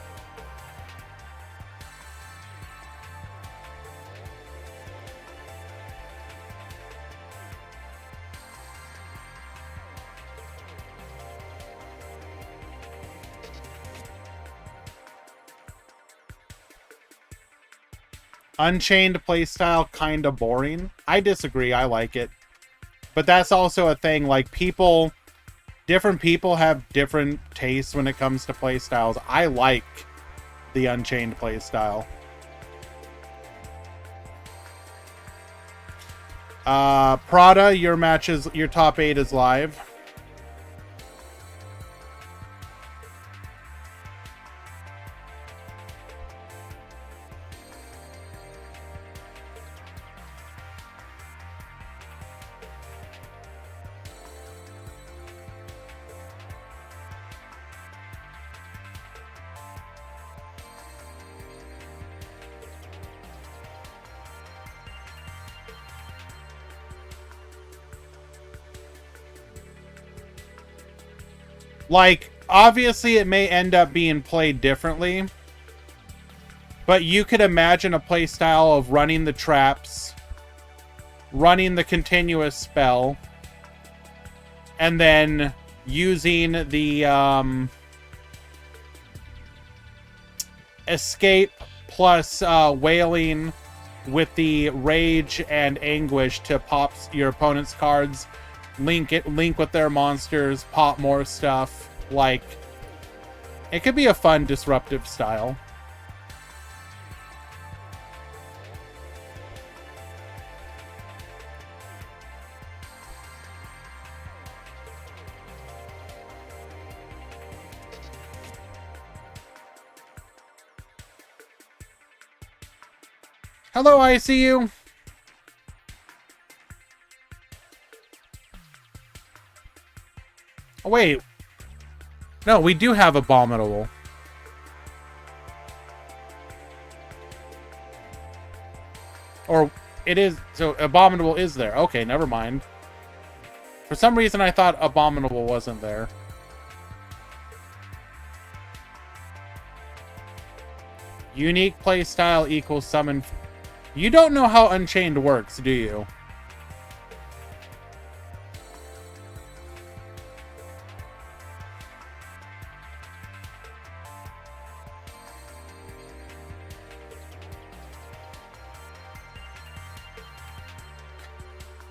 Unchained playstyle kind of boring. I disagree. I like it. But that's also a thing. Like, different people have different tastes when it comes to playstyles. I like the Unchained playstyle. Prada, your top 8 is live. Like, obviously it may end up being played differently, but you could imagine a play style of running the traps, running the continuous spell, and then using the escape plus wailing with the rage and anguish to pop your opponent's cards, link with their monsters, pop more stuff. Like, it could be a fun disruptive style. Hello, I see you. Oh, wait. No, we do have Abominable. Or it is... So, Abominable is there. Okay, never mind. For some reason, I thought Abominable wasn't there. Unique playstyle equals summon... You don't know how Unchained works, do you?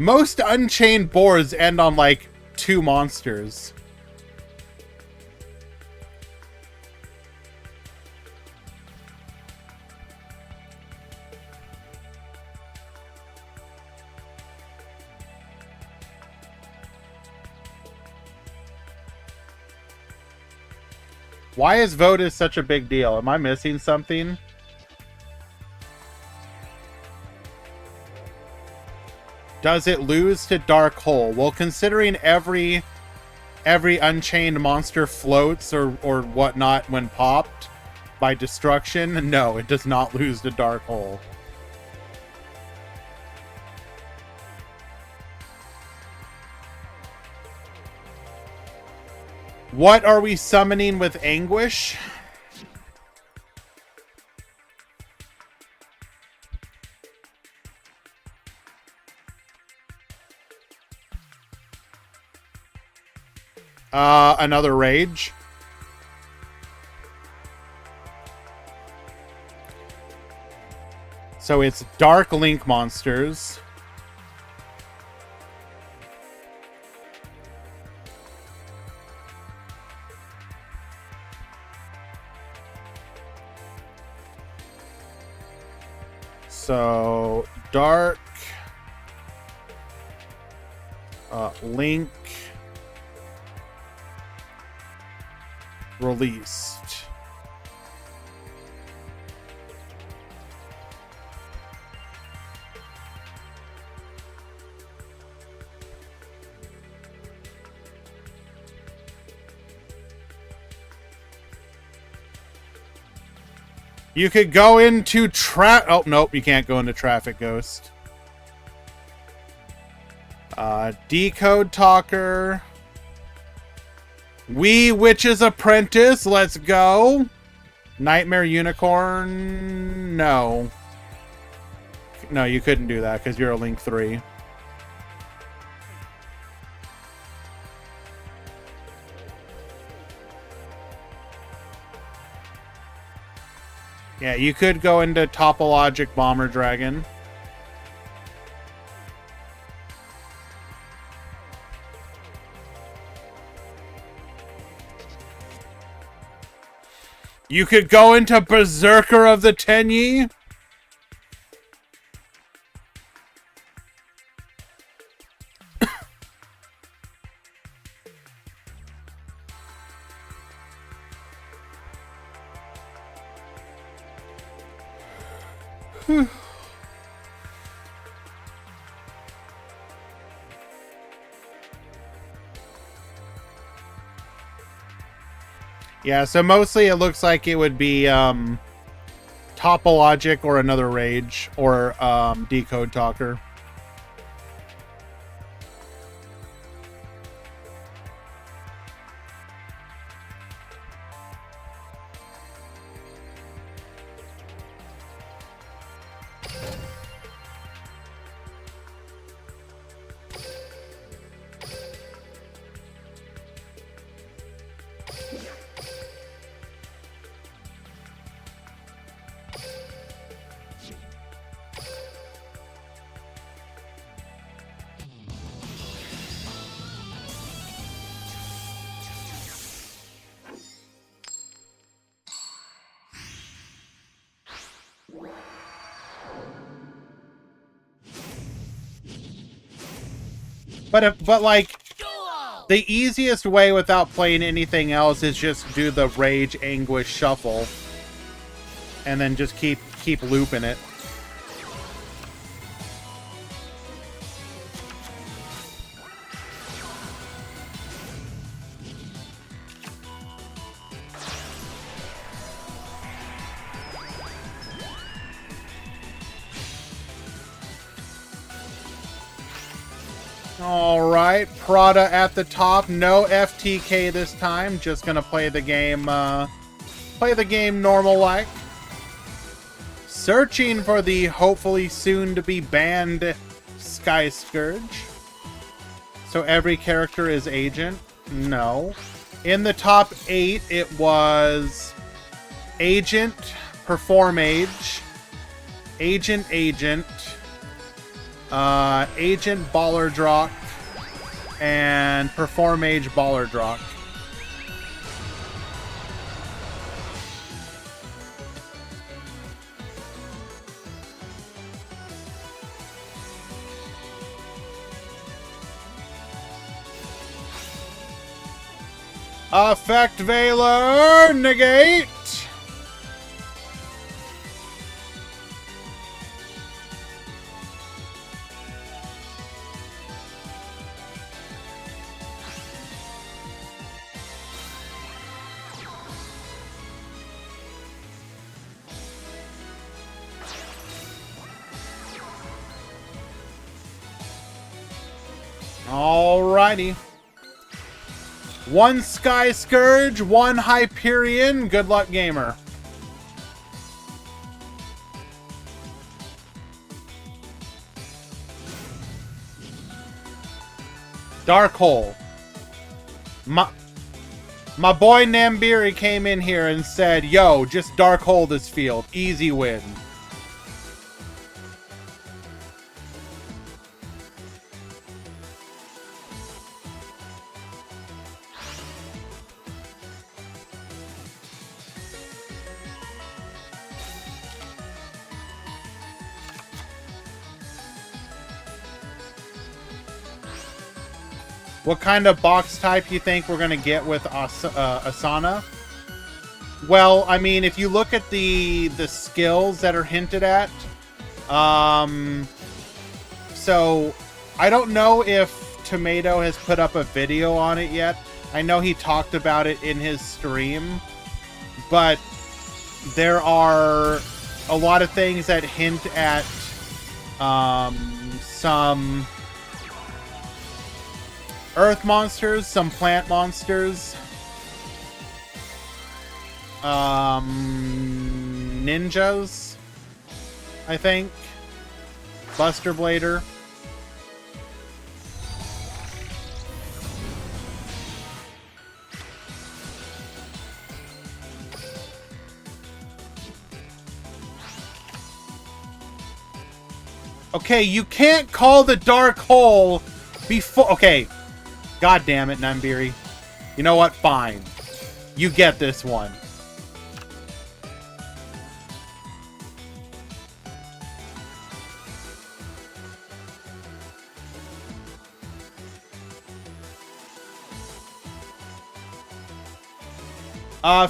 Most Unchained boards end on, like, 2 monsters. Why is Votus such a big deal? Am I missing something? Does it lose to Dark Hole? Well, considering every Unchained monster floats or whatnot when popped by destruction, no, it does not lose to Dark Hole. What are we summoning with Anguish? Another Rage. So it's Dark Link monsters. So Dark Link released. You could go into oh, nope, you can't go into Traffic Ghost. Decode Talker. Wee Witch's Apprentice, let's go. Nightmare Unicorn, no. No, you couldn't do that because you're a Link 3. Yeah, you could go into Topologic Bomber Dragon. You could go into Berserker of the Tenyi. Yeah, so mostly it looks like it would be Topologic or another Rage or Decode Talker. But like, Duel. the easiest way without playing anything else is just do the Rage Anguish Shuffle. And then just keep looping it. Alright, Prada at the top. No FTK this time. Just gonna play the game normal like. Searching for the hopefully soon to be banned Sky Scourge. So every character is Agent? No. In the top 8, it was Agent, Perform Age, Agent, Agent, Ballardrock, and Perform Age Ballardrock. Effect Valor, negate. Alrighty. 1 Sky Scourge, 1 Hyperion. Good luck, gamer. Dark Hole. My boy Nambiri came in here and said, yo, just Dark Hole this field. Easy win. What kind of box type you think we're going to get with Asana? Well, I mean, if you look at the skills that are hinted at, so I don't know if Tomato has put up a video on it yet. I know he talked about it in his stream, but there are a lot of things that hint at some earth monsters, some plant monsters, ninjas, I think, Buster Blader. Okay, you can't call the Dark Hole before... Okay. God damn it, Nambiri. You know what? Fine. You get this one.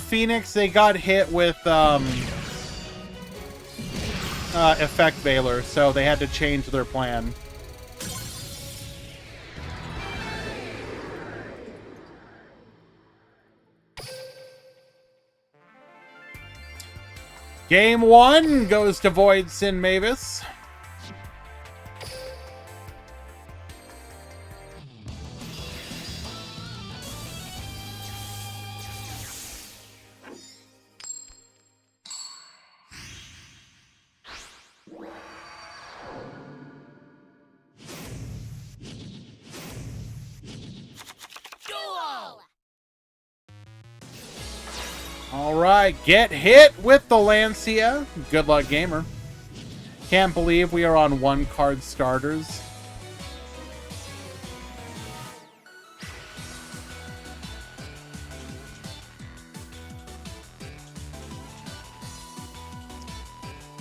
Phoenix, they got hit with Effect Valor, so they had to change their plan. Game 1 goes to Void Sin Mavis. Alright, get hit with the Lancia. Good luck, gamer. Can't believe we are on 1-card starters.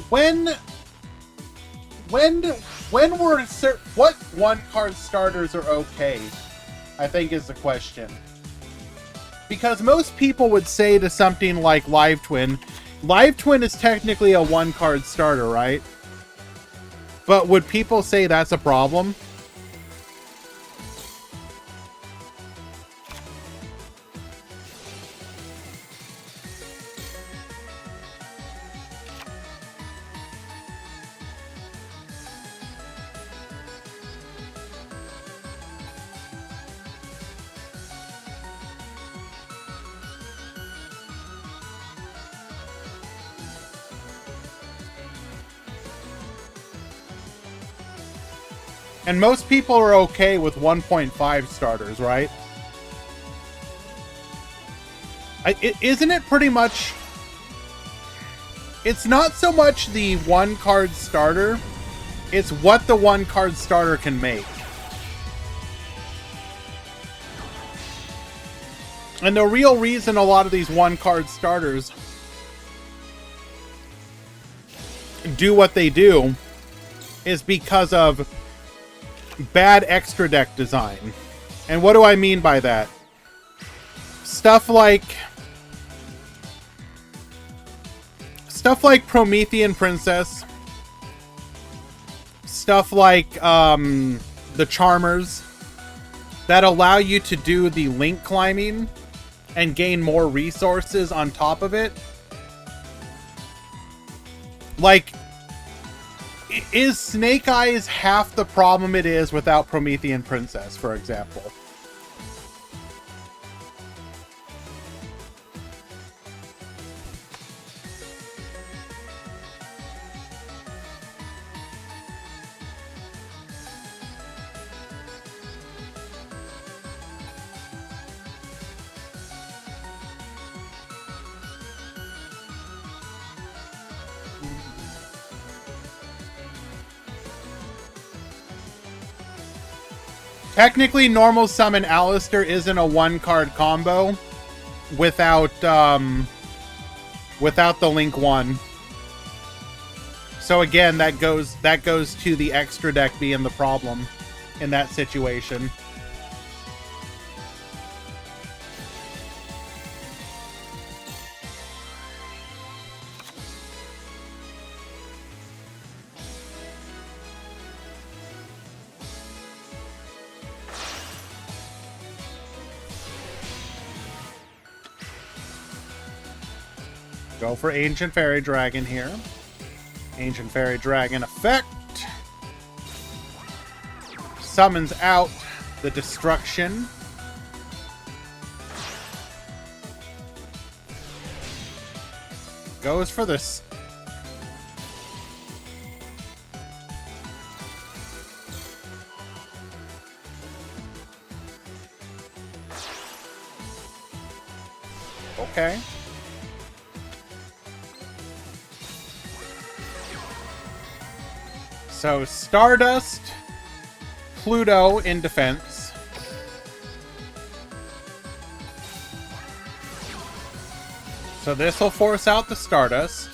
When what one-card starters are okay, I think is the question. Because most people would say to something like Live Twin is technically a one-card starter, right? But would people say that's a problem? And most people are okay with 1.5 starters, right? Isn't it pretty much... It's not so much the one-card starter, it's what the one-card starter can make. And the real reason a lot of these one-card starters do what they do is because of bad extra deck design. And what do I mean by that? Stuff like Promethean Princess, stuff like the Charmers that allow you to do the link climbing and gain more resources on top of it. Like, is Snake Eyes half the problem it is without Promethean Princess, for example? Technically, normal summon Alistair isn't a one-card combo without the Link 1. So again, that goes to the extra deck being the problem in that situation. Go for Ancient Fairy Dragon here. Ancient Fairy Dragon effect. Summons out the Destruction. Goes for this. Okay. So, Stardust, Pluto in defense. So this will force out the Stardust.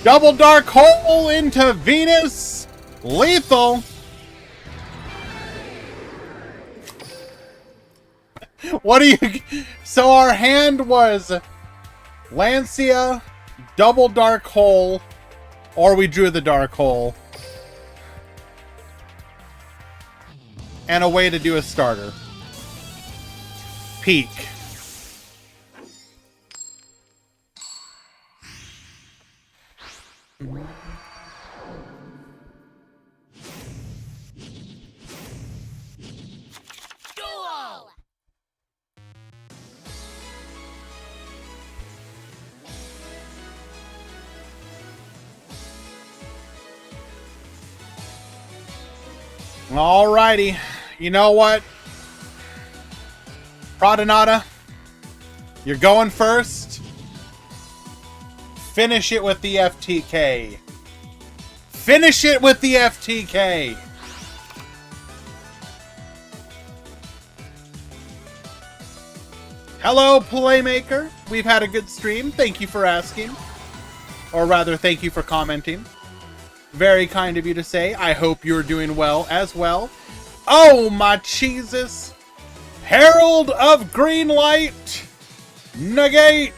Double Dark Hole into Venus. Lethal. What do you... So our hand was Lancia, Double Dark Hole, or we drew the Dark Hole. And a way to do a starter. Peak. Duel! Alrighty. You know what? Pradonata, you're going first. Finish it with the FTK. Finish it with the FTK. Hello, Playmaker. We've had a good stream. Thank you for asking. Or rather, thank you for commenting. Very kind of you to say. I hope you're doing well as well. Oh, my Jesus. Herald of Green Light. Negate.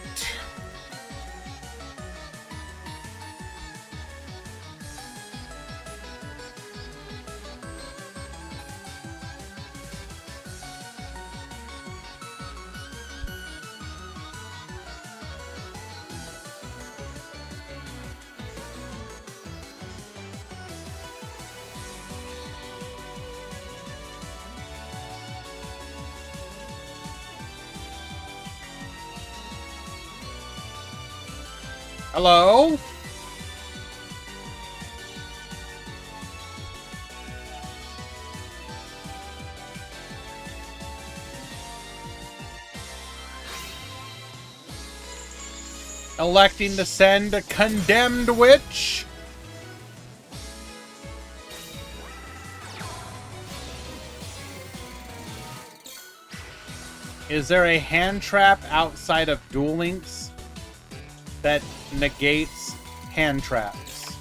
Hello? Electing to send a Condemned Witch. Is there a hand trap outside of Duel Links that negates hand traps?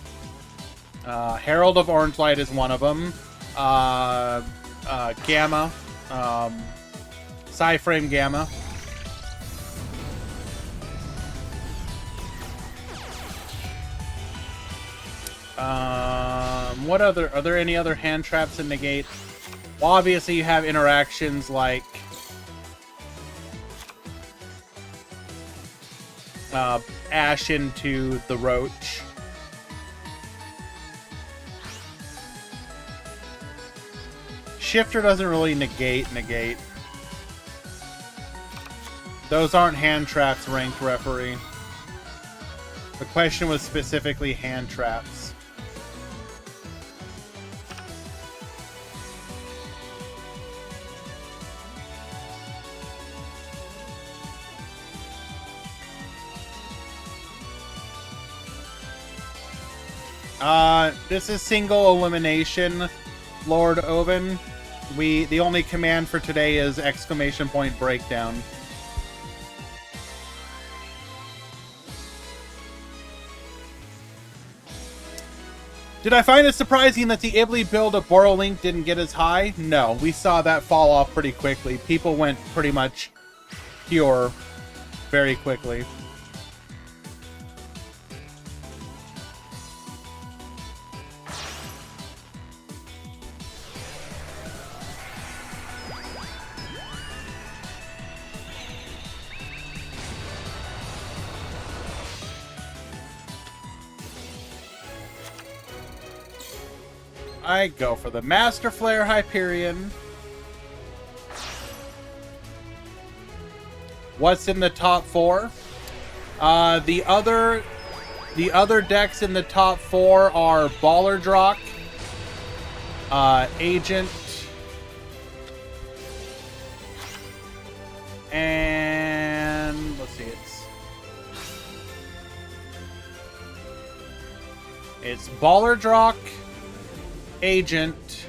Herald of Orange Light is one of them. Gamma. Psyframe Gamma. What other... Are there any other hand traps that negate? Well, obviously you have interactions like... Ash into the Roach. Shifter doesn't really negate. Those aren't hand traps, ranked referee. The question was specifically hand traps. This is single elimination, Lord Oven. The only command for today is exclamation point breakdown. Did I find it surprising that the Ibly build of Borrowlink didn't get as high? No, we saw that fall off pretty quickly. People went pretty much pure very quickly. I go for the Master Flare Hyperion. What's in the top 4? The other decks in the top 4 are Baller Drock, Agent, and let's see, it's Baller Drock, Agent,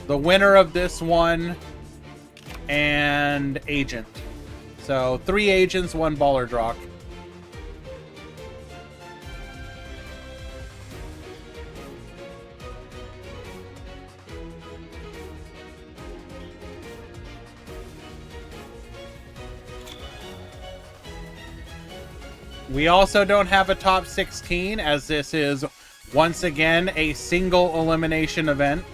the winner of this one, and Agent. So 3 agents, 1 Baller Drock. We also don't have a top 16, as this is once again a single elimination event.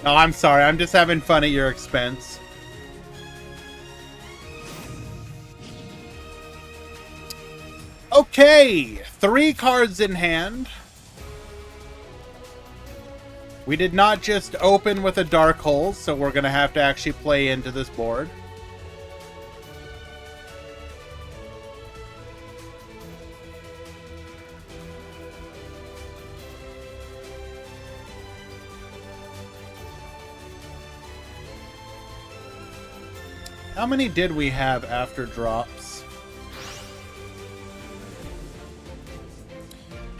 Oh, I'm sorry. I'm just having fun at your expense. Okay, 3 cards in hand. We did not just open with a dark hole, so we're going to have to actually play into this board. How many did we have after drops?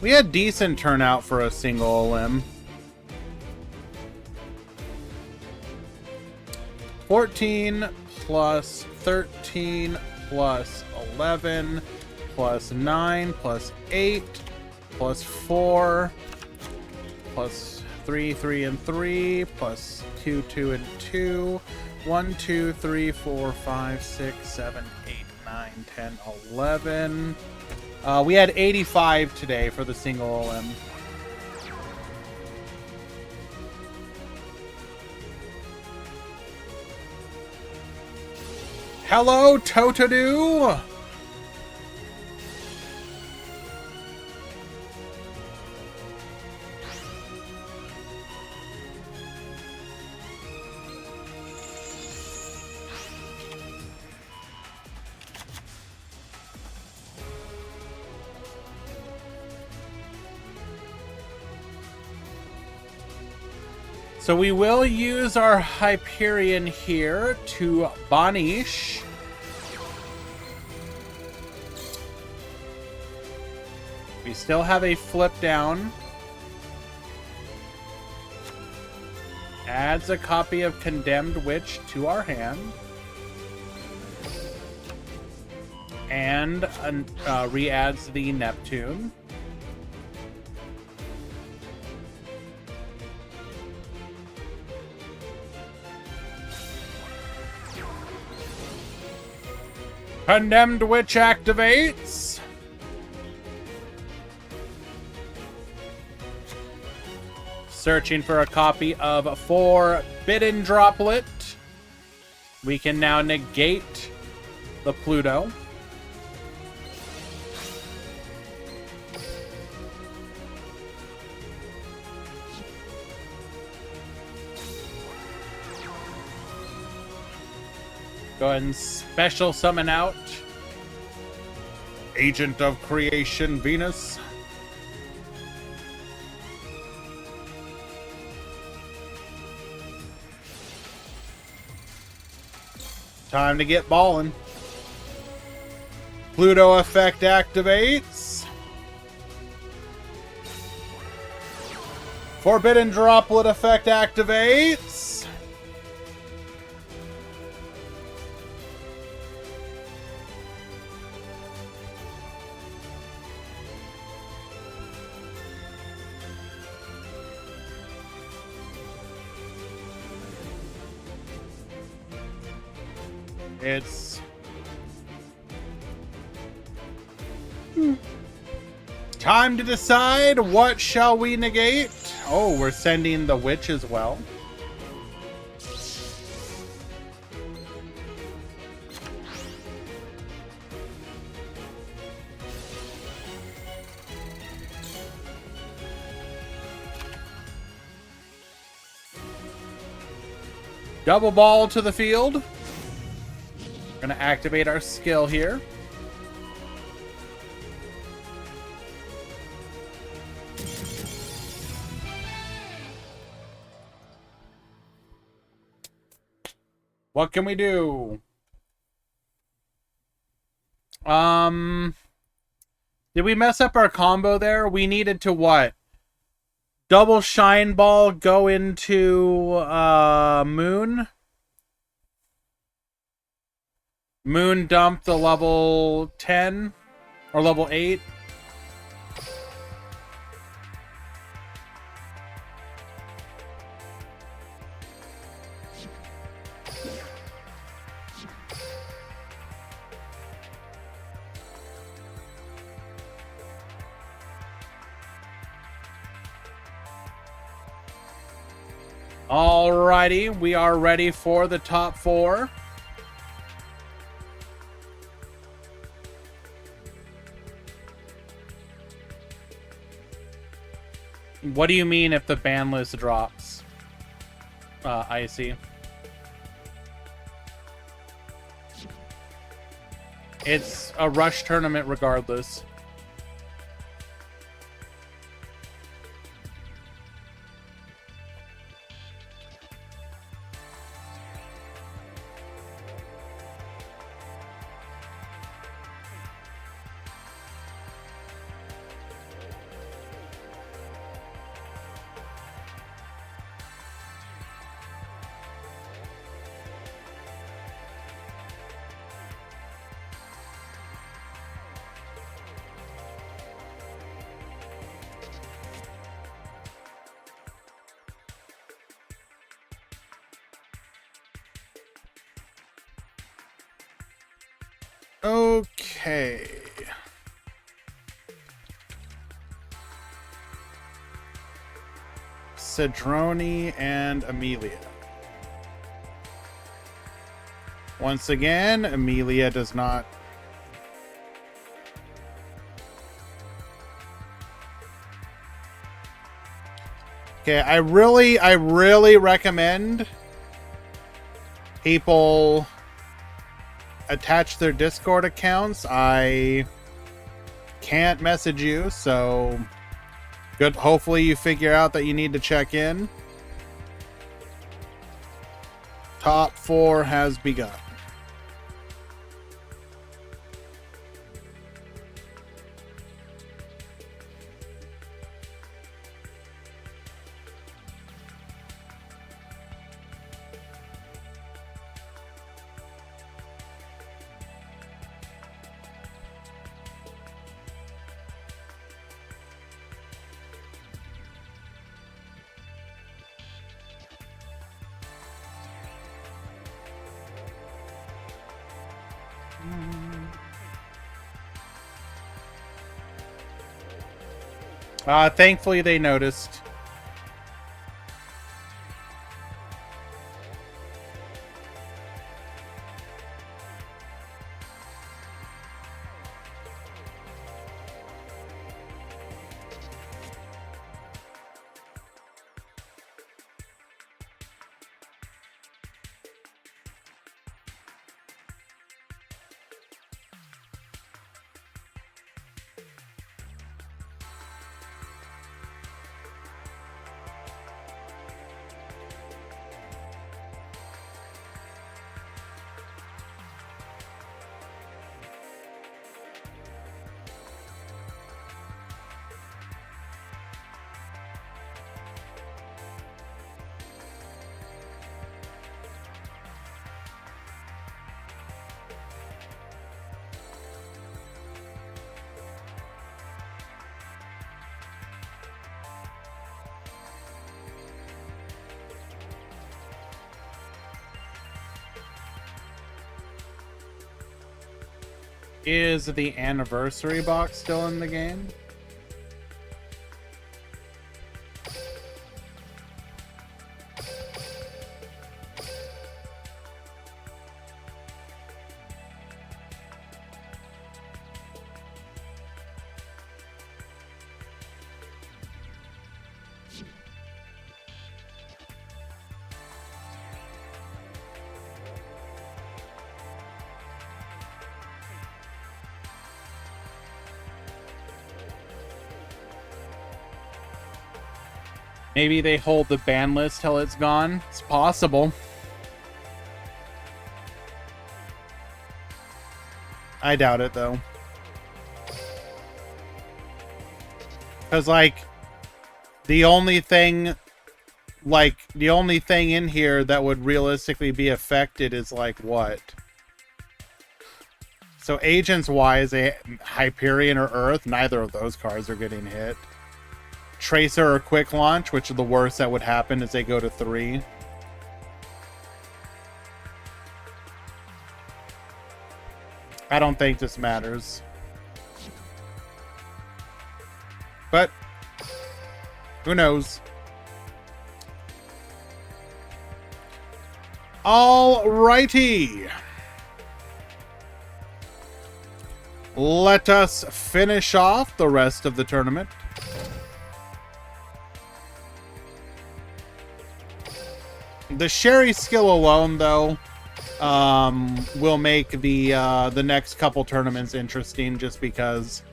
We had decent turnout for a single limb. 14 plus 13 plus 11 plus 9 plus 8 plus 4 plus 3, 3 and 3 plus 2, 2 and 2. 1, 2, 3, 4, 5, 6, 7, 8, 9, 10, 11. We had 85 today for the single limb. Hello, Totodoo! So we will use our Hyperion here to Banlist. We still have a flip down. Adds a copy of Condemned Witch to our hand. And re-adds the Neptune. Condemned Witch activates. Searching for a copy of Forbidden Droplet. We can now negate the Pluto. Go ahead and special summon out Agent of Creation Venus. Time to get ballin'. Pluto effect activates. Forbidden Droplet effect activates. It's time to decide what shall we negate. Oh, we're sending the witch as well. Double ball to the field. We're going to activate our skill here. What can we do? Did we mess up our combo there? We needed to what? Double Shine Ball go into Moon. Moon dump the level 10 or level 8. Alrighty, we are ready for the top 4. What do you mean if the ban list drops? Icy. It's a rush tournament regardless. Okay. Cedrone and Amelia. Once again, Amelia does not. Okay, I really recommend people attach their Discord accounts. I can't message you, so good. Hopefully you figure out that you need to check in. Top 4 has begun. Thankfully they noticed. Is the anniversary box still in the game? Maybe they hold the ban list till it's gone. It's possible. I doubt it, though. Because, like, the only thing in here that would realistically be affected is, like, what? So, agents-wise, Hyperion or Earth, neither of those cards are getting hit. Tracer or Quick Launch, which is the worst that would happen as they go to 3. I don't think this matters. But who knows? Alrighty. Let us finish off the rest of the tournament. The Sherry skill alone, though, will make the next couple tournaments interesting just because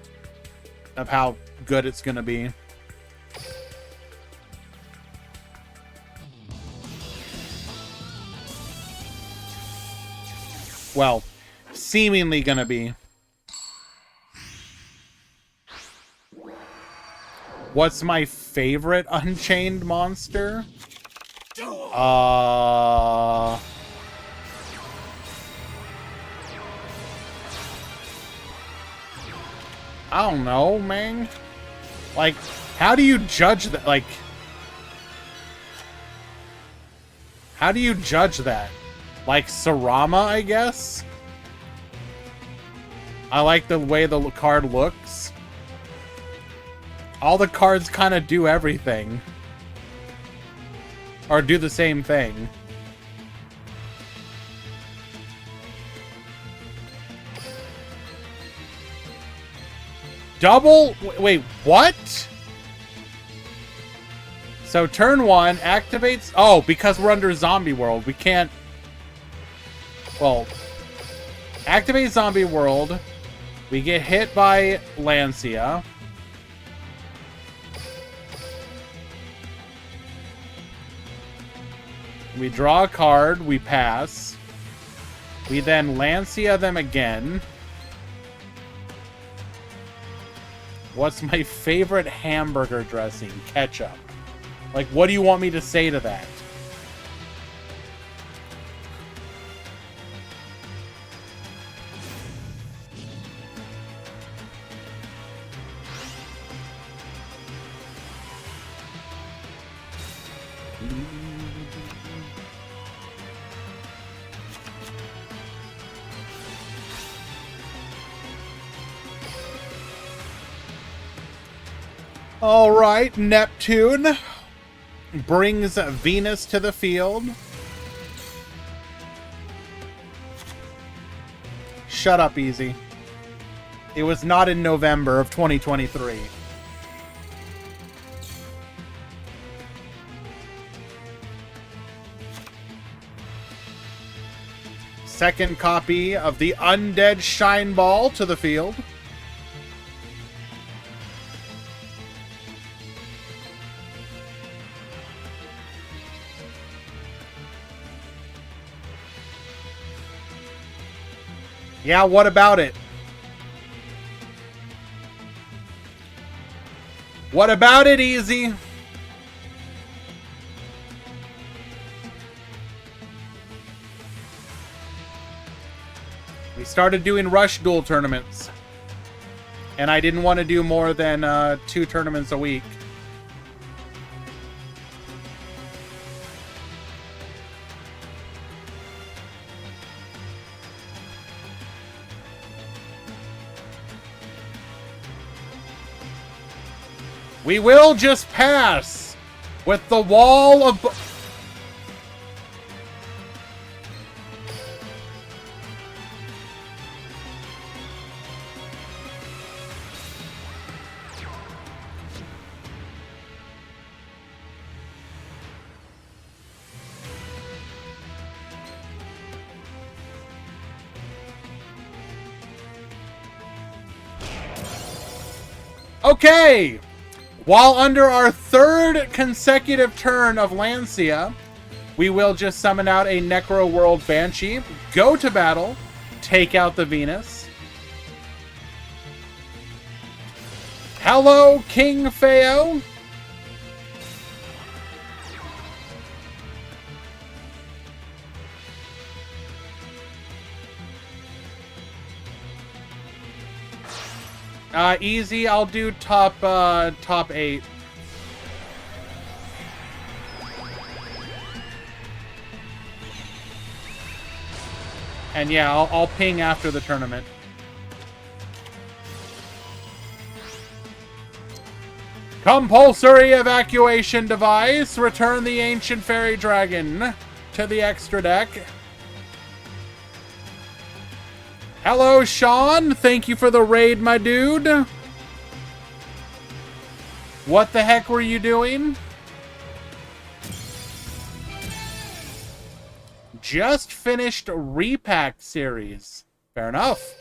of how good it's going to be. Well, seemingly going to be. What's my favorite Unchained monster? I don't know, man. Like, how do you judge that? Like, how do you judge that? Like Sarama, I guess? I like the way the card looks. All the cards kind of do everything. Or do the same thing. Double? Wait, what? So turn 1 activates... Oh, because we're under Zombie World, we can't... Well, activate Zombie World. We get hit by Lancia. We draw a card. We pass. We then Lancia them again. What's my favorite hamburger dressing? Ketchup. Like, what do you want me to say to that? All right, Neptune brings Venus to the field. Shut up, Easy. It was not in November of 2023. Second copy of the Undead Shine Ball to the field. Yeah, what about it? What about it, Easy? We started doing Rush Duel tournaments. And I didn't want to do more than 2 tournaments a week. We will just pass with the wall of... Okay! While under our 3rd consecutive turn of Lancia, we will just summon out a Necro World Banshee, go to battle, take out the Venus. Hello, King Feo. Easy, I'll do top 8. And yeah, I'll ping after the tournament. Compulsory evacuation device. Return the ancient fairy dragon to the extra deck. Hello, Sean. Thank you for the raid, my dude. What the heck were you doing? just finished repack series. Fair enough.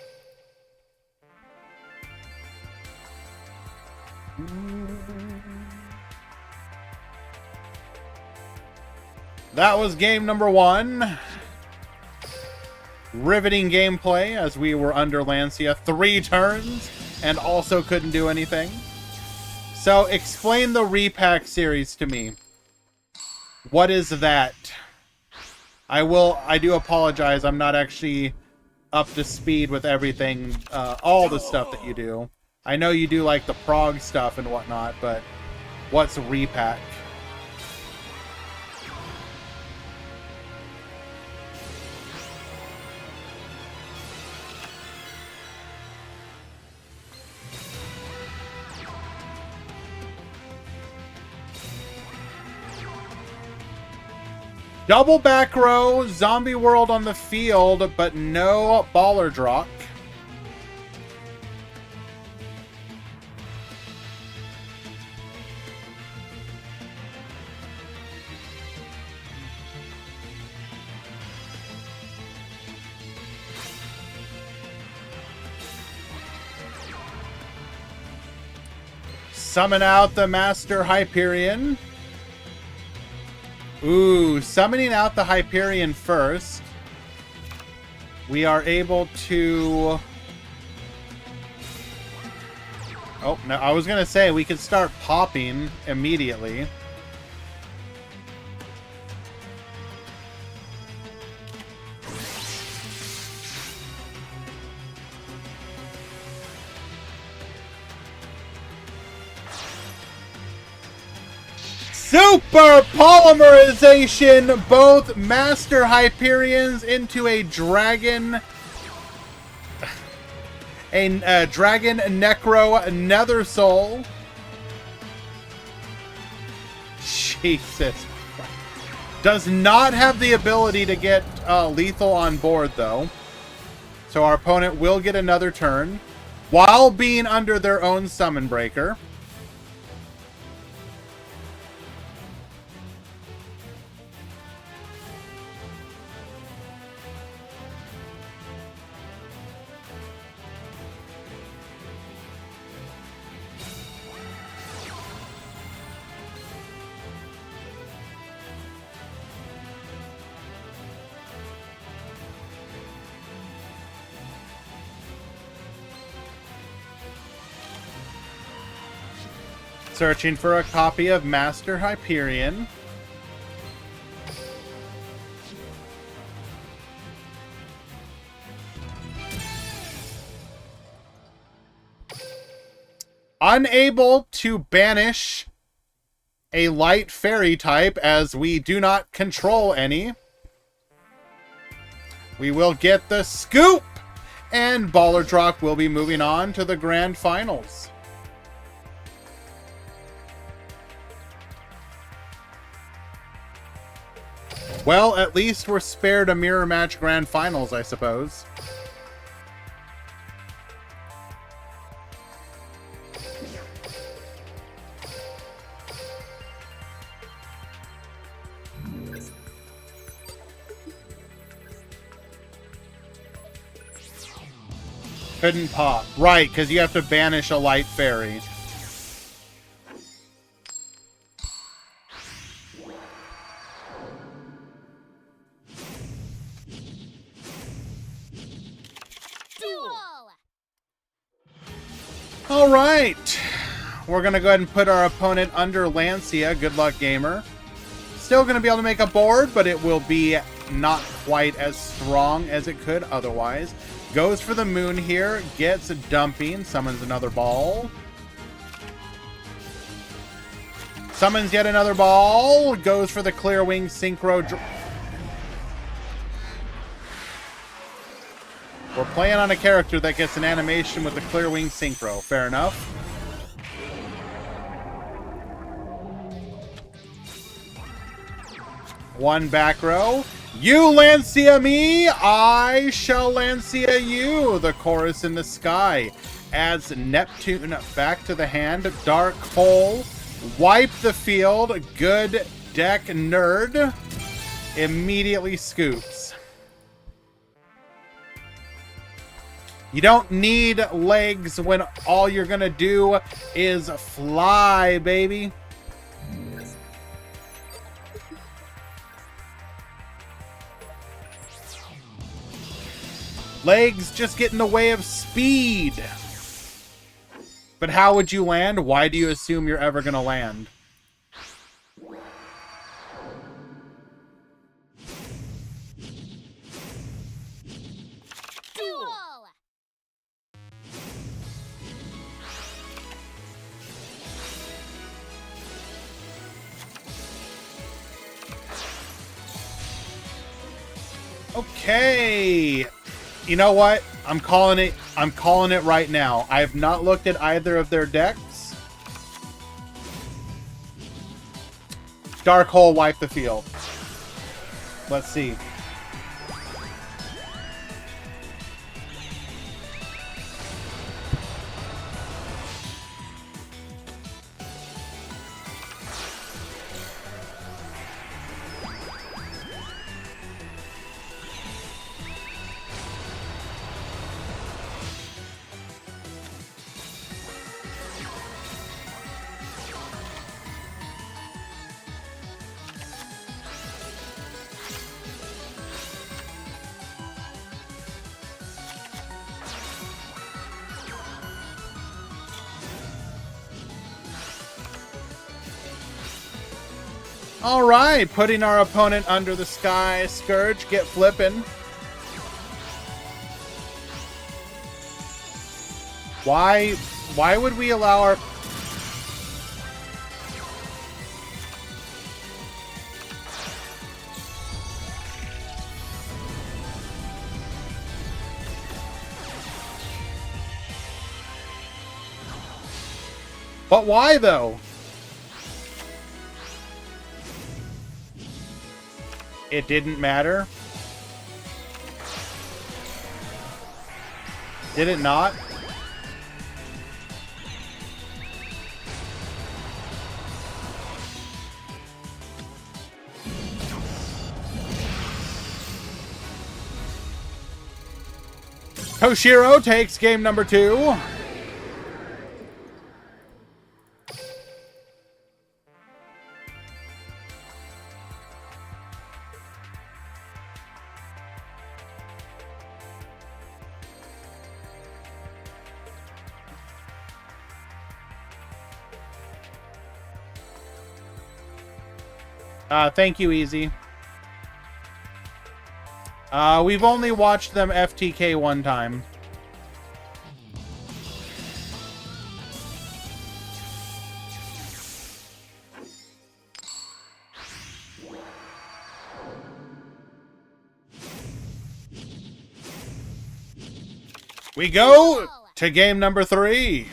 That was game number 1. Riveting gameplay as we were under Lancia 3 turns and also couldn't do anything. So explain the repack series to me. What is that? I do apologize. I'm not actually up to speed with everything, all the stuff that you do. I know you do like the prog stuff and whatnot, but what's repack? Double back row, zombie world on the field, but no baller drock. Summon out the Master Hyperion. Ooh, summoning out the Hyperion first. We are able to... Oh, no, I was going to say we could start popping immediately. Super polymerization, both Master Hyperions into a dragon, dragon Necro Nether Soul. Jesus. Does not have the ability to get lethal on board, though. So our opponent will get another turn while being under their own Summon Breaker. Searching for a copy of Master Hyperion. Unable to banish a light fairy type as we do not control any. We will get the scoop, and Baller Drock will be moving on to the grand finals. Well, at least we're spared a mirror match grand finals, I suppose. Couldn't pop. Right, because you have to banish a light fairy. All right, we're going to go ahead and put our opponent under Lancia. Good luck, gamer. Still going to be able to make a board, but it will be not quite as strong as it could otherwise. Goes for the moon here, gets a dumping, summons another ball. Summons yet another ball, goes for the clear wing synchro. We're playing on a character that gets an animation with the clear wing synchro. Fair enough. One back row. You Lancia me, I shall Lancia you. The chorus in the sky. Adds Neptune back to the hand. Dark hole. Wipe the field. Good deck, nerd. Immediately scoops. You don't need legs when all you're gonna do is fly, baby. Legs just get in the way of speed. But how would you land? Why do you assume you're ever gonna land? Duel! Okay. You know what? I'm calling it. I'm calling it right now. I have not looked at either of their decks. Dark Hole wipe the field. Let's see. All right, putting our opponent under the sky. Scourge, get flipping. Why would we allow our... But why, though? It didn't matter? Did it not? Toshiro takes game number 2. Thank you, Easy. We've only watched them FTK one time. We go to game number 3.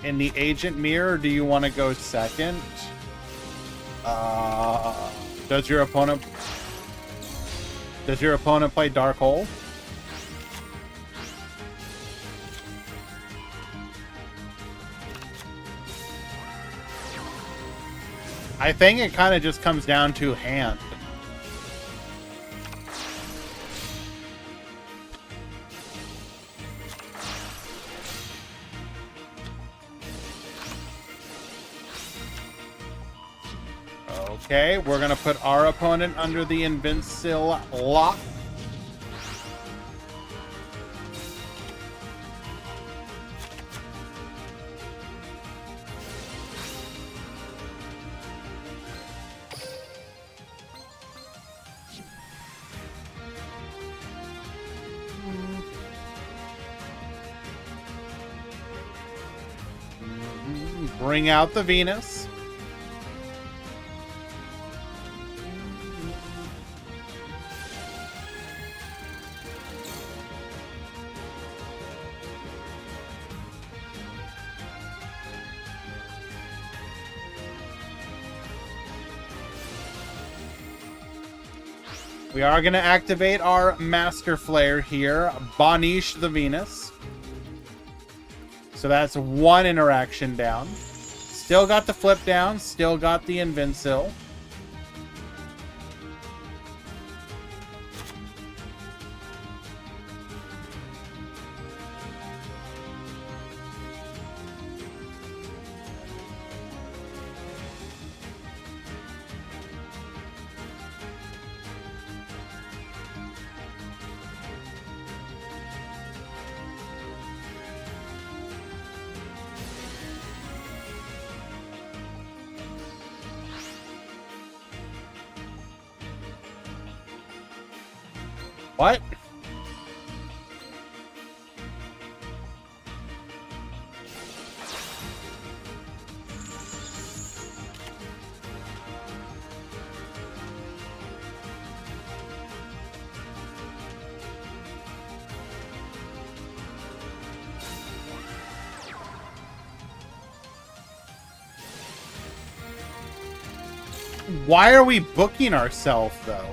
In the agent mirror, do you want to go second? Does your opponent play Dark Hole? I think it kind of just comes down to hand. Okay, we're gonna put our opponent under the Invincible lock. Bring out the Venus. We are going to activate our Master Flare here. Banish the Venus. So that's one interaction down. Still got the flip down. Still got the invincible. What? Why are we booking ourselves, though?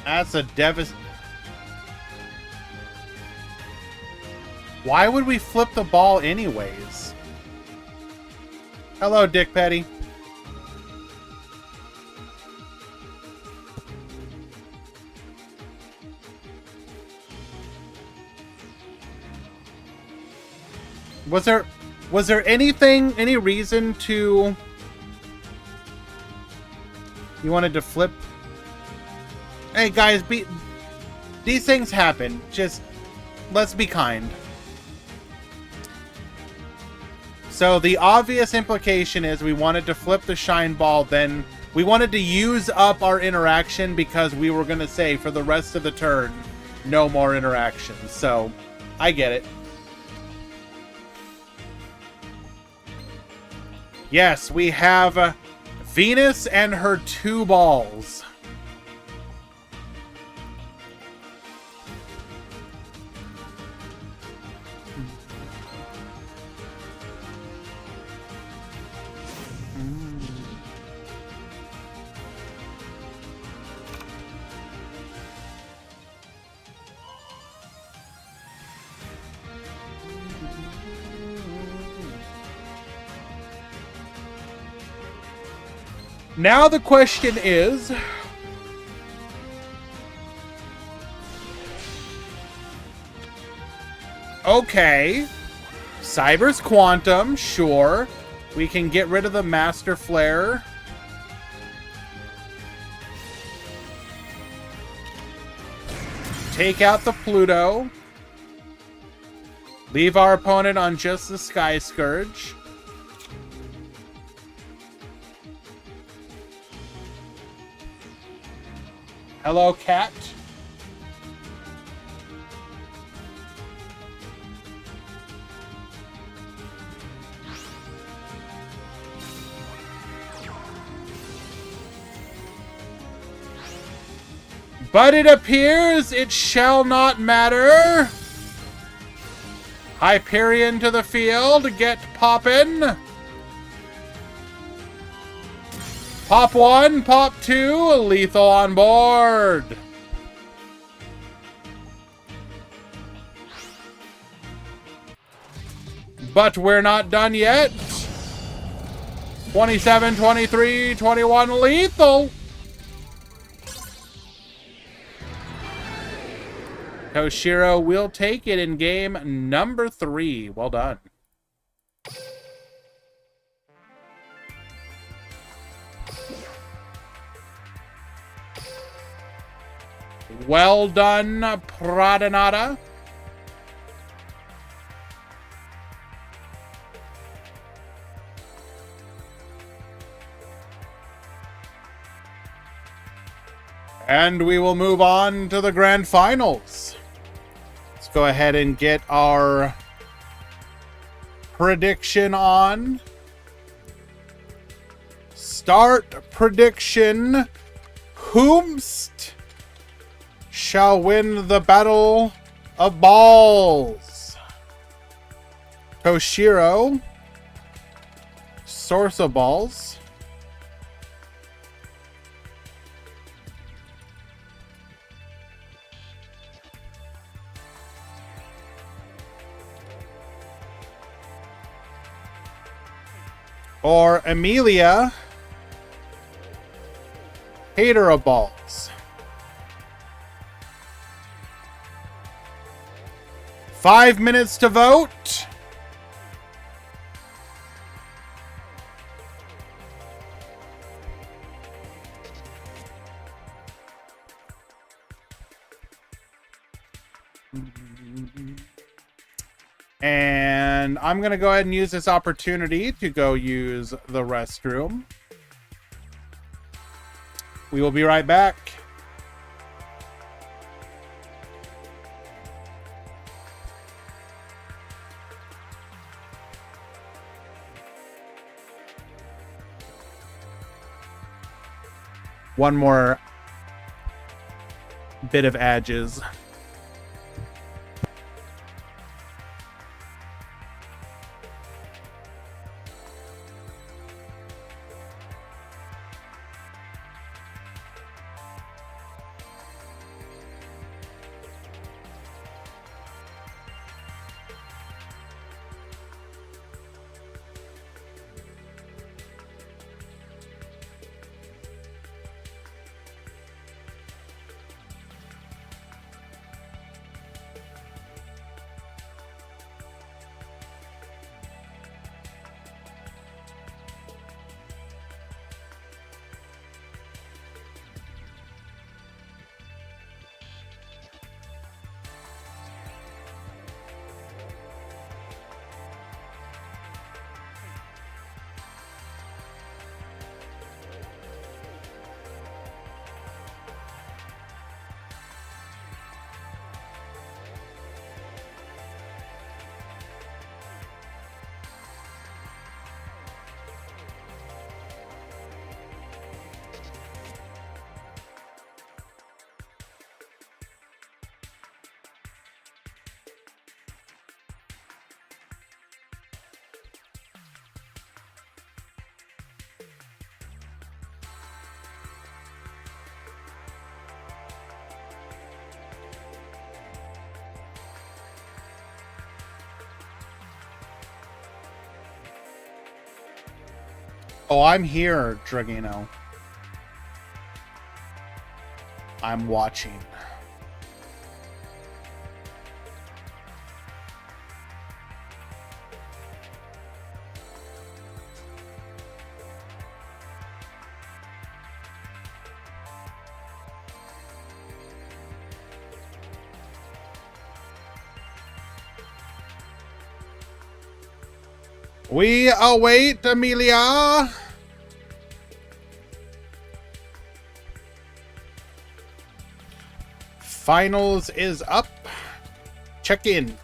That's a Why would we flip the ball anyways? Hello, Dick Petty. Was there any reason to... You wanted to flip? Hey guys, these things happen. Just let's be kind. So the obvious implication is we wanted to flip the shine ball, then we wanted to use up our interaction because we were going to say for the rest of the turn, no more interactions. So I get it. Yes, we have Venus and her 2 balls. Now the question is... Okay. Cyber's Quantum, sure. We can get rid of the Master Flare. Take out the Pluto. Leave our opponent on just the Sky Scourge. Hello, cat. But it appears it shall not matter. Hyperion to the field. Get poppin'. Pop 1, pop 2, lethal on board. But we're not done yet. 27, 23, 21, lethal. Toshiro will take it in game number 3. Well done. Well done, Pradinata. And we will move on to the grand finals. Let's go ahead and get our prediction on. Start prediction. Whomst shall win the battle of balls? Toshiro, Source of balls. Or Amelia, hater of balls. 5 minutes to vote. And I'm going to go ahead and use this opportunity to go use the restroom. We will be right back. One more bit of edges. Oh, I'm here, Dragino. I'm watching. We await Amelia. Finals is up. Check in.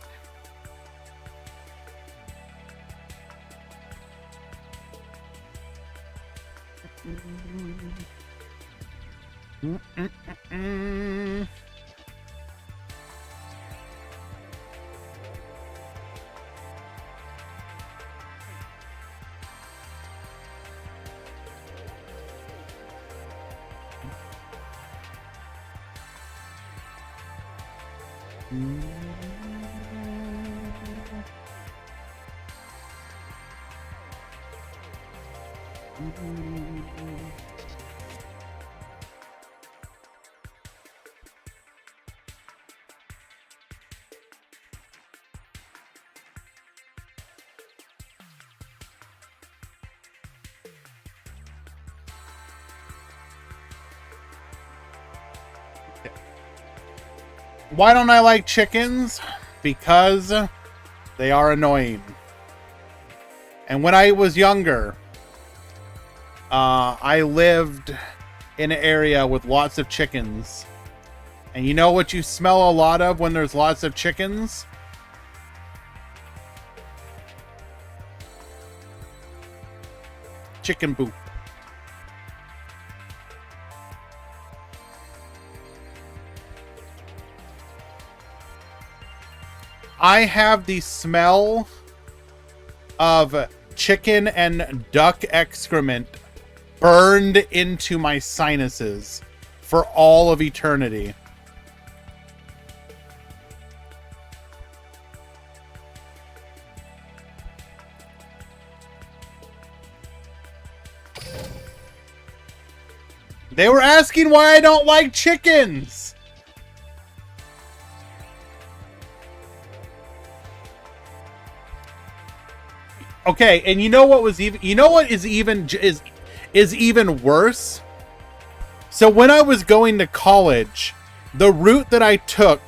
Why don't I like chickens? Because they are annoying. And when I was younger, I lived in an area with lots of chickens. And you know what you smell a lot of when there's lots of chickens? Chicken poop. I have the smell of chicken and duck excrement burned into my sinuses for all of eternity. They were asking why I don't like chickens. Okay, and you know what was even, you know what is even worse? So when I was going to college, the route that I took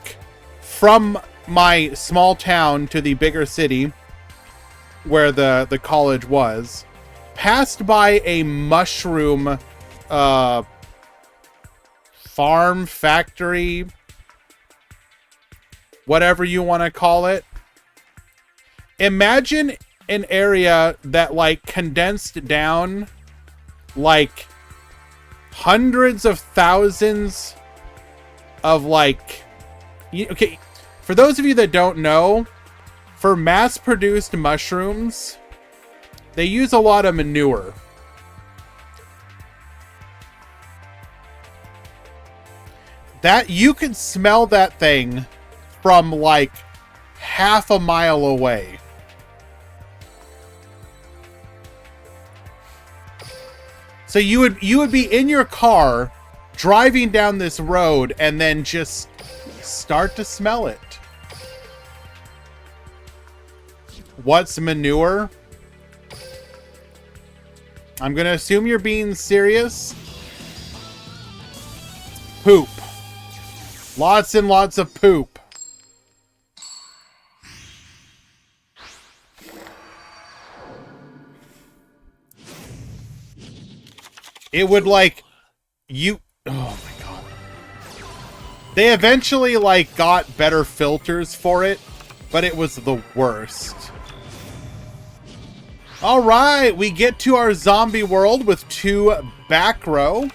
from my small town to the bigger city where the college was passed by a mushroom farm, factory, whatever you want to call it. Imagine an area that like condensed down like hundreds of thousands of like, okay, for those of you that don't know, for mass-produced mushrooms, they use a lot of manure. That you can smell that thing from like half a mile away. So you would be in your car driving down this road and then just start to smell it. What's manure? I'm gonna assume you're being serious. Poop. Lots and lots of poop. It would like you. Oh my god. They eventually like got better filters for it, but it was the worst. All right, we get to our zombie world with 2 back row.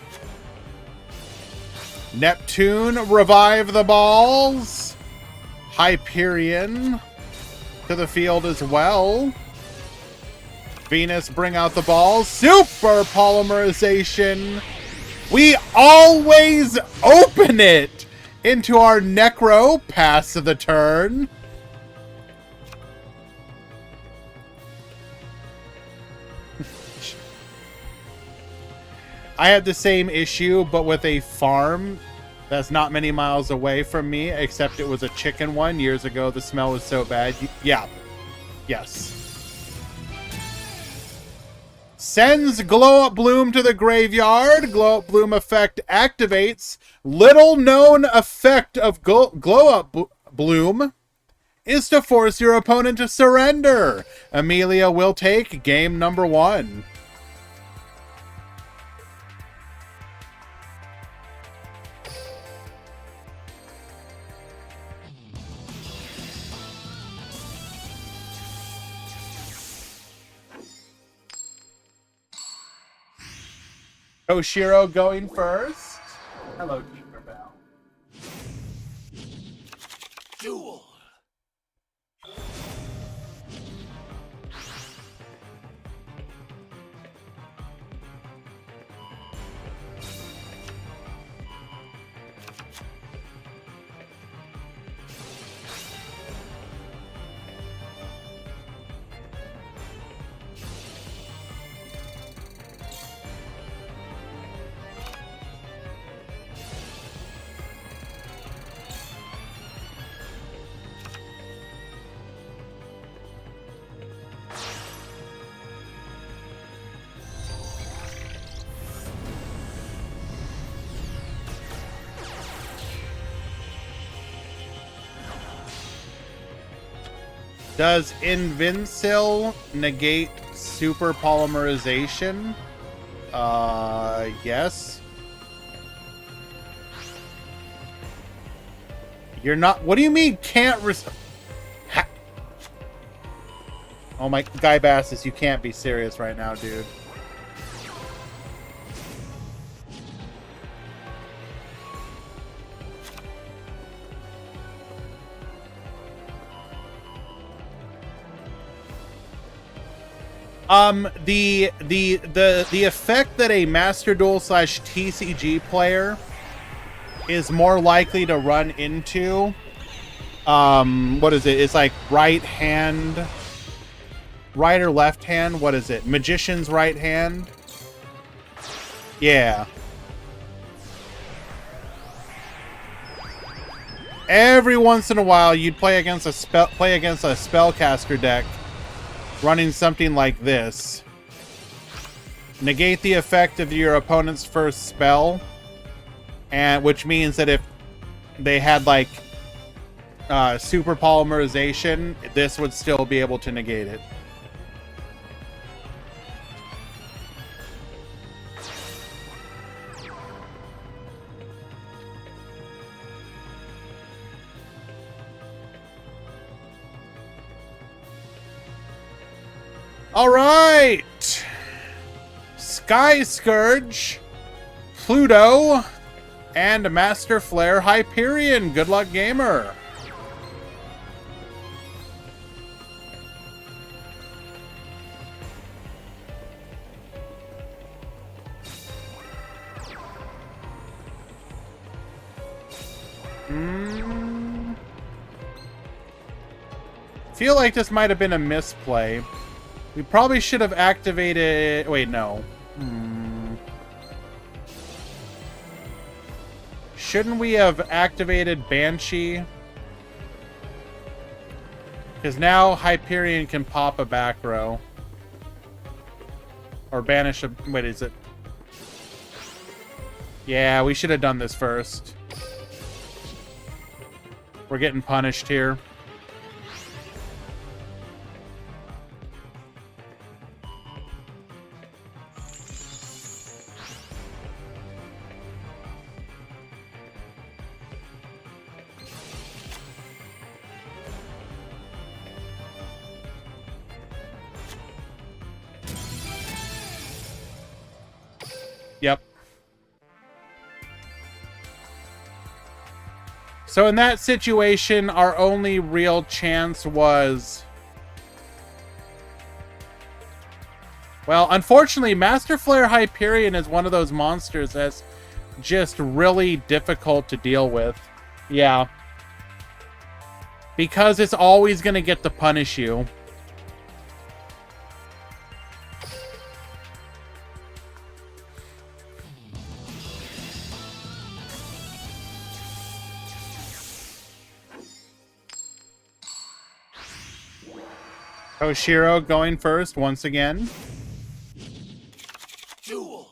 Neptune, revive the balls. Hyperion to the field as well. Venus, bring out the balls. Super polymerization. We always open it into our Necro. Pass of the turn. I had the same issue, but with a farm that's not many miles away from me, except it was a chicken one years ago. The smell was so bad. Yeah. Yes. Sends Glow Up Bloom to the graveyard. Glow Up Bloom effect activates. Little known effect of Glow Up Bloom is to force your opponent to surrender. Amelia will take game number 1. Koshiro going first. Hello, Tinkerbell. Duel. Does Invincil negate super polymerization? Yes. You're not. What do you mean can't Oh my, Guy Bassis, you can't be serious right now, dude. The effect that a Master Duel / TCG player is more likely to run into, what is it? It's like right or left hand? What is it? Magician's right hand? Yeah. Every once in a while, you'd play against a spellcaster deck running something like this. Negate the effect of your opponent's first spell, and which means that if they had like super polymerization, this would still be able to negate it. All right, Sky Scourge, Pluto, and Master Flare Hyperion. Good luck, gamer. Feel like this might have been a misplay. We probably should have activated... Wait, no. Shouldn't we have activated Banshee? Because now Hyperion can pop a back row. Or banish a... Wait, is it... Yeah, we should have done this first. We're getting punished here. Yep. So in that situation, our only real chance was... Well, unfortunately, Master Flare Hyperion is one of those monsters that's just really difficult to deal with. Yeah. Because it's always going to get to punish you. Koshiro going first once again. Duel.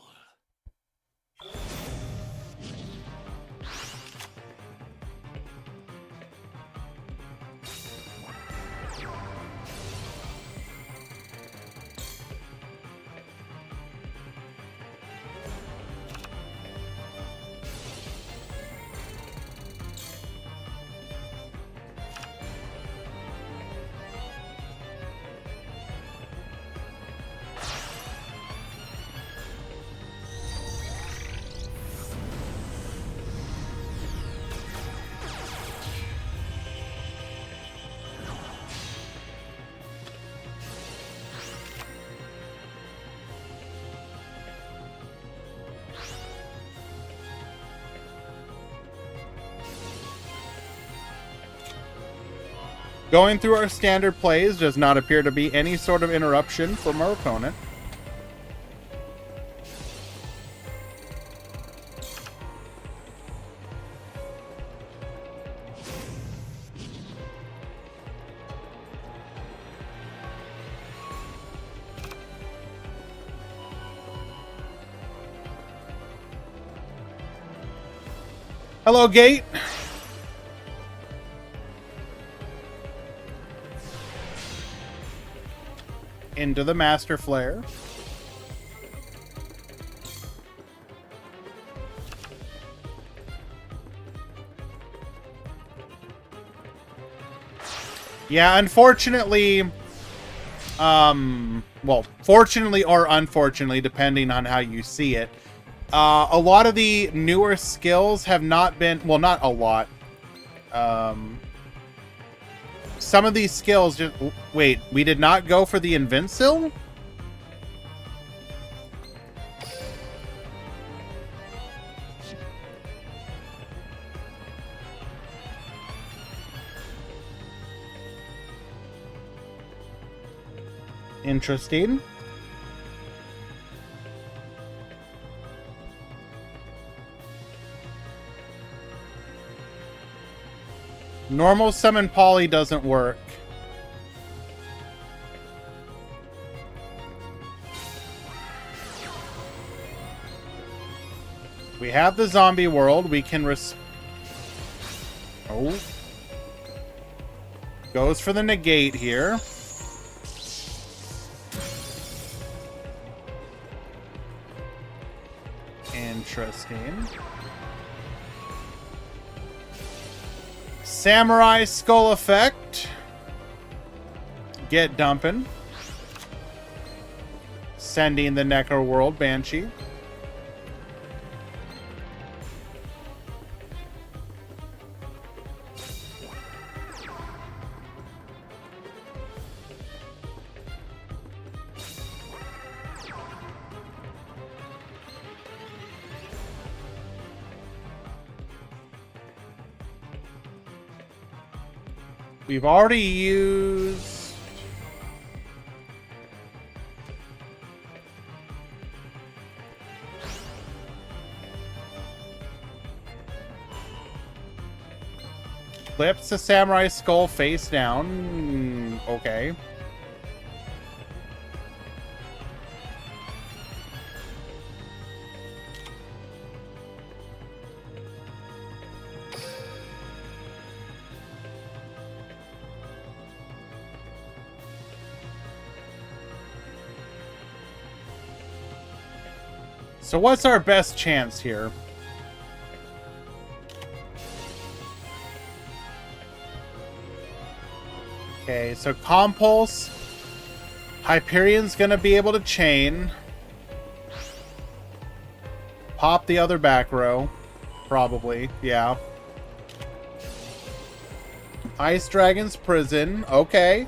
Going through our standard plays does not appear to be any sort of interruption from our opponent. Hello, Gate. Into the Master Flare. Yeah, unfortunately, well, fortunately or unfortunately, depending on how you see it, a lot of the newer skills have not been, well, not a lot. Some of these skills just... Wait, we did not go for the Invincible? Interesting. Normal summon Polly doesn't work. We have the zombie world. We can oh. Goes for the negate here. Interesting. Samurai Skull effect. Get dumping. Sending the Necro World Banshee. We've already used... Flips the Samurai Skull face down. Okay. So what's our best chance here? Okay, so Compulse. Hyperion's gonna be able to chain. Pop the other back row. Probably, yeah. Ice Dragon's Prison. Okay.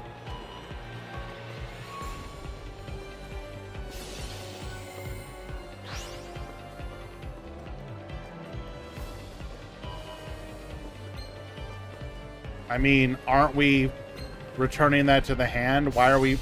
I mean, aren't we returning that to the hand? Why are we...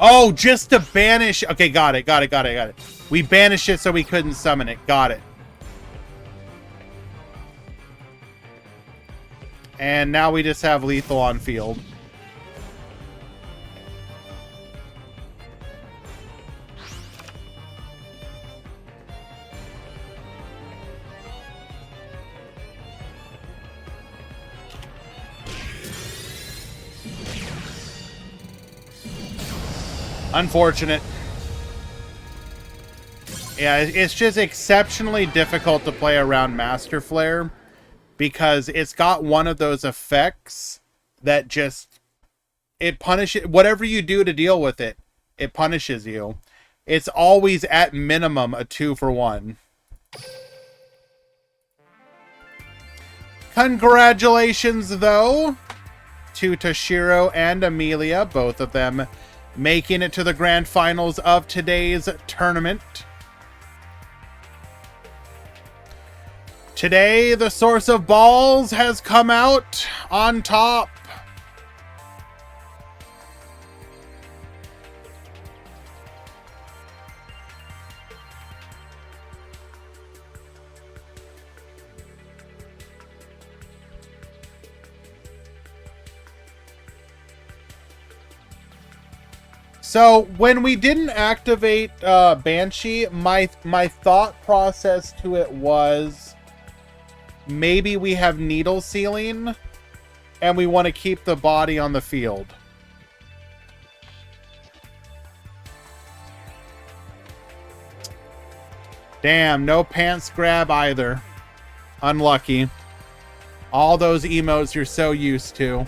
Oh, just to banish... Okay, got it. We banished it so we couldn't summon it. Got it. And now we just have lethal on field. Unfortunate. Yeah, it's just exceptionally difficult to play around Master Flare. Because it's got one of those effects that just... It punishes... Whatever you do to deal with it, it punishes you. It's always at minimum a 2-for-1. Congratulations, though, to Toshiro and Amelia. Both of them making it to the grand finals of today's tournament. Today, the Source of Balls has come out on top. So, when we didn't activate Banshee, my thought process to it was... Maybe we have needle sealing, and we want to keep the body on the field. Damn, no pants grab either. Unlucky. All those emotes you're so used to.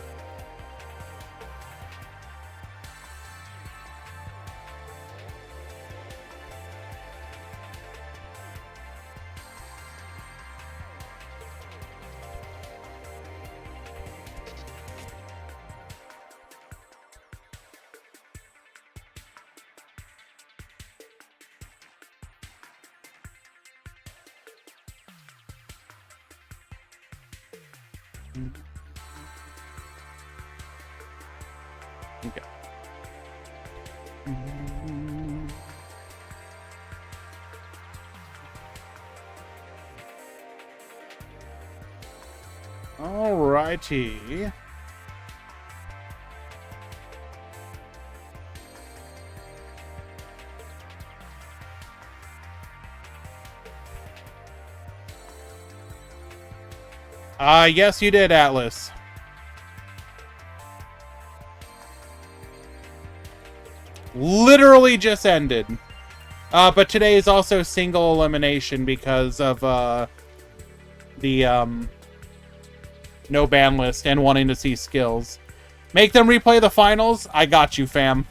Okay. Alrighty. Yes, you did, Atlas. Literally just ended. But today is also single elimination because of the no ban list and wanting to see skills. Make them replay the finals. I got you, fam.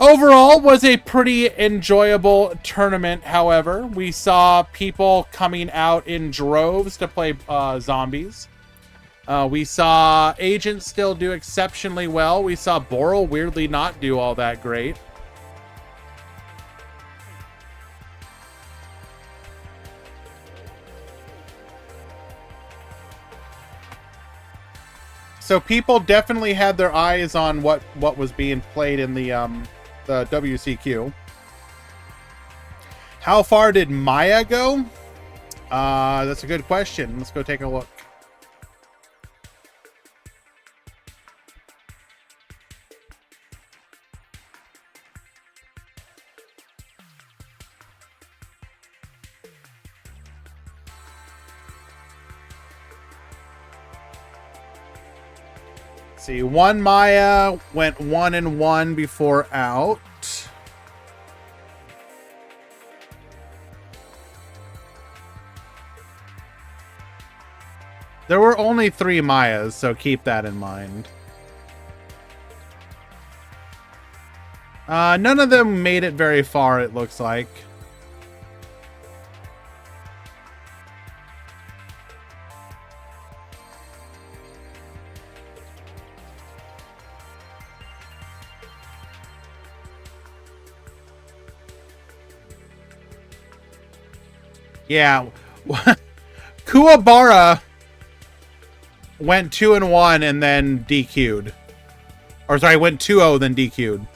Overall, was a pretty enjoyable tournament, however. We saw people coming out in droves to play zombies. We saw Agents still do exceptionally well. We saw Boral weirdly not do all that great. So people definitely had their eyes on what was being played in the WCQ. How far did Maya go? That's a good question. Let's go take a look. See, one Maya went 1-1 before out. There were only 3 Mayas, so keep that in mind. None of them made it very far, it looks like. Yeah. Kuwabara went 2-1 and then DQ'd. Or sorry, went 2-0 then DQ'd.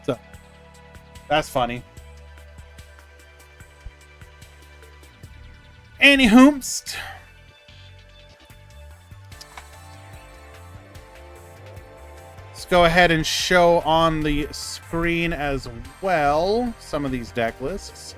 So that's funny. Annie Hoomst. Let's go ahead and show on the screen as well some of these deck lists.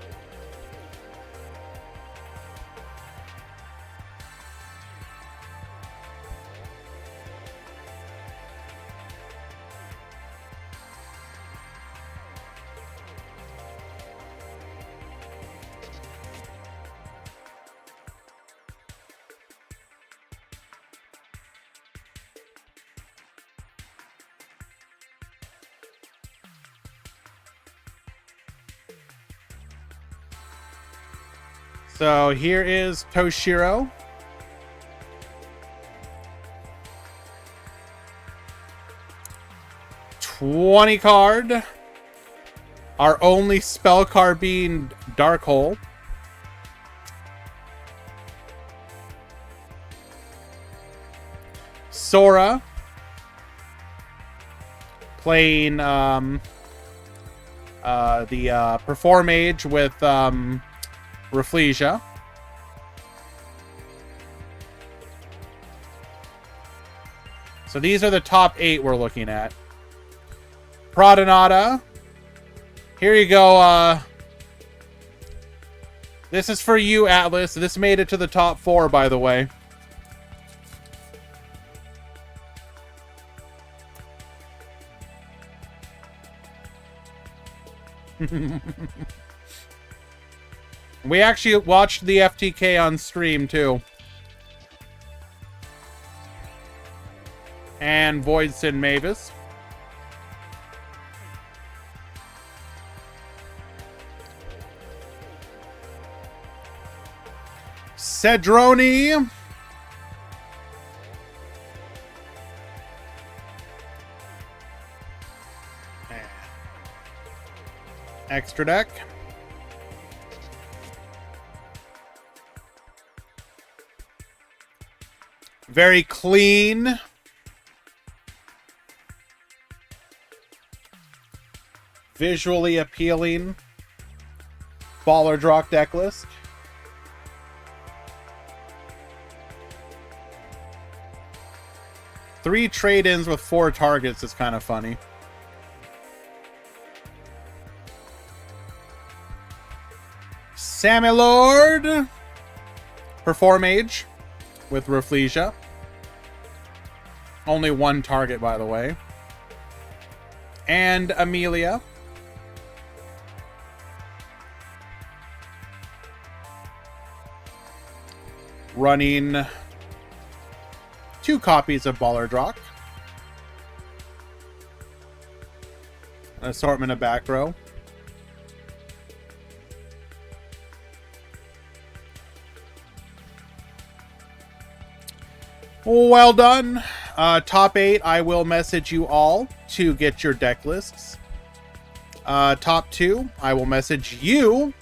So here is Toshiro. $20 card. Our only spell card being Dark Hole. Sora. Playing the Perform Mage with Rafflesia. So these are the top 8 we're looking at. Pradonata. Here you go. This is for you, Atlas. This made it to the top 4, by the way. We actually watched the FTK on stream, too. And Voidson Mavis. Cedroni. Extra deck. Very clean. Visually appealing. Baller Drock deck list. Three trade-ins with 4 targets is kind of funny. Samilord. Perform Age with Rafflesia. Only 1 target, by the way. And Amelia. Running 2 copies of Baller Drock. An assortment of back row. Well done. Top 8, I will message you all to get your deck lists. Top 2, I will message you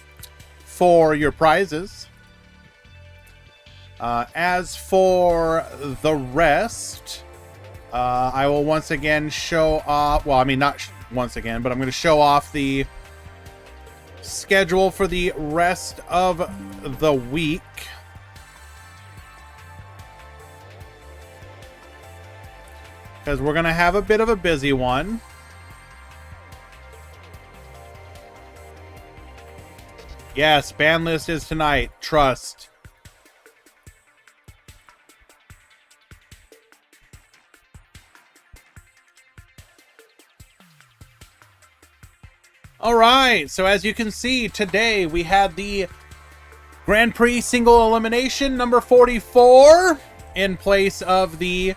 for your prizes. As for the rest, I will once again show off, well, I mean, not once again, but I'm going to show off the schedule for the rest of the week. Because we're going to have a bit of a busy one. Yes, Banlist is tonight. Trust. All right, so as you can see, today we had the Grand Prix single elimination number 44 in place of the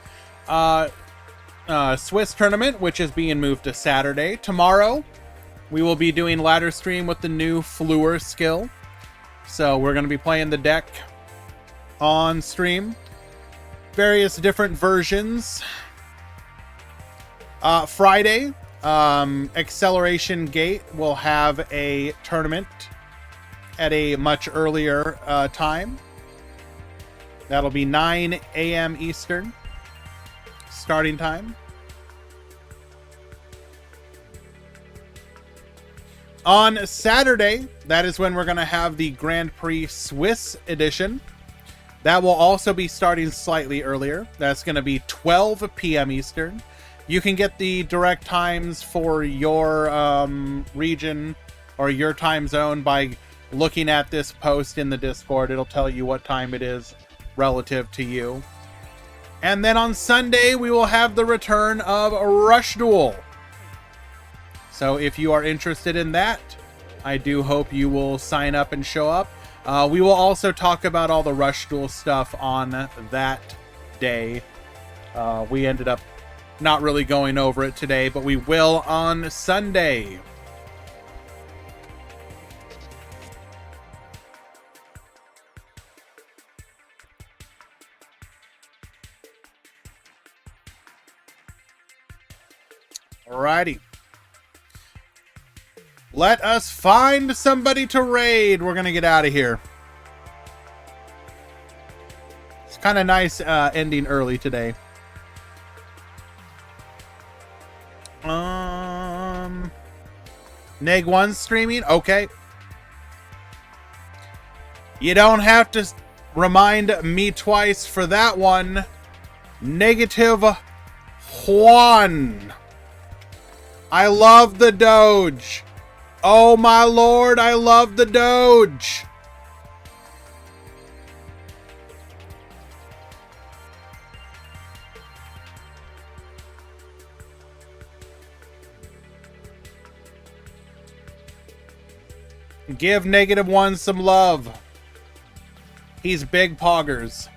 Swiss tournament, which is being moved to Saturday. Tomorrow, we will be doing ladder stream with the new Fleur skill. So we're going to be playing the deck on stream. Various different versions. Friday, Acceleration Gate will have a tournament at a much earlier time. That'll be 9 a.m. Eastern starting time. On Saturday, that is when we're going to have the Grand Prix Swiss edition. That will also be starting slightly earlier. That's going to be 12 p.m. Eastern. You can get the direct times for your region or your time zone by looking at this post in the Discord. It'll tell you what time it is relative to you. And then on Sunday, we will have the return of Rush Duel. So if you are interested in that, I do hope you will sign up and show up. We will also talk about all the Rush Duel stuff on that day. We ended up not really going over it today, but we will on Sunday. Alrighty. Let us find somebody to raid. We're going to get out of here. It's kind of nice ending early today. Neg 1 streaming? Okay. You don't have to remind me twice for that one. Negative Juan. I love the Doge. Oh my lord, I love the Doge. Give -1 some love. He's big poggers.